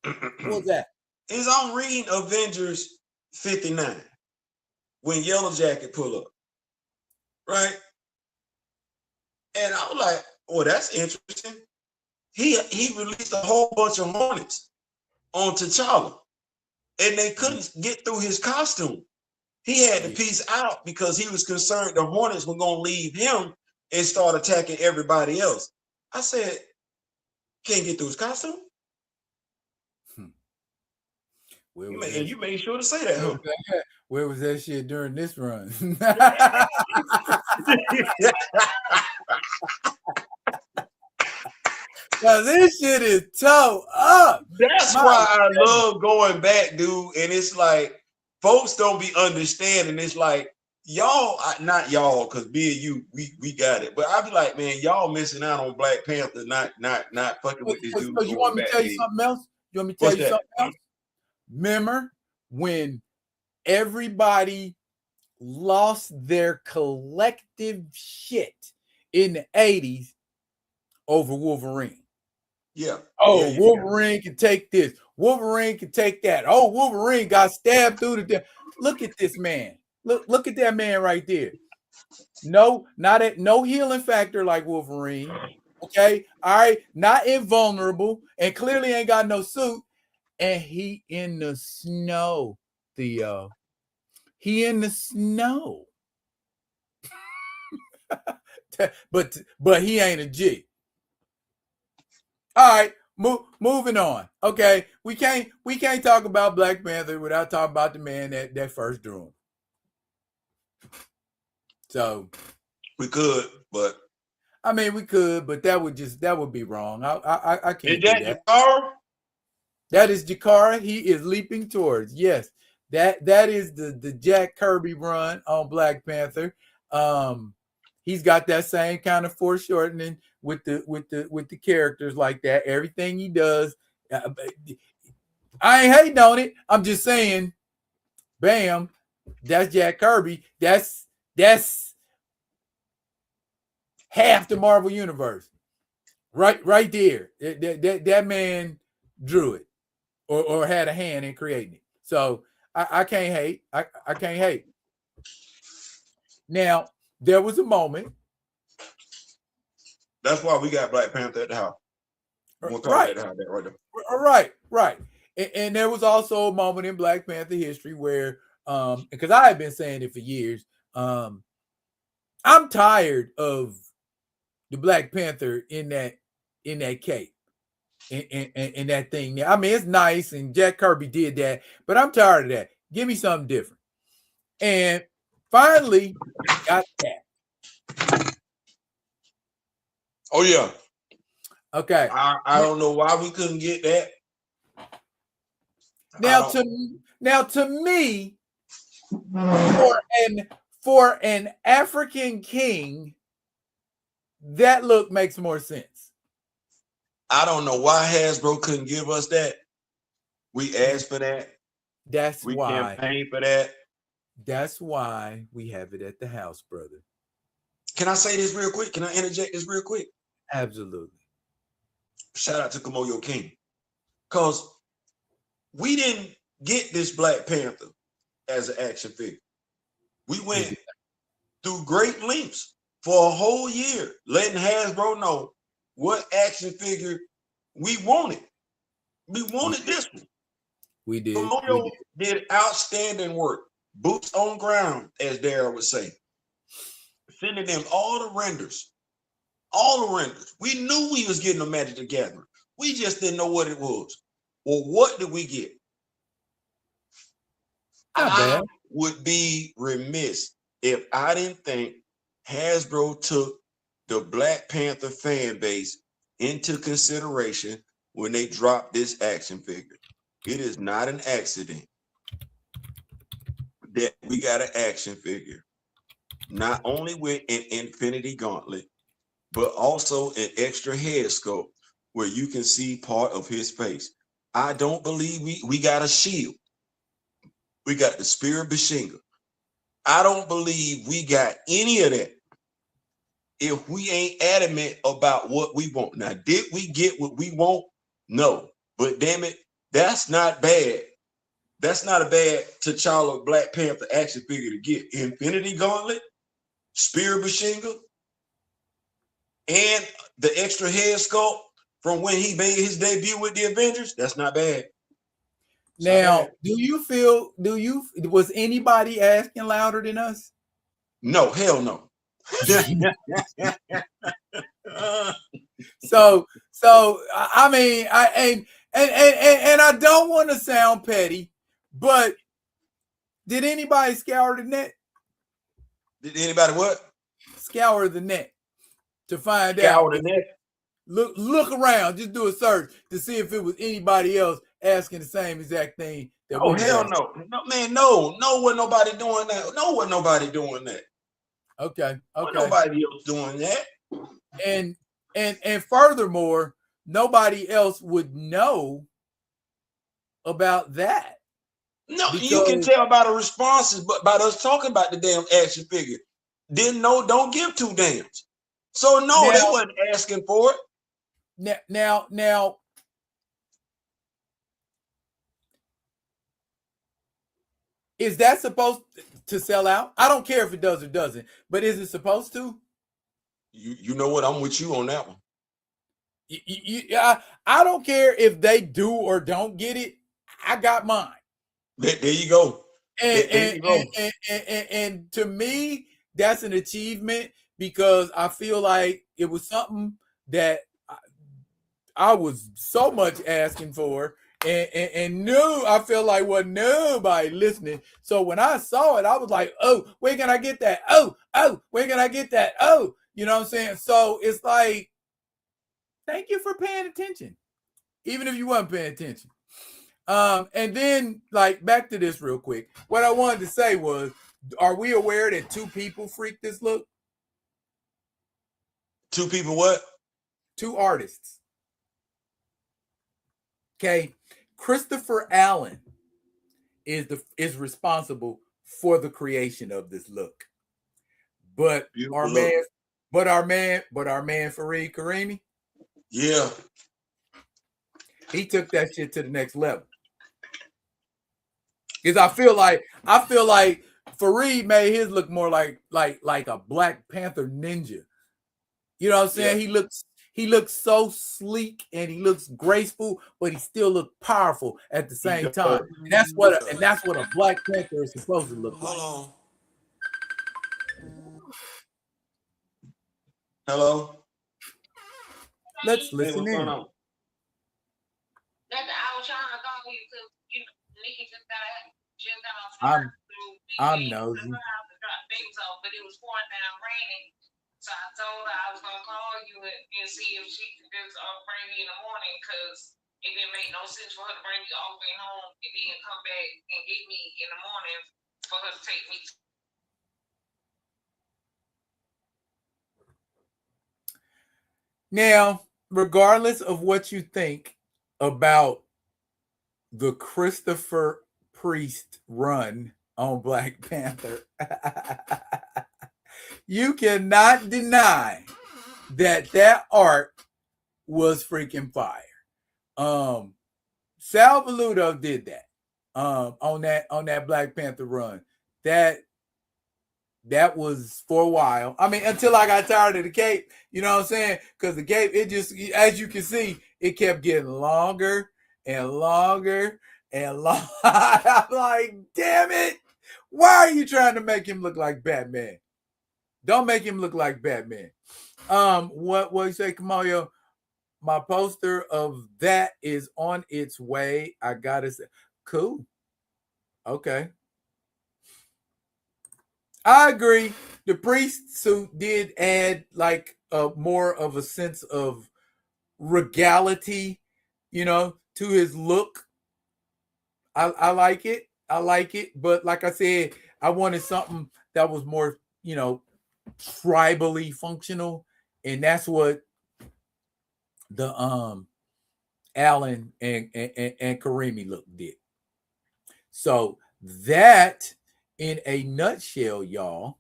What was that? Is I'm reading Avengers 59 when Yellow Jacket pull up, right? And I was like, "Oh, that's interesting." He released a whole bunch of Hornets on T'Challa, and they couldn't get through his costume. He had to piece out because he was concerned the Hornets were gonna leave him and start attacking everybody else. I said, "Can't get through his costume." And you made sure to say that, huh? Where was that shit during this run? Now, this shit is toe up. That's why I love going back, dude. And it's like folks don't be understanding. It's like y'all, not y'all, because me and you, we got it. But I be like, man, y'all missing out on Black Panther, not fucking with this dude. You want me to tell you something else? You want me to tell you something else? Remember when everybody lost their collective shit in the 80s over Wolverine? Yeah. Oh, yeah, Wolverine can take this. Wolverine can take that. Oh, Wolverine got stabbed through the death. Look at this man. Look at that man right there. No healing factor like Wolverine. Okay. All right. Not invulnerable and clearly ain't got no suit. And he in the snow, Theo. He in the snow. but he ain't a G. All right, moving on. Okay, we can't talk about Black Panther without talking about the man that first drew him. So we could, but I mean we could, but that would be wrong. I can't. Is that Jakara? That is Jakara. He is leaping towards. Yes, that is the Jack Kirby run on Black Panther. He's got that same kind of foreshortening with the characters like that. Everything he does, I ain't hating on it. I'm just saying, bam, that's Jack Kirby. That's half the Marvel universe, right there. That man drew it, or had a hand in creating it. So I can't hate. I can't hate. Now there was a moment. That's why we got Black Panther at the house. Right. Right. And there was also a moment in Black Panther history where because I have been saying it for years. I'm tired of the Black Panther in that cape. And that thing. I mean, it's nice, and Jack Kirby did that, but I'm tired of that. Give me something different. And finally, got that. Oh yeah. Okay. I don't know why we couldn't get that. Now to me, for an African king, that look makes more sense. I don't know why Hasbro couldn't give us that. We asked for that. That's we why. Campaigned for that. That's why we have it at the house, brother. Can I say this real quick? Can I interject this real quick? Absolutely. Shout out to Kamoyo King. Because we didn't get this Black Panther as an action figure. We went through great lengths for a whole year, letting Hasbro know what action figure we wanted. We wanted this one. We did. Kamoyo did outstanding work. Boots on ground, as Darryl would say. Sending them all the renders. All the renders. We knew we was getting a Magic the Gathering. We just didn't know what it was. Well, what did we get? I would be remiss if I didn't think Hasbro took the Black Panther fan base into consideration when they dropped this action figure. It is not an accident that we got an action figure, not only with an Infinity Gauntlet, but also an extra head sculpt where you can see part of his face. I don't believe we got a shield. We got the Spirit Bashinga. I don't believe we got any of that if we ain't adamant about what we want. Now, did we get what we want? No. But damn it, that's not bad. That's not a bad T'Challa Black Panther action figure to get. Infinity Gauntlet, Spirit Bashinga, and the extra head sculpt from when he made his debut with the Avengers. That's not bad. Now, was anybody asking louder than us? No, hell no. So I mean, and I don't want to sound petty, but did anybody scour the net? Did anybody what? Scour the net to find scour out. The net. Look around, just do a search to see if it was anybody else asking the same exact thing. Oh hell no, no man, no, wasn't nobody doing that. No, wasn't nobody doing that. Okay. Wasn't nobody else doing that. And furthermore, nobody else would know about that. No, you can tell by the responses, but by us talking about the damn action figure. Didn't know, don't give two damns. So no, they wasn't asking for it. Now, is that supposed to sell out? I don't care if it does or doesn't, but is it supposed to? You know what? I'm with you on that one. I don't care if they do or don't get it. I got mine. There you go. And to me, that's an achievement because I feel like it was something that I was so much asking for and knew I feel like wasn't nobody listening. So when I saw it, I was like, oh, where can I get that? Oh, where can I get that? Oh, you know what I'm saying? So it's like, thank you for paying attention, even if you weren't paying attention. And then like back to this real quick. What I wanted to say was, are we aware that two people freaked this look? Two people what? Two artists. Okay. Christopher Allen is responsible for the creation of this look. But our man Fareed Karimi, yeah, he took that shit to the next level. Because I feel like Fareed made his look more like a Black Panther ninja. You know what I'm saying? Yeah. He looks so sleek and he looks graceful, but he still looks powerful at the same time. And that's what a Black Panther is supposed to look like. Hold on. Hello. Let's listen in. I was trying to call you because Nikki just got I'm nosy. But it was pouring down raining. So I told her I was gonna call you and see if she could just bring me in the morning because it didn't make no sense for her to bring me all the way home and then come back and get me in the morning for her to take me. Now, regardless of what you think about the Christopher Priest run on Black Panther, you cannot deny that art was freaking fire. Sal Valuto did that on that Black Panther run. That was for a while. I mean, until I got tired of the cape, you know what I'm saying? Because the cape, it just, as you can see, it kept getting longer and longer and longer. I'm like, damn it. Why are you trying to make him look like Batman? Don't make him look like Batman. What you say, Kamoyo? My poster of that is on its way. I gotta say, cool. Okay. I agree. The priest suit did add like more of a sense of regality, to his look. I like it. I like it. But like I said, I wanted something that was more, tribally functional. And that's what the Allen and Karimi look did. So that, in a nutshell, y'all.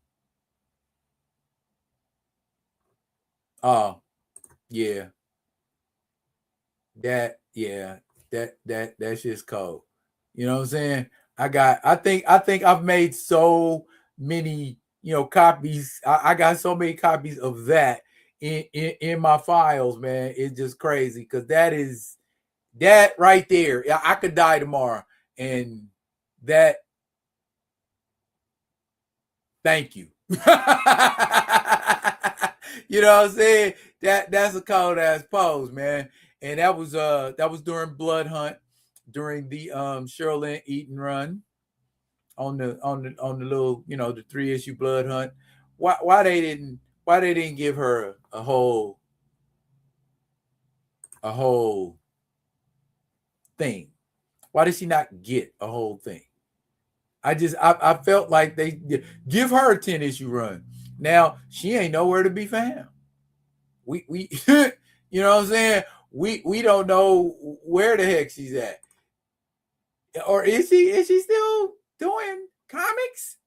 Yeah. That's just cold. You know what I'm saying? I think I've made so many, copies. I got so many copies of that in my files, man. It's just crazy because that right there. I could die tomorrow, and that. Thank you. You know what I'm saying? That's a cold ass pose, man. And that was during Blood Hunt, during the Sherilyn Eaton run on the little, the 3-issue Blood Hunt. Why they didn't give her a whole thing? Why did she not get a whole thing? I felt like they give her a 10-issue run. Now she ain't nowhere to be found. We you know what I'm saying? We don't know where the heck she's at. Or is she still doing comics?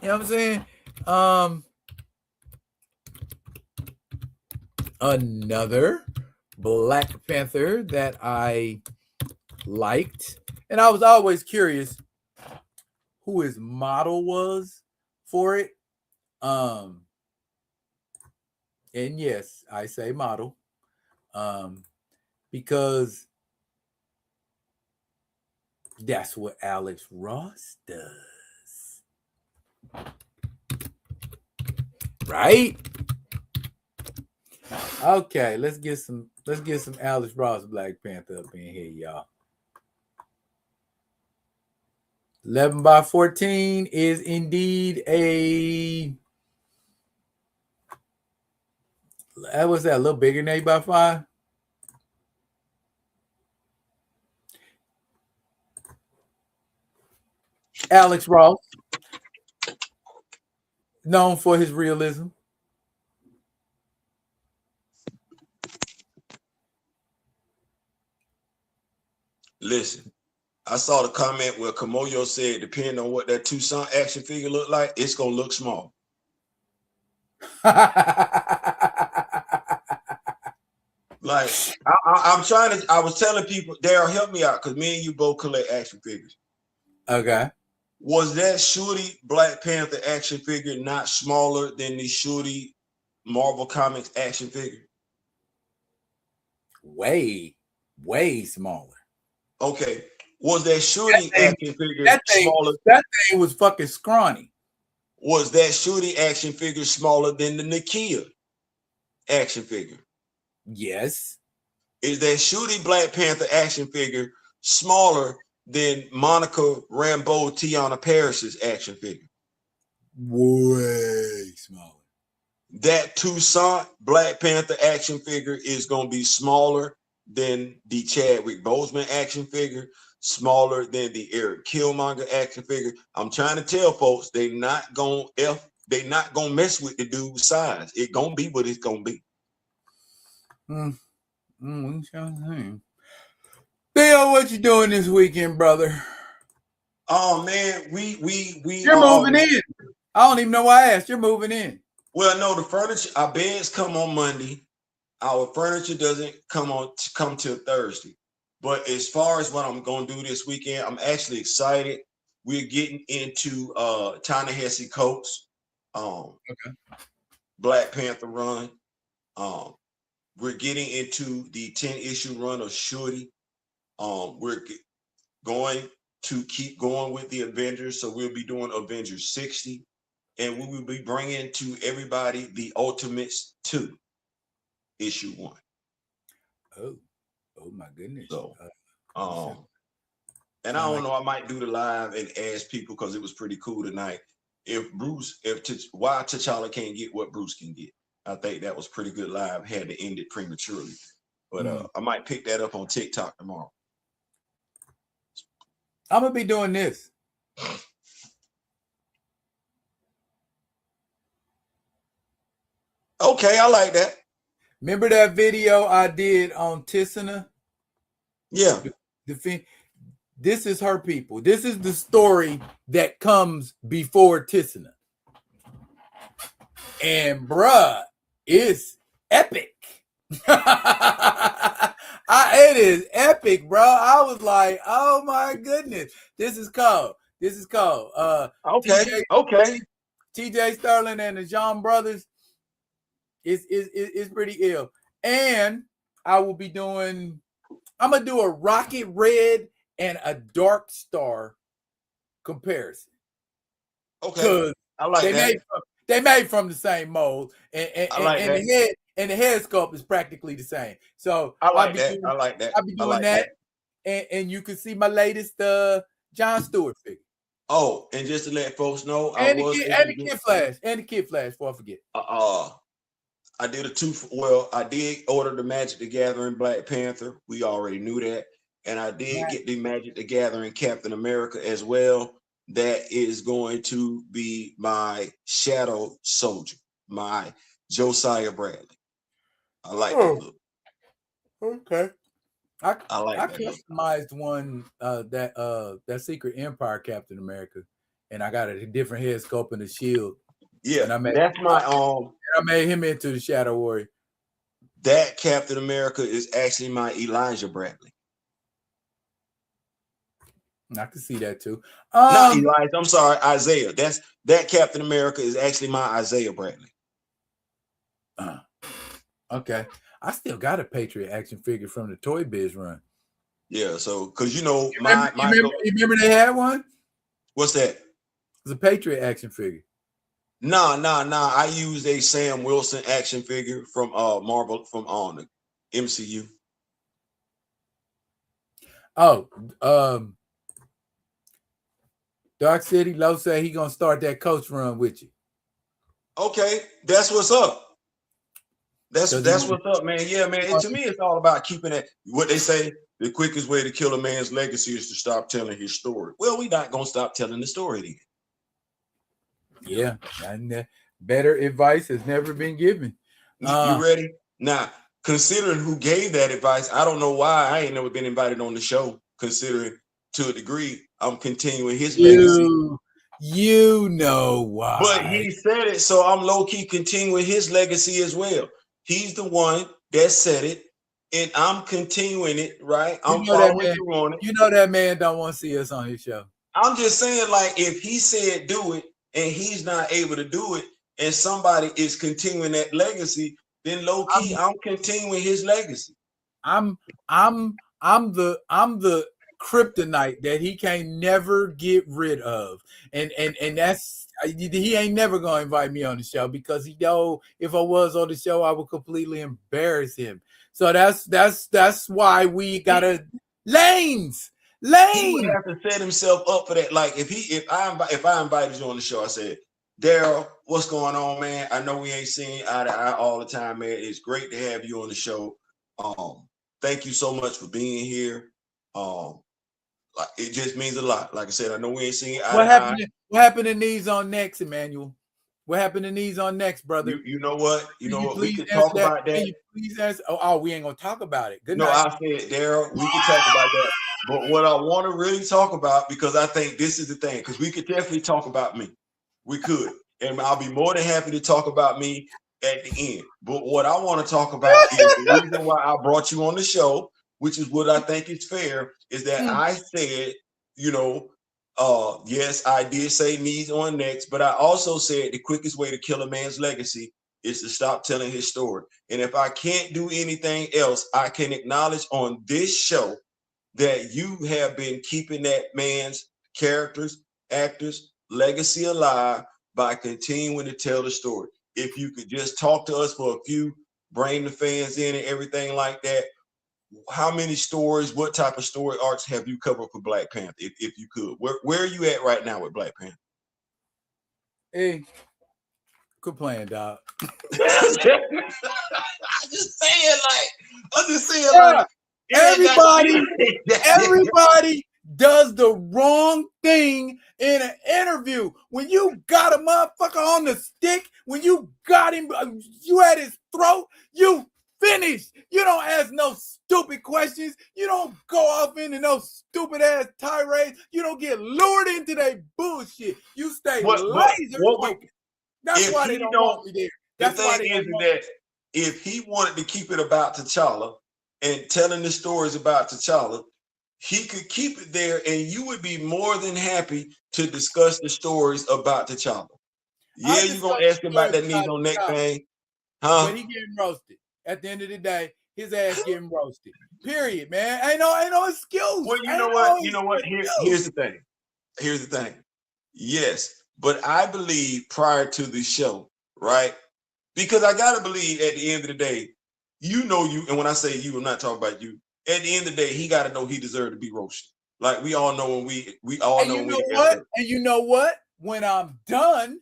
You know what I'm saying? Another Black Panther that I liked, and I was always curious who his model was for it. And yes, I say model, because that's what Alex Ross does, right? Okay, let's get some Alex Ross Black Panther up in here, y'all. 11x14 is indeed a. What's that? A little bigger than 8x5. Alex Ross, known for his realism. Listen, I saw the comment where Kamoyo said, depending on what that Tucson action figure look like, it's gonna look small. Like I'm trying to. I was telling people, Daryl, help me out, because me and you both collect action figures. Okay. Was that Shorty Black Panther action figure not smaller than the Shorty Marvel Comics action figure? Way smaller. Okay. Was that Shorty action figure smaller? That thing was fucking scrawny. Was that Shorty action figure smaller than the Nakia action figure? Yes. Is that Shorty Black Panther action figure smaller than Monica Rambeau Tiana Paris's action figure? Way smaller. That Toussaint Black Panther action figure is going to be smaller than the Chadwick Boseman action figure, smaller than the Eric Killmonger action figure. I'm trying to tell folks they not gonna mess with the dude's size. It gonna be what it's gonna be. Theo, what you doing this weekend, brother? Oh man, we you're moving in. I don't even know why I asked. You're moving in. Well, no, the furniture, our beds come on Monday. Our furniture doesn't come till Thursday. But as far as what I'm gonna do this weekend, I'm actually excited. We're getting into Ta-Nehisi Coates, Black Panther run. We're getting into the 10-issue run of Shorty. We're going to keep going with the Avengers, so we'll be doing Avengers 60, and we will be bringing to everybody the Ultimates 2, issue 1. Oh my goodness. So, and I don't know, I might do the live and ask people, because it was pretty cool tonight, why T'Challa can't get what Bruce can get. I think that was pretty good live. Had to end it prematurely, but I might pick that up on TikTok tomorrow. I'm gonna be doing this. Okay, I like that. Remember that video I did on Tissana? Yeah. This is her people. This is the story that comes before Tissana. And bruh, it's epic. It is epic, bro. I was like, oh my goodness. This is cold. Okay. TJ Sterling and the Jean brothers is pretty ill. And I'm gonna do a Rocket Red and a Dark Star comparison. Okay. I like that. They made from the same mold, and the head sculpt is practically the same. So I like that. I'll be doing that. And you can see my latest John Stewart figure. Oh, and just to let folks know, the Kid Flash, before I forget. I did I did order the Magic the Gathering Black Panther. We already knew that. And I did get the Magic the Gathering Captain America as well. That is going to be my Shadow Soldier, my Josiah Bradley. I like that look. Okay. I customized one that Secret Empire Captain America, and I got a different head sculpt and a shield. Yeah, and I made him into the Shadow Warrior. That Captain America is actually my Elijah Bradley. I can see that too. Not Elijah. I'm sorry, Isaiah. That Captain America is actually my Isaiah Bradley. Okay. I still got a Patriot action figure from the Toy Biz run. Yeah, so because you remember they had one? What's that? It's a Patriot action figure. Nah. I used a Sam Wilson action figure from Marvel from the MCU. Dark City Low say he gonna start that coach run with you. Okay, that's what's up. That's what's up, man. Yeah, man. And to me, it's all about keeping it. What they say, the quickest way to kill a man's legacy is to stop telling his story. Well, we're not gonna stop telling the story then. Yeah, and better advice has never been given. You ready? Now, considering who gave that advice, I don't know why I ain't never been invited on the show. Considering to a degree, I'm continuing his legacy. You know why? But he said it, so I'm low key continuing his legacy as well. He's the one that said it, and I'm continuing it, right? I'm following through on it. You know that man don't want to see us on his show. I'm just saying, like, if he said do it and he's not able to do it, and somebody is continuing that legacy, then low key, I'm continuing his legacy. I'm the kryptonite that he can never get rid of, and that's he ain't never gonna invite me on the show because he know if I was on the show I would completely embarrass him. So that's why we gotta lanes. He would have to set himself up for that. Like if I invited you on the show, I said, Daryl, what's going on, man? I know we ain't seen eye to eye all the time, man. It's great to have you on the show. Thank you so much for being here. It just means a lot. Like I said, I know we ain't seen eye to eye. What happened to knees on next, Emmanuel? What happened to knees on next, brother? You know what? You know what? We could talk about that. Can you please answer? Oh, we ain't gonna talk about it. Good night. No, I said, Daryl, we can talk about that. But what I want to really talk about, because I think this is the thing, because we could definitely talk about me. We could. And I'll be more than happy to talk about me at the end. But what I want to talk about is the reason why I brought you on the show, which is what I think is fair, is that I said, yes, I did say knees on necks, but I also said the quickest way to kill a man's legacy is to stop telling his story. And if I can't do anything else, I can acknowledge on this show that you have been keeping that man's characters, actors, legacy alive by continuing to tell the story. If you could just talk to us for a few, bring the fans in and everything like that. How many stories, what type of story arcs have you covered for Black Panther, if you could? Where are you at right now with Black Panther? Hey, good playing, dog. I'm just saying, like, everybody does the wrong thing in an interview. When you got a motherfucker on the stick, when you got him, you at his throat, you finished. You don't ask no stupid questions. You don't go off into no stupid ass tirades. You don't get lured into that bullshit. You stay laser focused. That's why they don't want me there. That's why they don't want me. If he wanted to keep it about T'Challa and telling the stories about T'Challa, he could keep it there, and you would be more than happy to discuss the stories about T'Challa. Yeah, you're gonna ask him about that knees on neck thing, huh? But he getting roasted. At the end of the day, his ass getting roasted. Period, man. Ain't no excuse. Well, you know what? Here's the thing. Yes, but I believe prior to the show, right? Because I gotta believe at the end of the day, and when I say you, I'm not talking about you. At the end of the day, he got to know he deserved to be roasted. Like we all know when we all know. And you know what? When I'm done,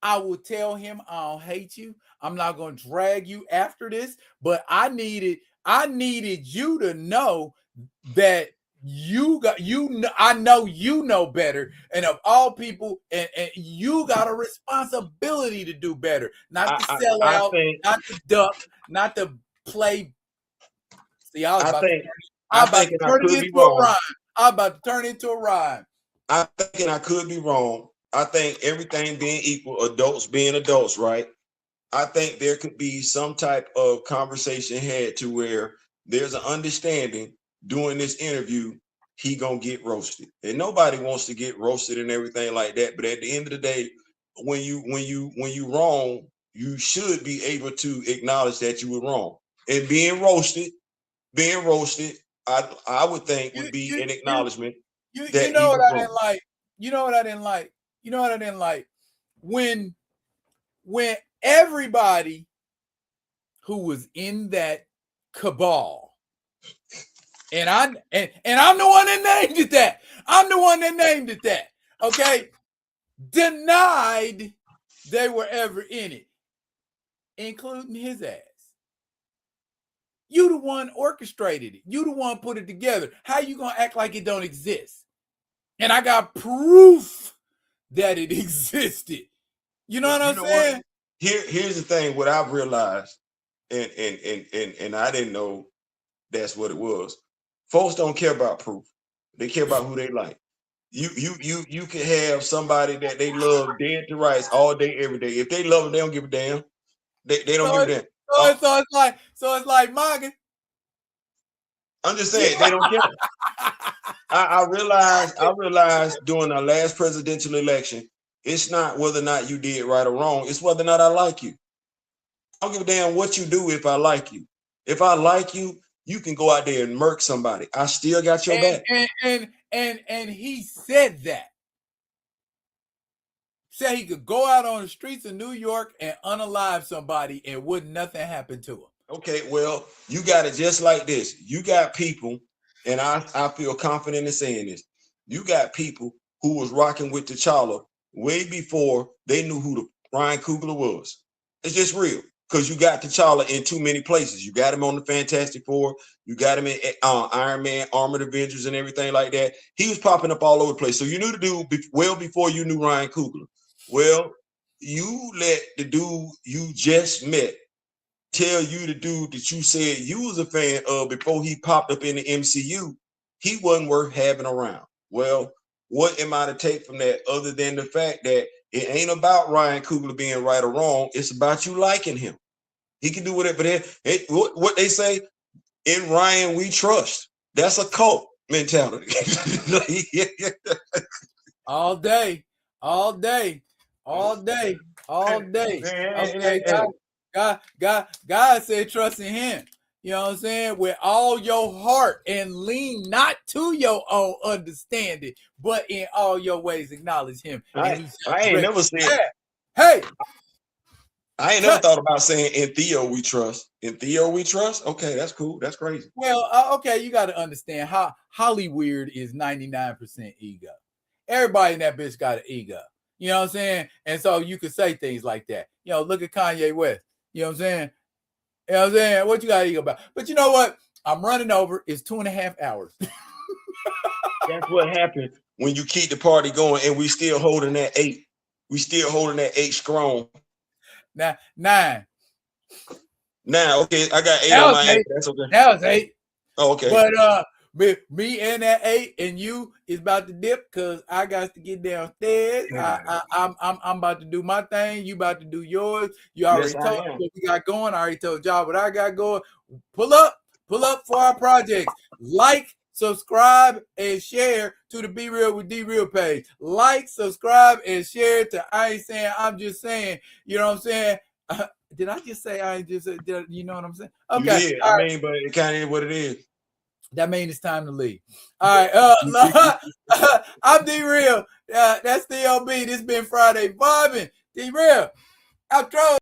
I will tell him I don't hate you. I'm not going to drag you after this, but I needed you to know that I know you know better, and of all people, and you got a responsibility to do better, not to sell out, not to duck, not to play. See, I was about to turn it into a rhyme. I'm about to turn it into a rhyme. I think I could be wrong. I think everything being equal, adults being adults, right? I think there could be some type of conversation had to where there's an understanding during this interview he gonna get roasted, and nobody wants to get roasted and everything like that. But at the end of the day, when you wrong, you should be able to acknowledge that you were wrong. And being roasted, I would think would be an acknowledgement. You know what I didn't like. You know what I didn't like. When everybody who was in that cabal, and I'm the one that named it that. I'm the one that named it that. Okay, denied they were ever in it, including his ass. You the one orchestrated it. You the one put it together. How you gonna act like it don't exist? And I got proof that it existed. You know what I'm saying? Here's the thing. What I've realized, and I didn't know that's what it was. Folks don't care about proof. They care about who they like. You can have somebody that they love dead to rights all day, every day. If they love them, they don't give a damn. They don't give a damn. So it's like Morgan. I'm just saying they don't care. I realized during our last presidential election It's not whether or not you did right or wrong. It's whether or not I like you. I don't give a damn what you do if I like you. If I like you, you can go out there and murk somebody. I still got your back. And he said that. Said he could go out on the streets of New York and unalive somebody and wouldn't nothing happen to him. Okay, well, you got it just like this. You got people, and I feel confident in saying this. You got people who was rocking with T'Challa way before they knew who the Ryan Coogler was. It's just real. Because you got T'Challa in too many places. You got him on the Fantastic Four. You got him in Iron Man, Armored Avengers, and everything like that. He was popping up all over the place. So you knew the dude well before you knew Ryan Coogler. Well, you let the dude you just met tell you the dude that you said you was a fan of before he popped up in the MCU, he wasn't worth having around. Well, what am I to take from that other than the fact that it ain't about Ryan Coogler being right or wrong. It's about you liking him. He can do whatever. But what they say, in Ryan we trust. That's a cult mentality. All day, all day, all day, all day. Okay, God said trust in him. You know what I'm saying? With all your heart and lean not to your own understanding, but in all your ways acknowledge him. I ain't never said. Hey, I ain't never thought about saying in Theo we trust. In Theo we trust. Okay, that's cool. That's crazy. Well, okay, you got to understand how Hollywood is 99% ego. Everybody in that bitch got an ego. You know what I'm saying? And so you could say things like that. You know, look at Kanye West. You know what I'm saying? You know what I'm saying? What you got ego about? But you know what? I'm running over. It's 2.5 hours. That's what happened when you keep the party going and we still holding that 8. We still holding that 8 strong. Now, 9. Now, okay, I got 8 on my 8. That's okay. That was 8. Oh, okay. But me and that 8 and you is about to dip because I got to get downstairs. I'm about to do my thing. You about to do yours. You already told me what we got going. I already told y'all what I got going. Pull up for our projects. Like, subscribe, and share to the Be Real with D-Real page. Like, subscribe, and share to I Ain't Saying, I'm Just Saying. You know what I'm saying? Did I just say I ain't just said, you know what I'm saying? Okay. You did. I mean, but it kind of is what it is. That means it's time to leave. All right. I'm D-Real. That's Theo B. This been Friday Vibin. D-Real. Outro.